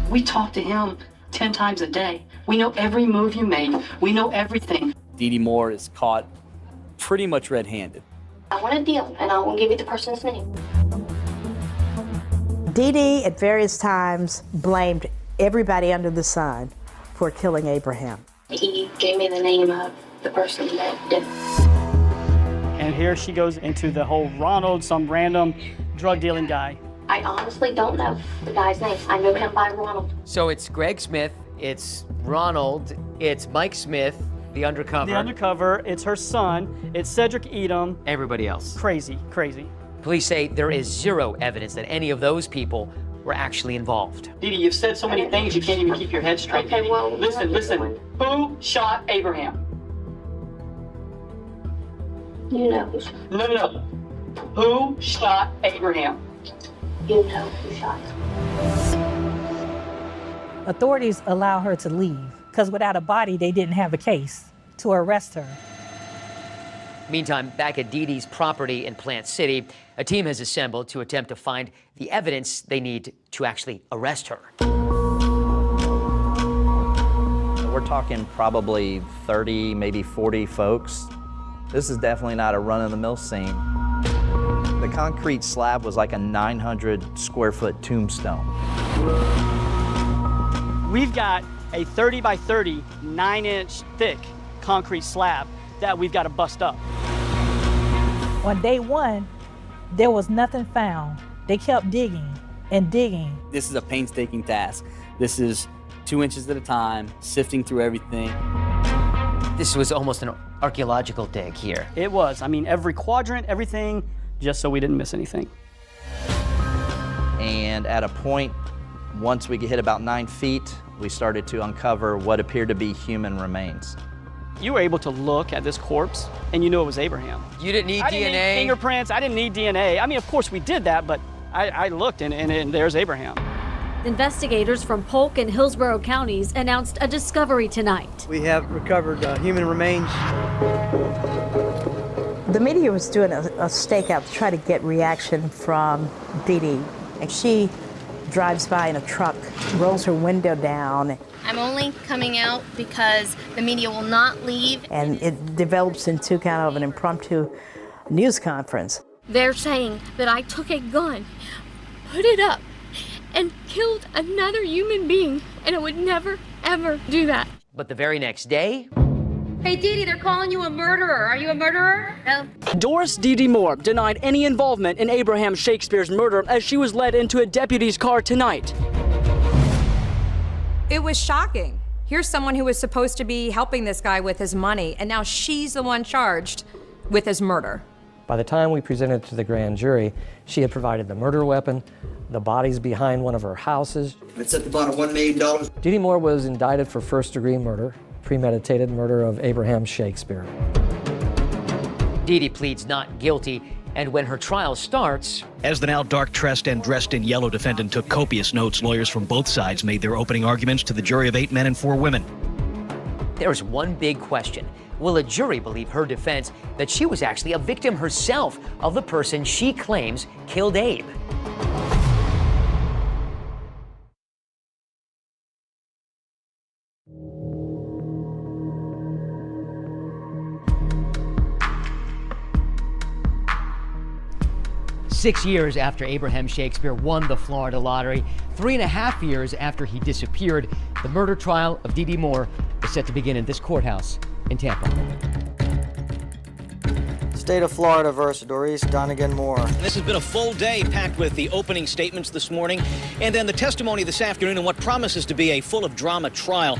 We talk to him 10 times a day. We know every move you made. We know everything. Dee Dee Moore is caught pretty much red-handed. I want a deal, and I won't give you the person's name. Dee Dee at various times blamed everybody under the sun for killing Abraham. He gave me the name of the person that did it. And here she goes into the whole Ronald, some random drug dealing guy. I honestly don't know the guy's name. I know him by Ronald. So it's Greg Smith, it's Ronald, it's Mike Smith, the undercover. The undercover, it's her son, it's Cedric Edom. Everybody else. Crazy, crazy. Police say there is zero evidence that any of those people were actually involved. Dee Dee, you've said so many things you can't even keep your head straight. Okay, well, listen. Who shot Abraham? You know who shot. No. Who shot Abraham? You know who shot him. Authorities allow her to leave because without a body, they didn't have a case to arrest her. Meantime, back at Dee Dee's property in Plant City, a team has assembled to attempt to find the evidence they need to actually arrest her. We're talking probably 30, maybe 40 folks. This is definitely not a run-of-the-mill scene. The concrete slab was like a 900 square foot tombstone. We've got a 30 by 30, 9-inch thick concrete slab that we've got to bust up. On day one, there was nothing found. They kept digging and digging. This is a painstaking task. This is 2 inches at a time, sifting through everything. This was almost an archaeological dig here. It was. I mean, every quadrant, everything, just so we didn't miss anything. And at a point, once we hit about 9 feet, we started to uncover what appeared to be human remains. You were able to look at this corpse, and you knew it was Abraham. You didn't need I DNA? didn't need fingerprints. I didn't need DNA. I mean, of course we did that, but I looked, and there's Abraham. Investigators from Polk and Hillsborough counties announced a discovery tonight. We have recovered human remains. The media was doing a stakeout to try to get reaction from Dee Dee. And she drives by in a truck, rolls her window down. I'm only coming out because the media will not leave. And it develops into kind of an impromptu news conference. They're saying that I took a gun, put it up, and killed another human being, and I would never, ever do that. But the very next day, Hey, Dee Dee, they're calling you a murderer. Are you a murderer? No. Doris Dee Moore denied any involvement in Abraham Shakespeare's murder as she was led into a deputy's car tonight. It was shocking. Here's someone who was supposed to be helping this guy with his money, and now she's the one charged with his murder. By the time we presented it to the grand jury, she had provided the murder weapon, the bodies behind one of her houses. It's at about $1 million. Dee Dee Moore was indicted for first-degree murder, premeditated murder of Abraham Shakespeare. Dee Dee pleads not guilty, and when her trial starts... As the now dark-dressed and dressed in yellow defendant took copious notes, lawyers from both sides made their opening arguments to the jury of 8 men and 4 women. There's one big question. Will a jury believe her defense that she was actually a victim herself of the person she claims killed Abe? Six years after Abraham Shakespeare won the Florida lottery, 3.5 years after he disappeared, the murder trial of Dee Dee Moore is set to begin in this courthouse in Tampa. State of Florida versus Doris Donegan Moore. This has been a full day packed with the opening statements this morning and then the testimony this afternoon in what promises to be a full of drama trial.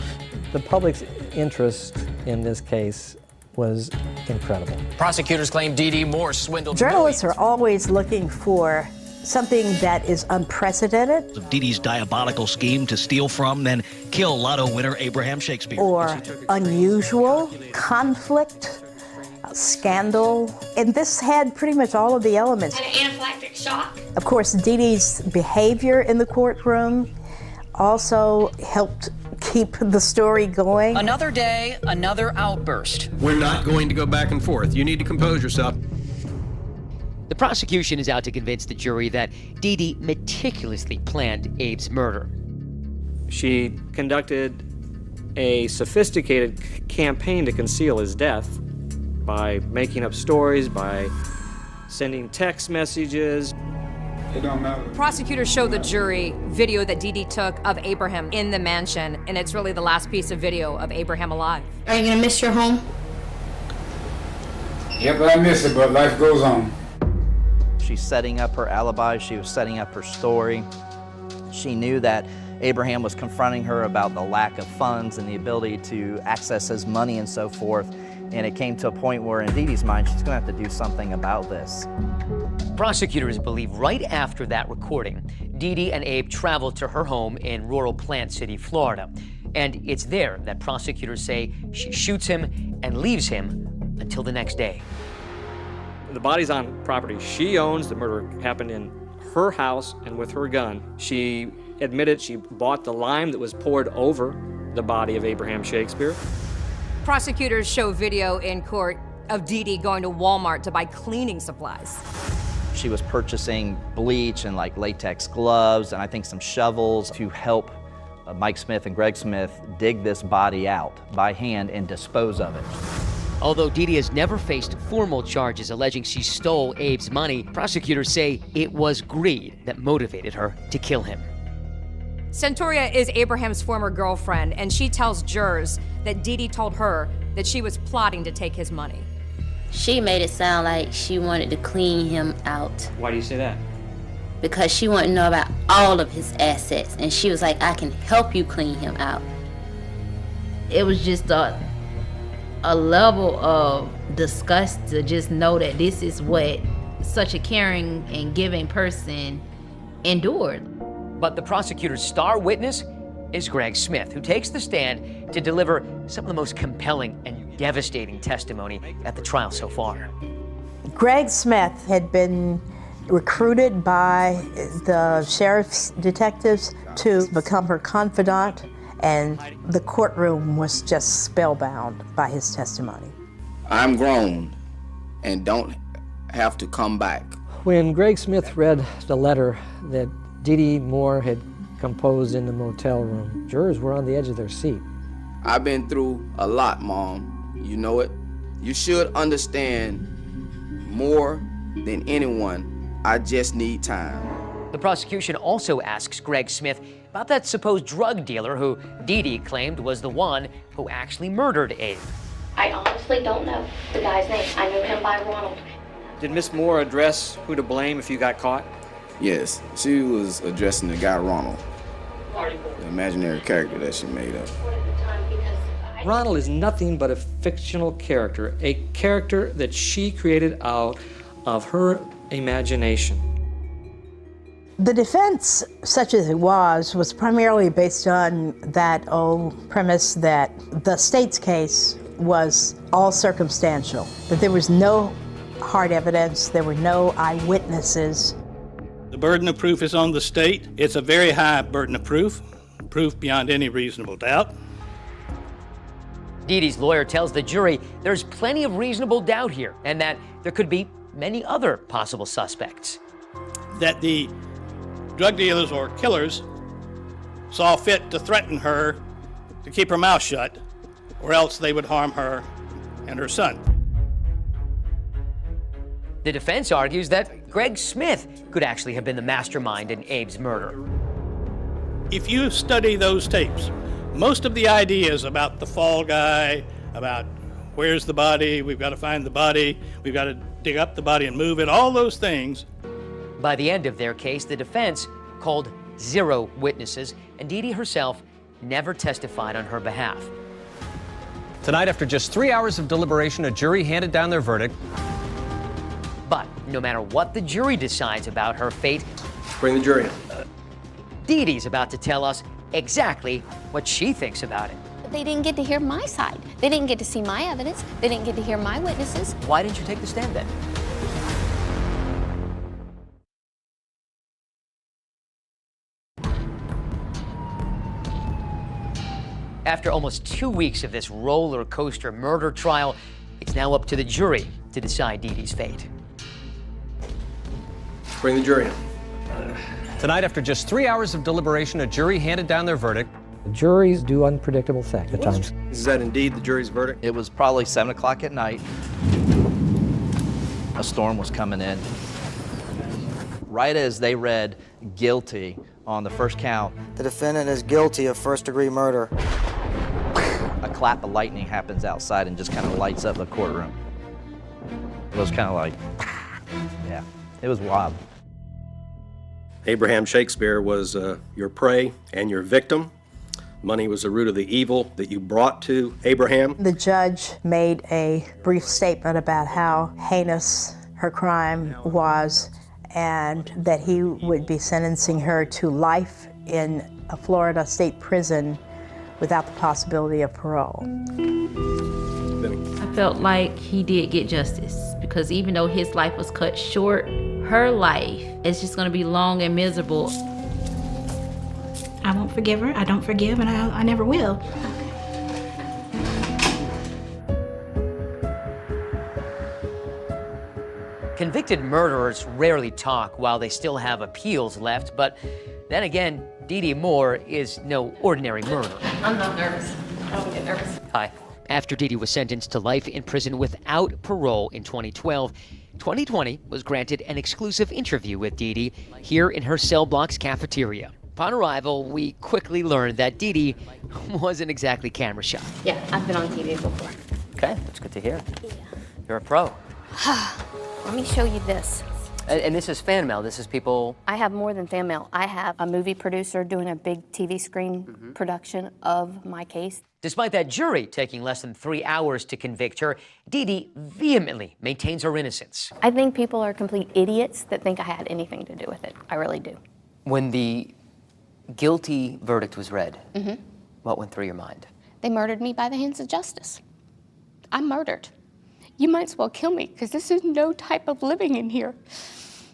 The public's interest in this case was incredible. Prosecutors claim Dee Dee Moore swindled Journalists are always looking for something that is unprecedented. Of Dee Dee's diabolical scheme to steal from, then kill lotto winner Abraham Shakespeare. Or unusual, conflict, scandal. And this had pretty much all of the elements. Had an anaphylactic shock. Of course, Dee Dee's behavior in the courtroom also helped keep the story going. Another day, another outburst. We're not going to go back and forth. You need to compose yourself. The prosecution is out to convince the jury that Dee Dee meticulously planned Abe's murder. She conducted a sophisticated campaign to conceal his death by making up stories, by sending text messages. It don't matter. Prosecutors showed the jury video that Dee Dee took of Abraham in the mansion, and it's really the last piece of video of Abraham alive. Are you gonna miss your home? Yep, I miss it, but life goes on. She's setting up her alibi. She was setting up her story. She knew that Abraham was confronting her about the lack of funds and the ability to access his money and so forth. And it came to a point where in Dee Dee's mind, she's gonna have to do something about this. Prosecutors believe right after that recording, Dee Dee and Abe traveled to her home in rural Plant City, Florida. And it's there that prosecutors say she shoots him and leaves him until the next day. The body's on property she owns. The murder happened in her house and with her gun. She admitted she bought the lime that was poured over the body of Abraham Shakespeare. Prosecutors show video in court of Dee Dee going to Walmart to buy cleaning supplies. She was purchasing bleach and like latex gloves and I think some shovels to help Mike Smith and Greg Smith dig this body out by hand and dispose of it. Although Dee Dee has never faced formal charges alleging she stole Abe's money, prosecutors say it was greed that motivated her to kill him. Centuria is Abraham's former girlfriend, and she tells jurors that Dee Dee told her that she was plotting to take his money. She made it sound like she wanted to clean him out. Why do you say that? Because she wanted to know about all of his assets, and she was like, I can help you clean him out. It was just a level of disgust to just know that this is what such a caring and giving person endured. But the prosecutor's star witness is Greg Smith, who takes the stand to deliver some of the most compelling and devastating testimony at the trial so far. Greg Smith had been recruited by the sheriff's detectives to become her confidant, and the courtroom was just spellbound by his testimony. I'm grown and don't have to come back. When Greg Smith read the letter that Dee Dee Moore had composed in the motel room, jurors were on the edge of their seat. I've been through a lot, Mom. You know it. You should understand more than anyone. I just need time. The prosecution also asks Greg Smith about that supposed drug dealer who Dee Dee claimed was the one who actually murdered Abe. I honestly don't know the guy's name. I know him by Ronald. Did Miss Moore address who to blame if you got caught? Yes, she was addressing the guy Ronald, the imaginary character that she made up. Ronald is nothing but a fictional character, a character that she created out of her imagination. The defense, such as it was primarily based on that old premise that the state's case was all circumstantial, that there was no hard evidence, there were no eyewitnesses. The burden of proof is on the state. It's a very high burden of proof beyond any reasonable doubt. Dee Dee's lawyer tells the jury there's plenty of reasonable doubt here and that there could be many other possible suspects. That the drug dealers or killers saw fit to threaten her to keep her mouth shut, or else they would harm her and her son. The defense argues that Greg Smith could actually have been the mastermind in Abe's murder. If you study those tapes, most of the ideas about the fall guy, about where's the body, we've got to find the body, we've got to dig up the body and move it, all those things. By the end of their case, the defense called 0 witnesses, and Dee Dee herself never testified on her behalf. Tonight, after just 3 hours of deliberation, a jury handed down their verdict. But no matter what the jury decides about her fate, Bring the jury in. Dee Dee's about to tell us exactly what she thinks about it. They didn't get to hear my side. They didn't get to see my evidence. They didn't get to hear my witnesses. Why didn't you take the stand then? After almost 2 weeks of this roller coaster murder trial, it's now up to the jury to decide Dee Dee's fate. Bring the jury in. Tonight, after just 3 hours of deliberation, a jury handed down their verdict. Juries do unpredictable things at times. Is that indeed the jury's verdict? It was probably 7 o'clock at night. A storm was coming in. Right as they read guilty on the first count, The defendant is guilty of first-degree murder. a clap of lightning happens outside and just kind of lights up the courtroom. It was kind of like, yeah, it was wild. Abraham Shakespeare was your prey and your victim. Money was the root of the evil that you brought to Abraham. The judge made a brief statement about how heinous her crime was and that he would be sentencing her to life in a Florida state prison without the possibility of parole. I felt like he did get justice because even though his life was cut short, her life is just going to be long and miserable. I won't forgive her. I don't forgive, and I never will. Convicted murderers rarely talk while they still have appeals left, but then again, Dee Dee Moore is no ordinary murderer. I'm not nervous. I don't get nervous. Hi. After Dee Dee was sentenced to life in prison without parole in 2012, 2020 was granted an exclusive interview with Dee Dee here in her cell block's cafeteria. Upon arrival, we quickly learned that Dee Dee wasn't exactly camera shy. Yeah, I've been on TV before. Okay, that's good to hear. You're a pro. Let me show you this. And this is fan mail. This is people... I have more than fan mail. I have a movie producer doing a big TV screen production of my case. Despite that jury taking less than 3 hours to convict her, Dee Dee vehemently maintains her innocence. I think people are complete idiots that think I had anything to do with it. I really do. When the guilty verdict was read, what went through your mind? They murdered me by the hands of justice. I'm murdered. You might as well kill me, because this is no type of living in here.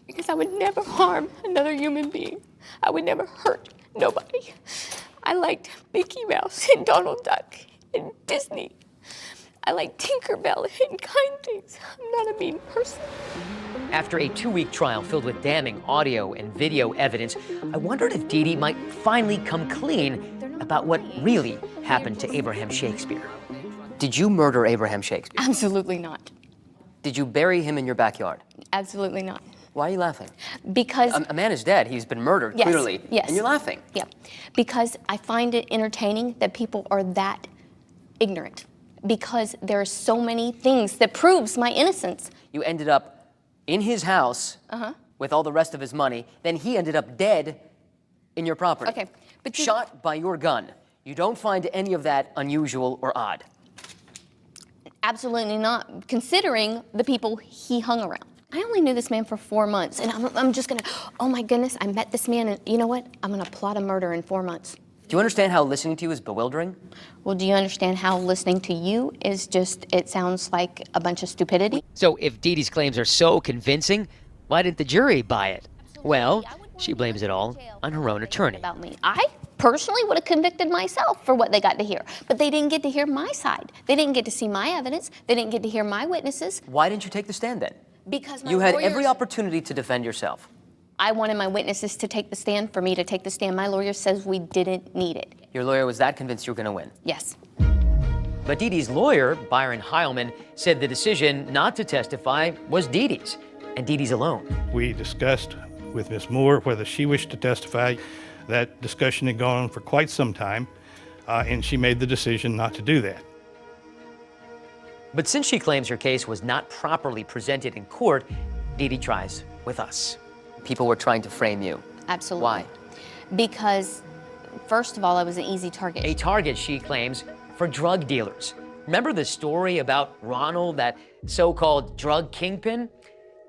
Because I would never harm another human being. I would never hurt nobody. I liked Mickey Mouse and Donald Duck and Disney. I like Tinkerbell and kind things. I'm not a mean person. After a 2-week trial filled with damning audio and video evidence, I wondered if Dee Dee might finally come clean about what really happened to Abraham Shakespeare. Did you murder Abraham Shakespeare? Absolutely not. Did you bury him in your backyard? Absolutely not. Why are you laughing? Because a man is dead. He's been murdered, yes, clearly. Yes. And you're laughing. Yeah. Because I find it entertaining that people are that ignorant. Because there are so many things that proves my innocence. You ended up in his house Uh-huh. with all the rest of his money. Then he ended up dead in your property. Okay. But shot by your gun. You don't find any of that unusual or odd? Absolutely not, considering the people he hung around. I only knew this man for 4 months, and I'm just gonna, oh my goodness, I met this man, and you know what? I'm gonna plot a murder in 4 months. Do you understand how listening to you is bewildering? Well, do you understand how listening to you is just, it sounds like a bunch of stupidity? So if Dee Dee's claims are so convincing, why didn't the jury buy it? Well, she blames it all on her own attorney. About me. I personally would have convicted myself for what they got to hear, but they didn't get to hear my side. They didn't get to see my evidence. They didn't get to hear my witnesses. Why didn't you take the stand then? Because my you had lawyers, every opportunity to defend yourself. I wanted my witnesses to take the stand, for me to take the stand. My lawyer says we didn't need it. Your lawyer was that convinced you were going to win? Yes. But Dee Dee's lawyer, Byron Heilman, said the decision not to testify was Dee Dee's, and Dee Dee's alone. We discussed with Ms. Moore whether she wished to testify. That discussion had gone on for quite some time, and she made the decision not to do that. But since she claims her case was not properly presented in court, Dee Dee tries with us. People were trying to frame you. Absolutely. Why? Because, first of all, I was an easy target. A target, she claims, for drug dealers. Remember the story about Ronald, that so-called drug kingpin?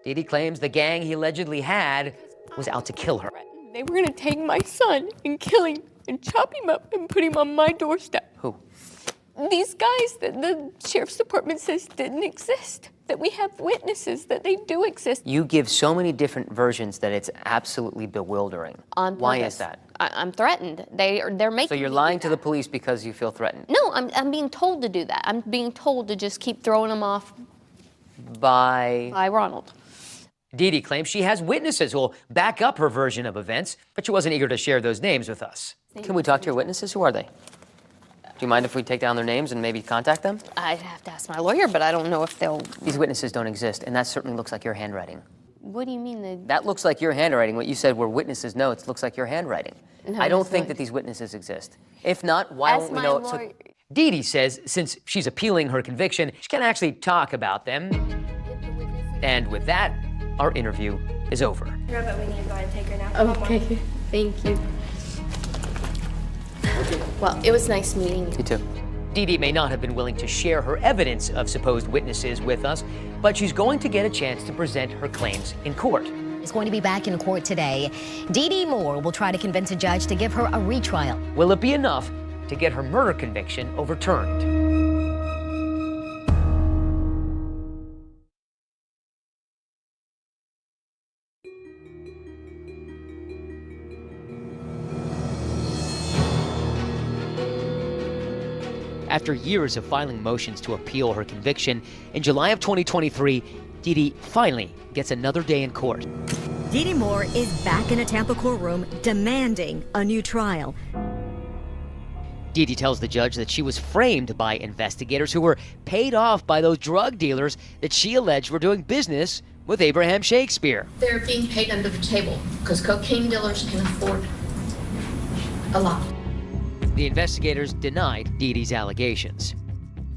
Dee Dee claims the gang he allegedly had was out to kill her. They were gonna take my son and kill him and chop him up and put him on my doorstep. Who? These guys that the sheriff's department says didn't exist, that we have witnesses that they do exist. You give so many different versions that it's absolutely bewildering. On Why purpose. is that? I'm threatened. They're making. So you're lying to the police because you feel threatened? No, I'm being told to do that. I'm being told to just keep throwing them off By Ronald. Dee Dee claims she has witnesses who will back up her version of events, but she wasn't eager to share those names with us. Can we talk to your witnesses? Who are they? Do you mind if we take down their names and maybe contact them? I'd have to ask my lawyer, but I don't know if they'll... These witnesses don't exist, and that certainly looks like your handwriting. What do you mean? That looks like your handwriting. What you said were witnesses' notes looks like your handwriting. No, I don't it's think not. that these witnesses exist. If not, why Ask won't we my know? lawyer. So Dee Dee says since she's appealing her conviction, she can't actually talk about them. And with that, our interview is over. But we need to go ahead and take her now. Okay, thank you. Well, it was nice meeting you. You too. Dee Dee may not have been willing to share her evidence of supposed witnesses with us, but she's going to get a chance to present her claims in court. Is going to be back in court today. Dee Dee Moore will try to convince a judge to give her a retrial. Will it be enough to get her murder conviction overturned? After years of filing motions to appeal her conviction, in July of 2023, Dee Dee finally gets another day in court. Dee Dee Moore is back in a Tampa courtroom demanding a new trial. Dee Dee tells the judge that she was framed by investigators who were paid off by those drug dealers that she alleged were doing business with Abraham Shakespeare. They're being paid under the table because cocaine dealers can afford a lot. The investigators denied Dee Dee's allegations.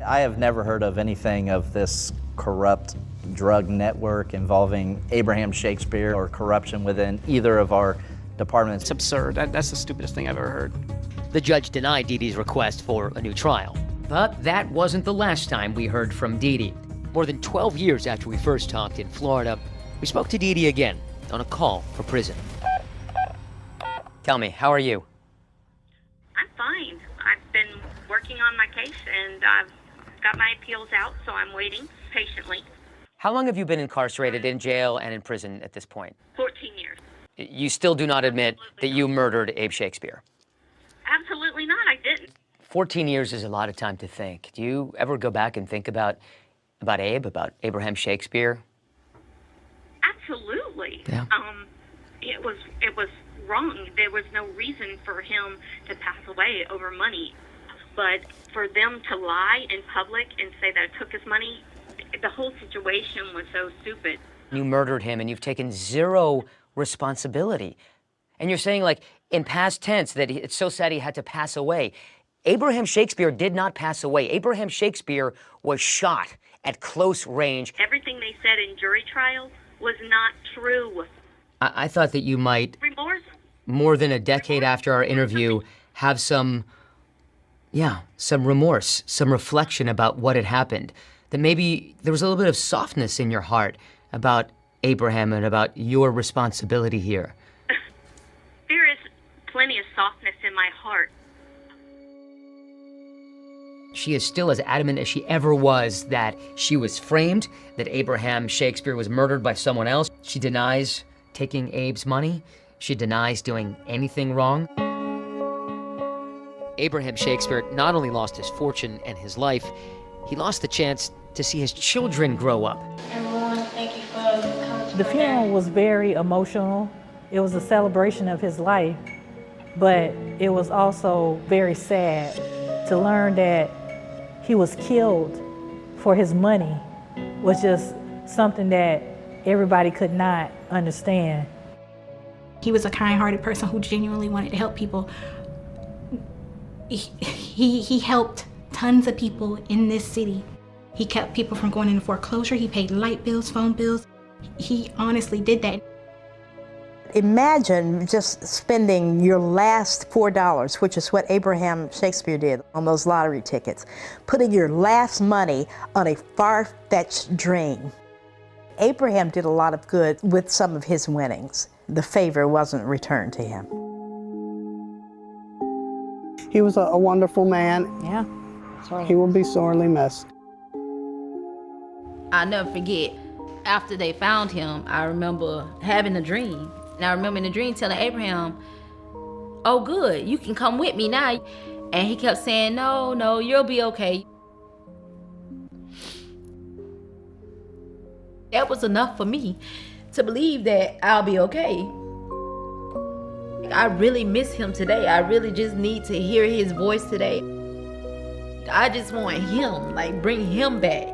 I have never heard of anything of this corrupt drug network involving Abraham Shakespeare or corruption within either of our departments. It's absurd. That's the stupidest thing I've ever heard. The judge denied Dee Dee's request for a new trial. But that wasn't the last time we heard from Dee Dee. More than 12 years after we first talked in Florida, we spoke to Dee Dee again on a call for prison. Tell me, how are you? I'm fine. I've been working on my case, and I've got my appeals out, so I'm waiting patiently. How long have you been incarcerated in jail and in prison at this point? 14 years. You still do not admit that you murdered Abe Shakespeare? Absolutely not. I didn't. 14 years is a lot of time to think. Do you ever go back and think about Abe, about Abraham Shakespeare? Absolutely. Yeah. It was wrong. There was no reason for him to pass away over money. But for them to lie in public and say that I took his money, the whole situation was so stupid. You murdered him and you've taken zero responsibility. And you're saying, like, in past tense, that it's so sad he had to pass away. Abraham Shakespeare did not pass away. Abraham Shakespeare was shot at close range. Everything they said in jury trials was not true. I thought that you might, Remorse? more than a decade after our interview, have some remorse, some reflection about what had happened. That maybe there was a little bit of softness in your heart about Abraham and about your responsibility here. There is plenty of softness in my heart. She is still as adamant as she ever was that she was framed, that Abraham Shakespeare was murdered by someone else. She denies taking Abe's money. She denies doing anything wrong. Abraham Shakespeare not only lost his fortune and his life, he lost the chance to see his children grow up. Everyone, thank you for coming to The funeral was very emotional. It was a celebration of his life, but it was also very sad to learn that he was killed for his money was just something that everybody could not understand. He was a kind-hearted person who genuinely wanted to help people. He helped tons of people in this city. He kept people from going into foreclosure. He paid light bills, phone bills. He honestly did that. Imagine just spending your last $4, which is what Abraham Shakespeare did on those lottery tickets, putting your last money on a far-fetched dream. Abraham did a lot of good with some of his winnings. The favor wasn't returned to him. He was a wonderful man. Yeah, that's right. He will be sorely missed. I'll never forget, after they found him, I remember having a dream. And I remember in the dream telling Abraham, oh good, you can come with me now. And he kept saying, no, you'll be okay. That was enough for me to believe that I'll be okay. I really miss him today. I really just need to hear his voice today. I just want him, like bring him back.